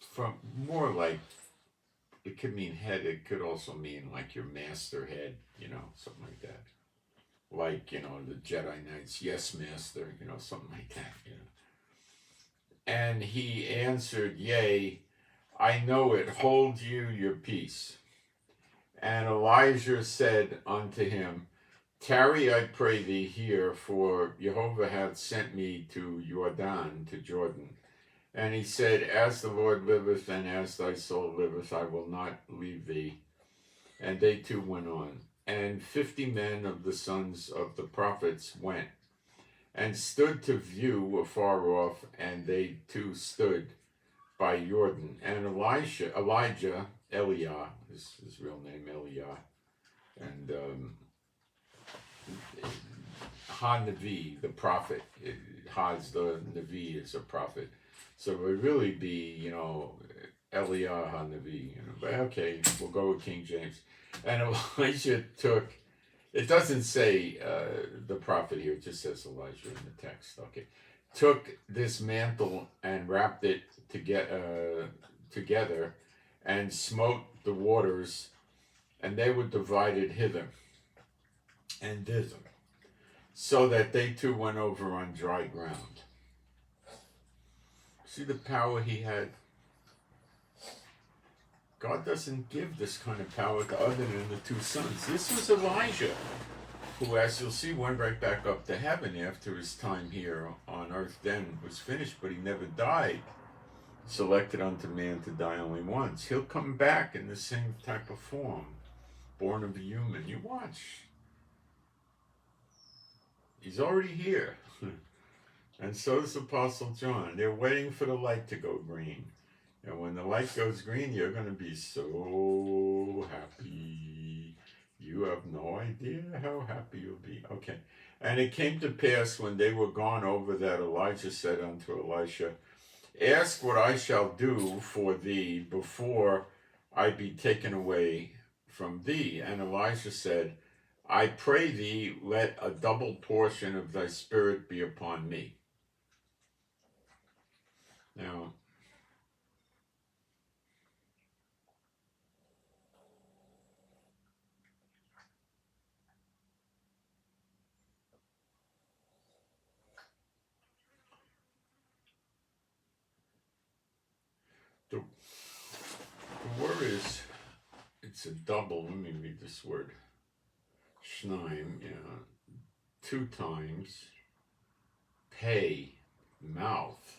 from more like, it could mean head, it could also mean like your master head, something like that. Like, the Jedi Knights, yes, master, something like that, And he answered, yea, I know it, hold you your peace. And Elijah said unto him, tarry, I pray thee here, for Jehovah hath sent me to Jordan. And he said, as the Lord liveth, and as thy soul liveth, I will not leave thee. And they two went on. And 50 men of the sons of the prophets went, and stood to view afar off, and they two stood by Jordan. And Elijah, Eliah, his real name, Eliah, and Ha-Navi, the prophet. Haz, the Navi, is a prophet. So it would really be, Eliah Ha-Navi. But okay, we'll go with King James. And Elijah took, it doesn't say the prophet here, it just says Elijah in the text. Okay. Took this mantle and wrapped it together and smote the waters, and they were divided hither and thither, so that they too went over on dry ground. See the power he had? God doesn't give this kind of power to other than the two sons. This was Elijah, who, as you'll see, went right back up to heaven after his time here on earth then was finished, but he never died. Selected unto man to die only once. He'll come back in the same type of form, born of a human. You watch. He's already here. And so is Apostle John. They're waiting for the light to go green. And when the light goes green, you're going to be so happy. You have no idea how happy you'll be. Okay. And it came to pass when they were gone over that Elijah said unto Elisha, ask what I shall do for thee before I be taken away from thee. And Elisha said, I pray thee, let a double portion of thy spirit be upon me. Now, the word is, it's a double. Let me read this word. Shneim, 2 times. Pay, mouth.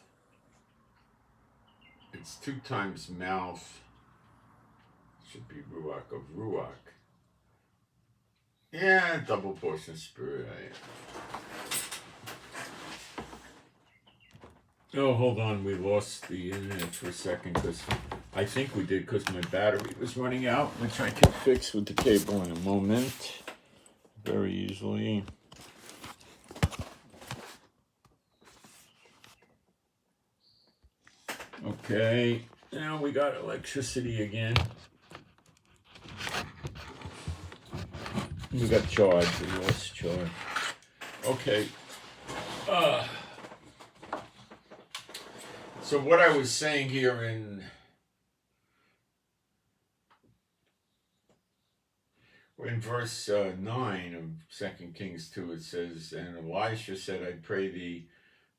It's 2 times mouth. Should be ruach of ruach. Yeah, double portion spirit. Oh, hold on. We lost the internet for a second because I think we did because my battery was running out, which I can fix with the cable in a moment. Very easily. Okay. Now we got electricity again. We got charge. We lost charge. Okay. So what I was saying here in verse 9 of 2 Kings 2, it says, and Elisha said, I pray thee,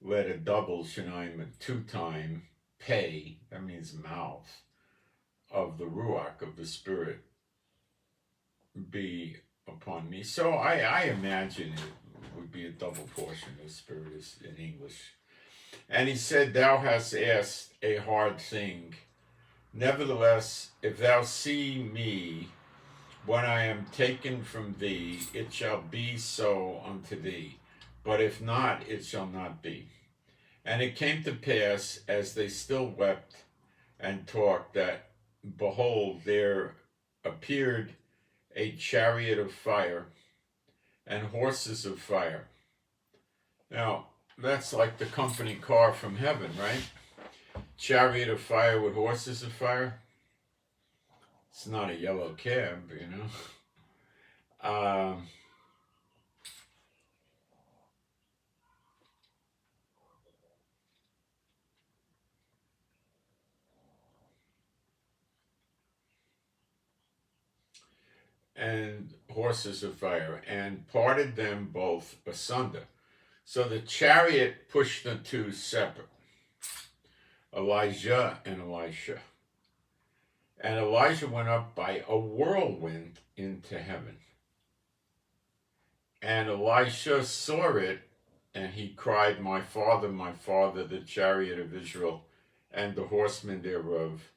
let a double Shneim, a 2-time pay, that means mouth, of the ruach, of the spirit, be upon me. So I imagine it would be a double portion of spirit is in English. And he said, thou hast asked a hard thing. Nevertheless, if thou see me when I am taken from thee, it shall be so unto thee. But if not, it shall not be. And it came to pass, as they still wept and talked, that, behold, there appeared a chariot of fire and horses of fire. Now, that's like the company car from heaven, right? Chariot of fire with horses of fire. It's not a yellow cab, and horses of fire, and parted them both asunder. So the chariot pushed the two separate, Elijah and Elisha. And Elijah went up by a whirlwind into heaven. And Elisha saw it, and he cried, my father, the chariot of Israel, and the horsemen thereof,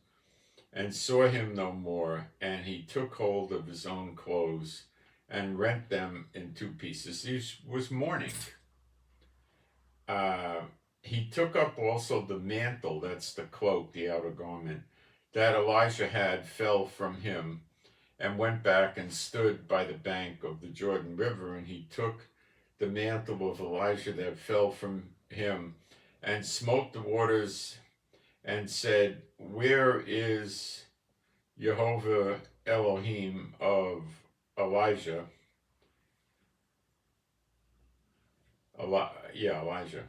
and saw him no more. And he took hold of his own clothes, and rent them in two pieces. He was mourning. He took up also the mantle, that's the cloak, the outer garment, that Elijah had, fell from him, and went back and stood by the bank of the Jordan River. And he took the mantle of Elijah that fell from him, and smote the waters, and said, where is Jehovah Elohim of Elijah? Elijah,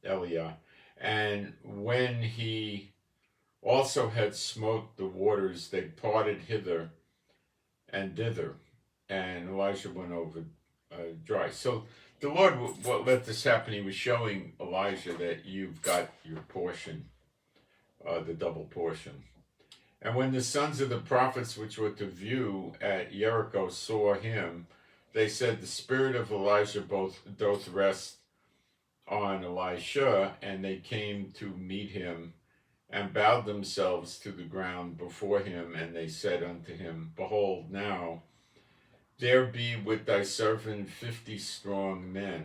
Eliah. And when he also had smote the waters, they parted hither and thither, and Elijah went over dry. So the Lord, what let this happen, he was showing Elijah that you've got your portion, the double portion. And when the sons of the prophets which were to view at Jericho saw him, they said, the spirit of Elijah both doth rest on Elisha. And they came to meet him, and bowed themselves to the ground before him. And they said unto him, behold, now there be with thy servant 50 strong men.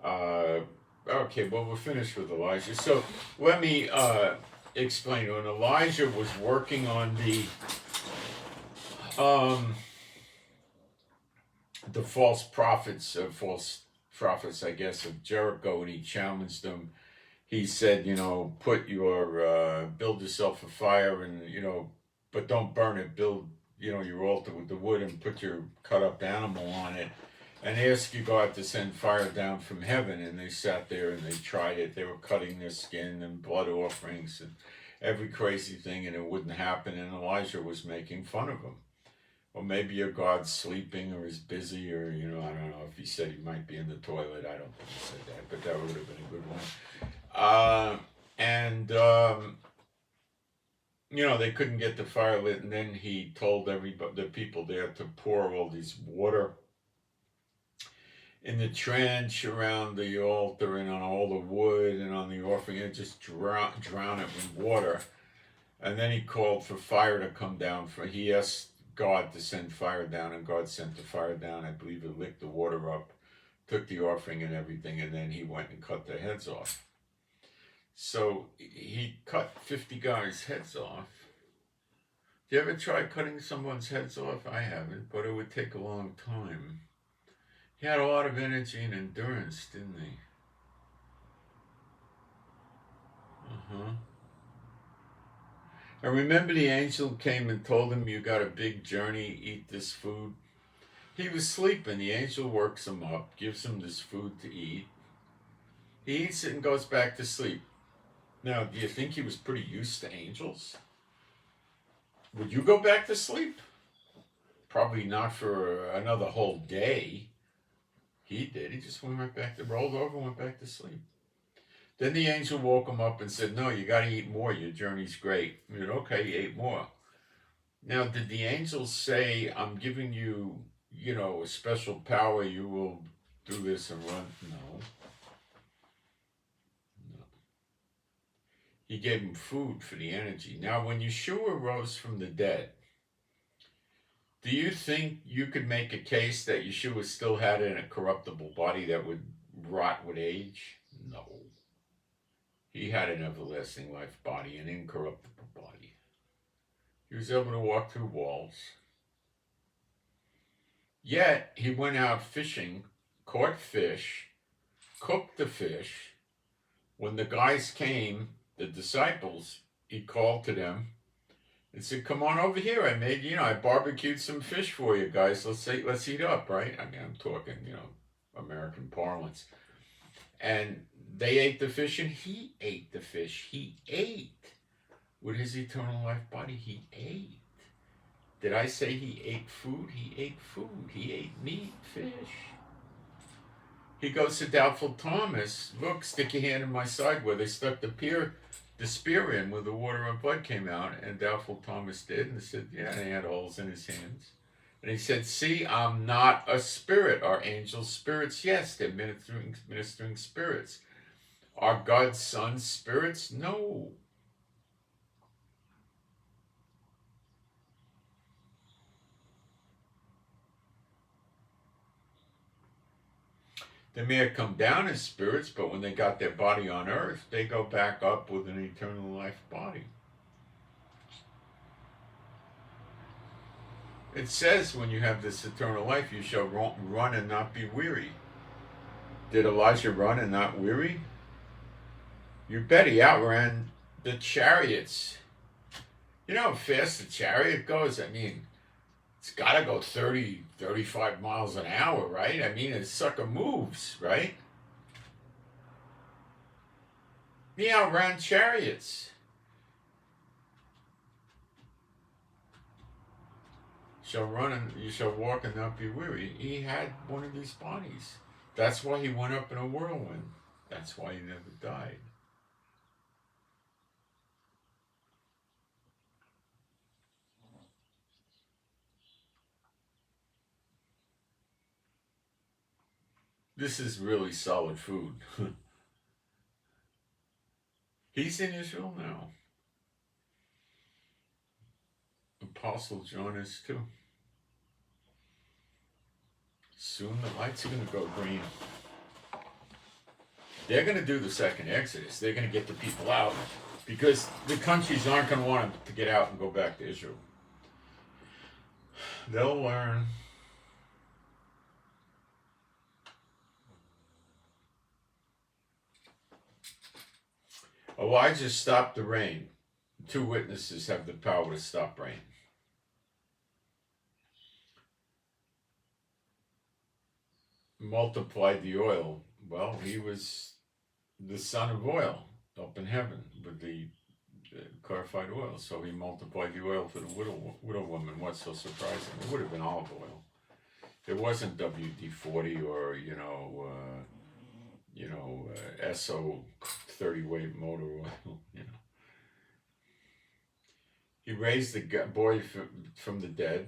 Okay, well, we're finished with Elijah. So let me explain. When Elijah was working on the false prophets, I guess, of Jericho, and he challenged them, he said, put your, build yourself a fire, and, but don't burn it, build, your altar with the wood, and put your cut up animal on it, and ask you God to send fire down from heaven. And they sat there and they tried it. They were cutting their skin and blood offerings and every crazy thing, and it wouldn't happen. And Elijah was making fun of them. Or maybe your God's sleeping or is busy, or, I don't know if he said he might be in the toilet. I don't think he said that, but that would have been a good one. They couldn't get the fire lit, and then he told the people there to pour all this water in the trench around the altar and on all the wood and on the offering, and just drown it with water. And then he called for fire to come down. He asked God to send fire down, and God sent the fire down. I believe it licked the water up, took the offering and everything, and then he went and cut their heads off. So he cut 50 guys' heads off. Do you ever try cutting someone's heads off? I haven't, but it would take a long time. He had a lot of energy and endurance, didn't he? And remember, the angel came and told him, you got a big journey, eat this food. He was sleeping. The angel works him up, gives him this food to eat. He eats it and goes back to sleep. Now, do you think he was pretty used to angels? Would you go back to sleep? Probably not for another whole day. He did. He just went right back, rolled over, went back to sleep. Then the angel woke him up and said, no, you got to eat more. Your journey's great. He said, okay, he ate more. Now, did the angel say, I'm giving you, a special power, you will do this and run? No. He gave him food for the energy. Now, when Yeshua rose from the dead, do you think you could make a case that Yeshua still had a corruptible body that would rot with age? No. He had an everlasting life body, an incorruptible body. He was able to walk through walls. Yet, he went out fishing, caught fish, cooked the fish. When the guys came, the disciples, he called to them and said, come on over here. I barbecued some fish for you guys. Let's eat up, right? I mean, I'm talking, American parlance. And they ate the fish, and he ate the fish. He ate with his eternal life body. He ate. Did I say he ate food? He ate food. He ate meat, fish. He goes to Doubtful Thomas. Look, stick your hand in my side where they stuck the spear in where the water and blood came out. And Doubtful Thomas did and said, yeah, and he had holes in his hands. And he said, see, I'm not a spirit. Are angels spirits? Yes, they're ministering spirits. Are God's sons spirits? No. They may have come down as spirits, but when they got their body on earth, they go back up with an eternal life body. It says when you have this eternal life, you shall run and not be weary. Did Elijah run and not weary? You bet he outran the chariots. You know how fast the chariot goes? I mean, it's got to go 30, 35 miles an hour, right? I mean, the sucker moves, right? He outran chariots. You shall walk and not be weary. He had one of these bodies. That's why he went up in a whirlwind. That's why he never died. This is really solid food. He's in Israel now. Apostle John is too. Soon the lights are going to go green. They're going to do the second Exodus. They're going to get the people out because the countries aren't going to want them to get out and go back to Israel. They'll learn. Elijah stopped the rain. 2 witnesses have the power to stop rain. Multiplied the oil. Well, he was the son of oil up in heaven with the clarified oil. So he multiplied the oil for the widow woman. What's so surprising? It would have been olive oil. It wasn't WD-40 or, SO 30-weight motor oil, He raised the boy from the dead,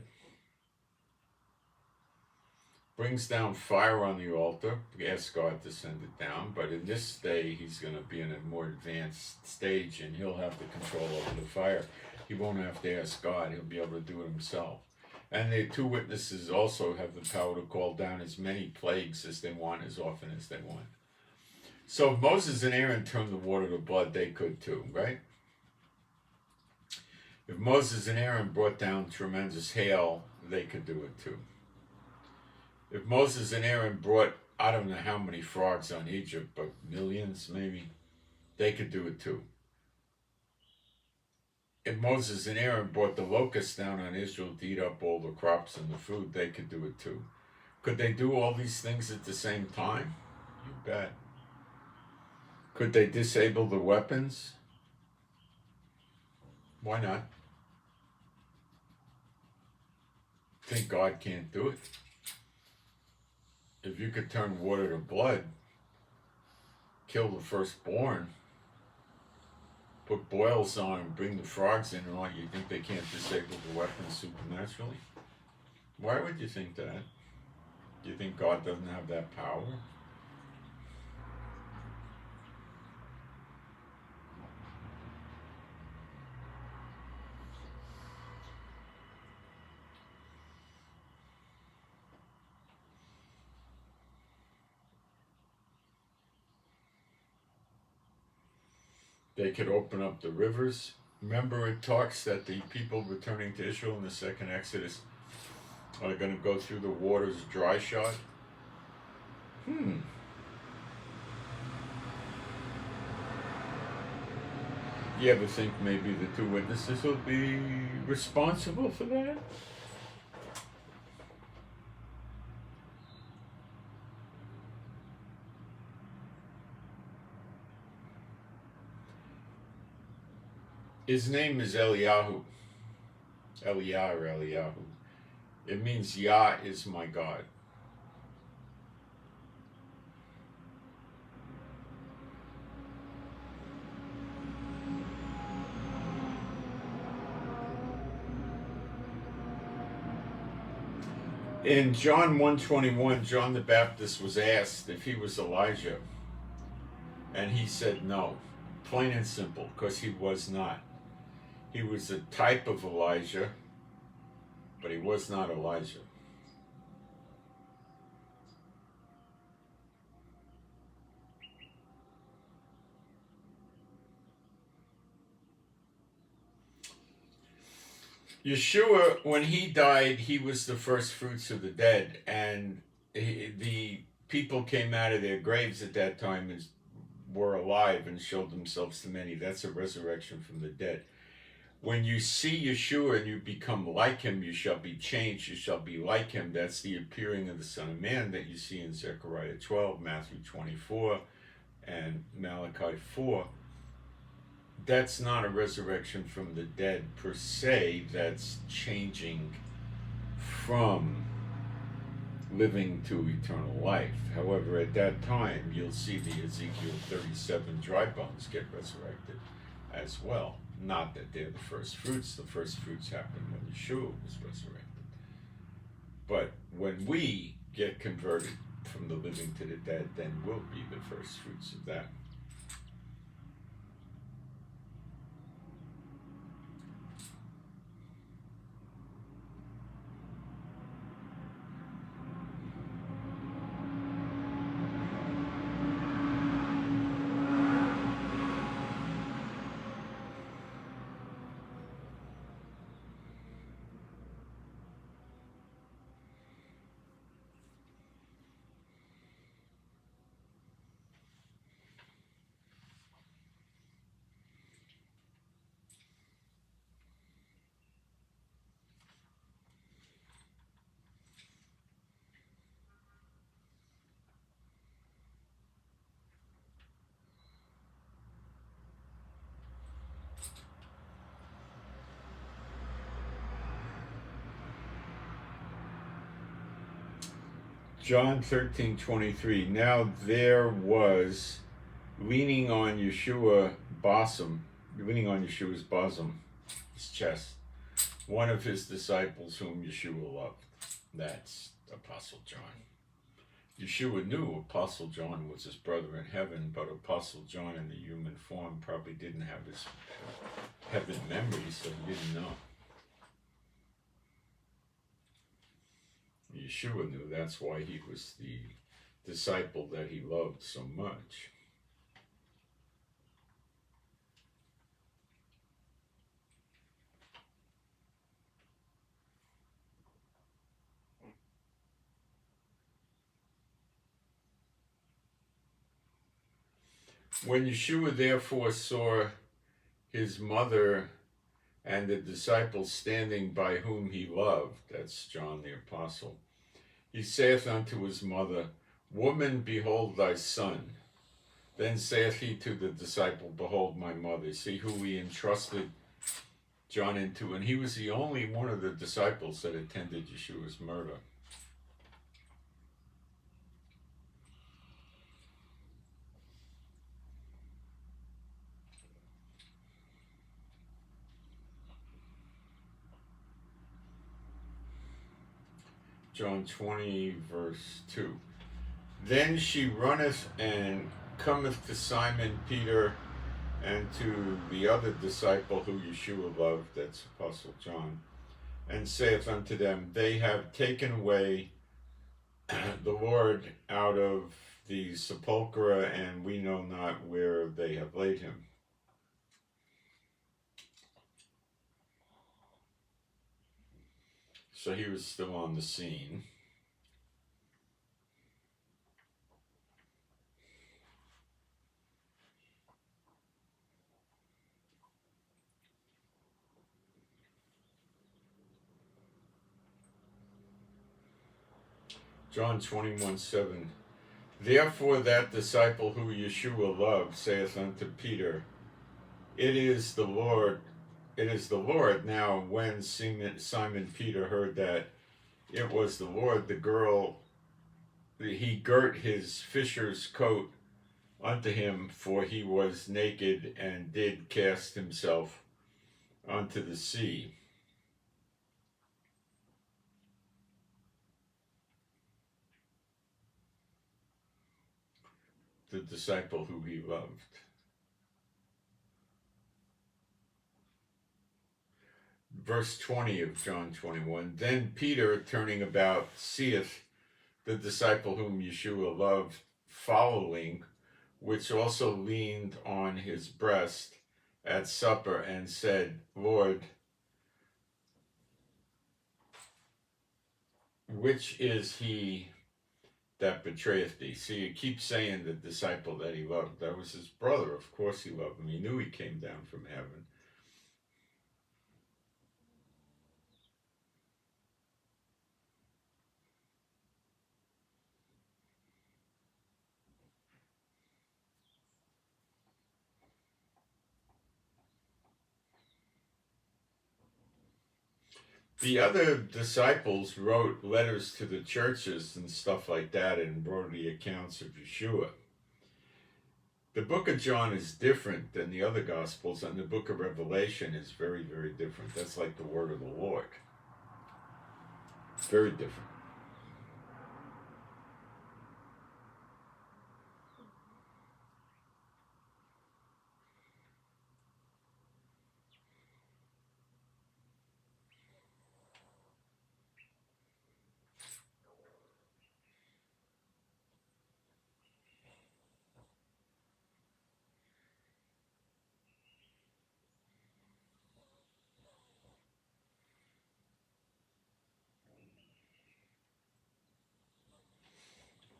brings down fire on the altar, asks God to send it down, but in this day he's going to be in a more advanced stage and he'll have the control over the fire. He won't have to ask God, he'll be able to do it himself. And the 2 witnesses also have the power to call down as many plagues as they want, as often as they want. So if Moses and Aaron turned the water to blood, they could too, right? If Moses and Aaron brought down tremendous hail, they could do it too. If Moses and Aaron brought, I don't know how many frogs on Egypt, but millions maybe, they could do it too. If Moses and Aaron brought the locusts down on Israel to eat up all the crops and the food, they could do it too. Could they do all these things at the same time? You bet. Could they disable the weapons? Why not? Think God can't do it? If you could turn water to blood, kill the firstborn, put boils on and bring the frogs in and all, you think they can't disable the weapons supernaturally? Why would you think that? Do you think God doesn't have that power? They could open up the rivers. Remember, it talks that the people returning to Israel in the second Exodus are going to go through the waters dry shod. You ever think maybe the 2 witnesses will be responsible for that? His name is Eliyahu. Eliah or Eliyahu. It means Yah is my God. In John 1:21, John the Baptist was asked if he was Elijah, and he said no, plain and simple, because he was not. He was a type of Elijah, but he was not Elijah. Yeshua, when he died, he was the first fruits of the dead, and the people came out of their graves at that time and were alive and showed themselves to many. That's a resurrection from the dead. When you see Yeshua and you become like him, you shall be changed, you shall be like him. That's the appearing of the Son of Man that you see in Zechariah 12, Matthew 24, and Malachi 4. That's not a resurrection from the dead per se. That's changing from living to eternal life. However, at that time, you'll see the Ezekiel 37 dry bones get resurrected as well. Not that they're the first fruits. The first fruits happened when Yeshua was resurrected. But when we get converted from the living to the dead, then we'll be the first fruits of that. John 13:23. Now there was leaning on Yeshua's bosom, his chest, one of his disciples whom Yeshua loved. That's Apostle John. Yeshua knew Apostle John was his brother in heaven, but Apostle John in the human form probably didn't have his heaven memory, so he didn't know. Yeshua knew. That's why he was the disciple that he loved so much. When Yeshua therefore saw his mother and the disciples standing by whom he loved, that's John the Apostle, he saith unto his mother, Woman, behold thy son. Then saith he to the disciple, Behold my mother. See who he entrusted John into. And he was the only one of the disciples that attended Yeshua's murder. John 20, verse 2. Then she runneth and cometh to Simon Peter and to the other disciple who Yeshua loved, that's Apostle John, and saith unto them, They have taken away the Lord out of the sepulchre, and we know not where they have laid him. So he was still on the scene. John 21:7. Therefore that disciple who Yeshua loved saith unto Peter, It is the Lord. it is the Lord. Now, when Simon Peter heard that it was the Lord, he girt his fisher's coat unto him, for he was naked, and did cast himself unto the sea. The disciple who he loved. Verse 20 of John 21, then Peter, turning about, seeth the disciple whom Yeshua loved following, which also leaned on his breast at supper, and said, Lord, which is he that betrayeth thee? See, he keeps saying the disciple that he loved. That was his brother. Of course he loved him. He knew he came down from heaven. The other disciples wrote letters to the churches and stuff like that, and wrote the accounts of Yeshua. The book of John is different than the other Gospels, and the book of Revelation is very, very different. That's like the word of the Lord. Very different.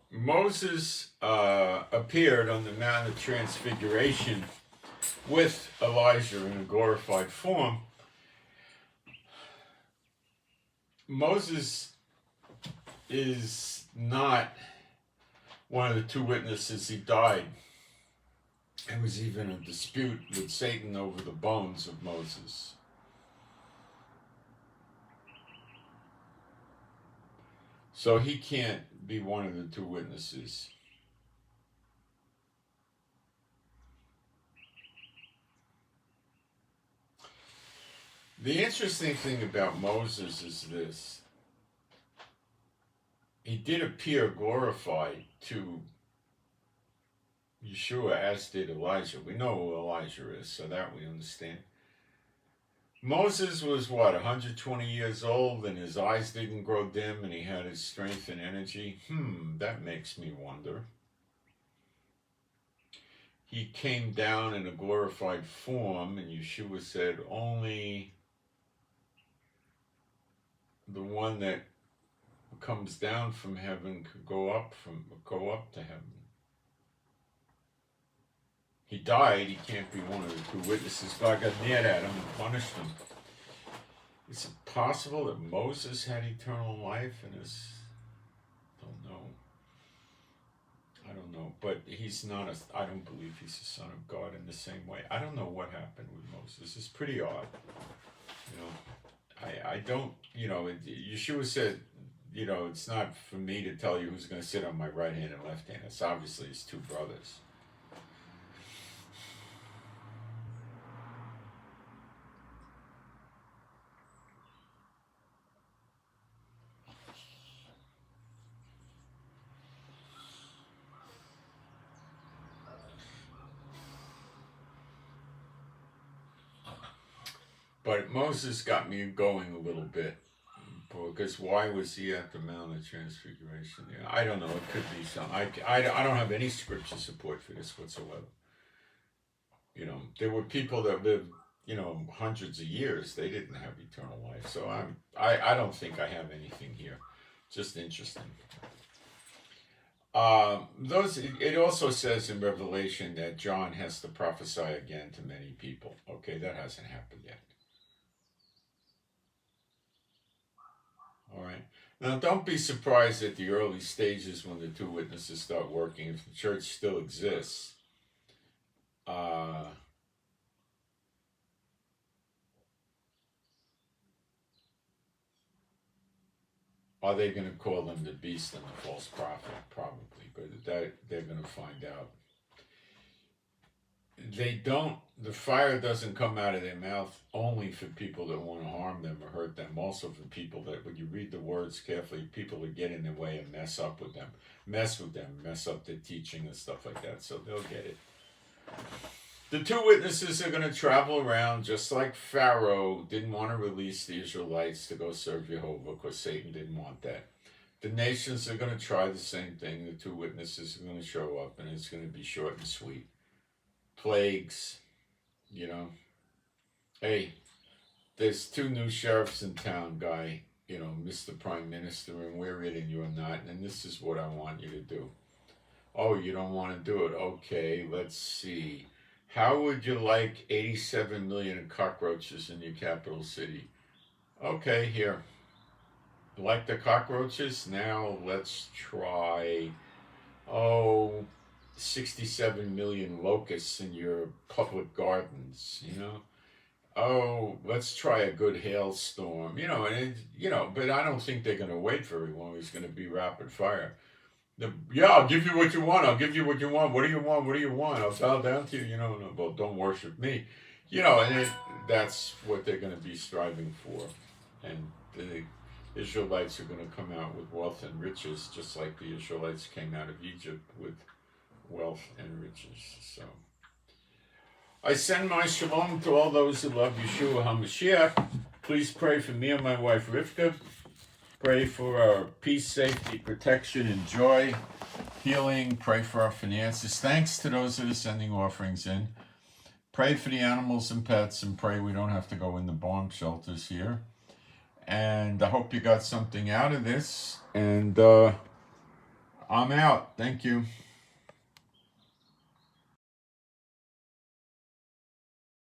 Moses appeared on the Mount of Transfiguration with Elijah in a glorified form. Moses is not one of the two witnesses. He died. There was even a dispute with Satan over the bones of Moses. So he can't be one of the two witnesses. The interesting thing about Moses is this. He did appear glorified to Yeshua, as did Elijah. We know who Elijah is, so that we understand. Moses was, 120 years old, and his eyes didn't grow dim, and he had his strength and energy? That makes me wonder. He came down in a glorified form, and Yeshua said, only the one that comes down from heaven could go up to heaven. He died. He can't be one of the two witnesses. God got mad at him and punished him. Is it possible that Moses had eternal life and is? I don't know. But he's not I don't believe he's the son of God in the same way. I don't know what happened with Moses. It's pretty odd. I don't, Yeshua said, it's not for me to tell you who's going to sit on my right hand and left hand. It's obviously his two brothers. But Moses got me going a little bit, because why was he at the Mount of Transfiguration? I don't know. It could be some. I don't have any scripture support for this whatsoever. There were people that lived, hundreds of years. They didn't have eternal life. So I don't think I have anything here. Just interesting. It also says in Revelation that John has to prophesy again to many people. Okay, that hasn't happened yet. All right. Now, don't be surprised at the early stages when the two witnesses start working. If the church still exists, Are they going to call them the beast and the false prophet? Probably, but that they're going to find out. The fire doesn't come out of their mouth only for people that want to harm them or hurt them, also for people that, when you read the words carefully, people that get in their way and mess up with them, mess up their teaching and stuff like that, so they'll get it. The two witnesses are going to travel around just like Pharaoh didn't want to release the Israelites to go serve Jehovah because Satan didn't want that. The nations are going to try the same thing. The two witnesses are going to show up, and it's going to be short and sweet. Plagues, Hey, there's 2 new sheriffs in town, guy, Mr. Prime Minister, and we're in and you're not, and this is what I want you to do. Oh, you don't want to do it? Okay, let's see. How would you like 87 million cockroaches in your capital city? Okay, here. Like the cockroaches? Now let's try, 67 million locusts in your public gardens, Oh, let's try a good hailstorm, but I don't think they're going to wait very long. It's going to be rapid fire. I'll give you what you want. I'll give you what you want. What do you want? What do you want? I'll bow down to you. No, well, don't worship me. And that's what they're going to be striving for. And the Israelites are going to come out with wealth and riches, just like the Israelites came out of Egypt with wealth and riches. So I send my shalom to all those who love Yeshua HaMashiach. Please pray for me and my wife Rivka. Pray for our peace, safety, protection, and joy, healing. Pray for our finances. Thanks to those that are sending offerings in. Pray for the animals and pets, and pray we don't have to go in the bomb shelters here. And I hope you got something out of this. And I'm out. Thank you.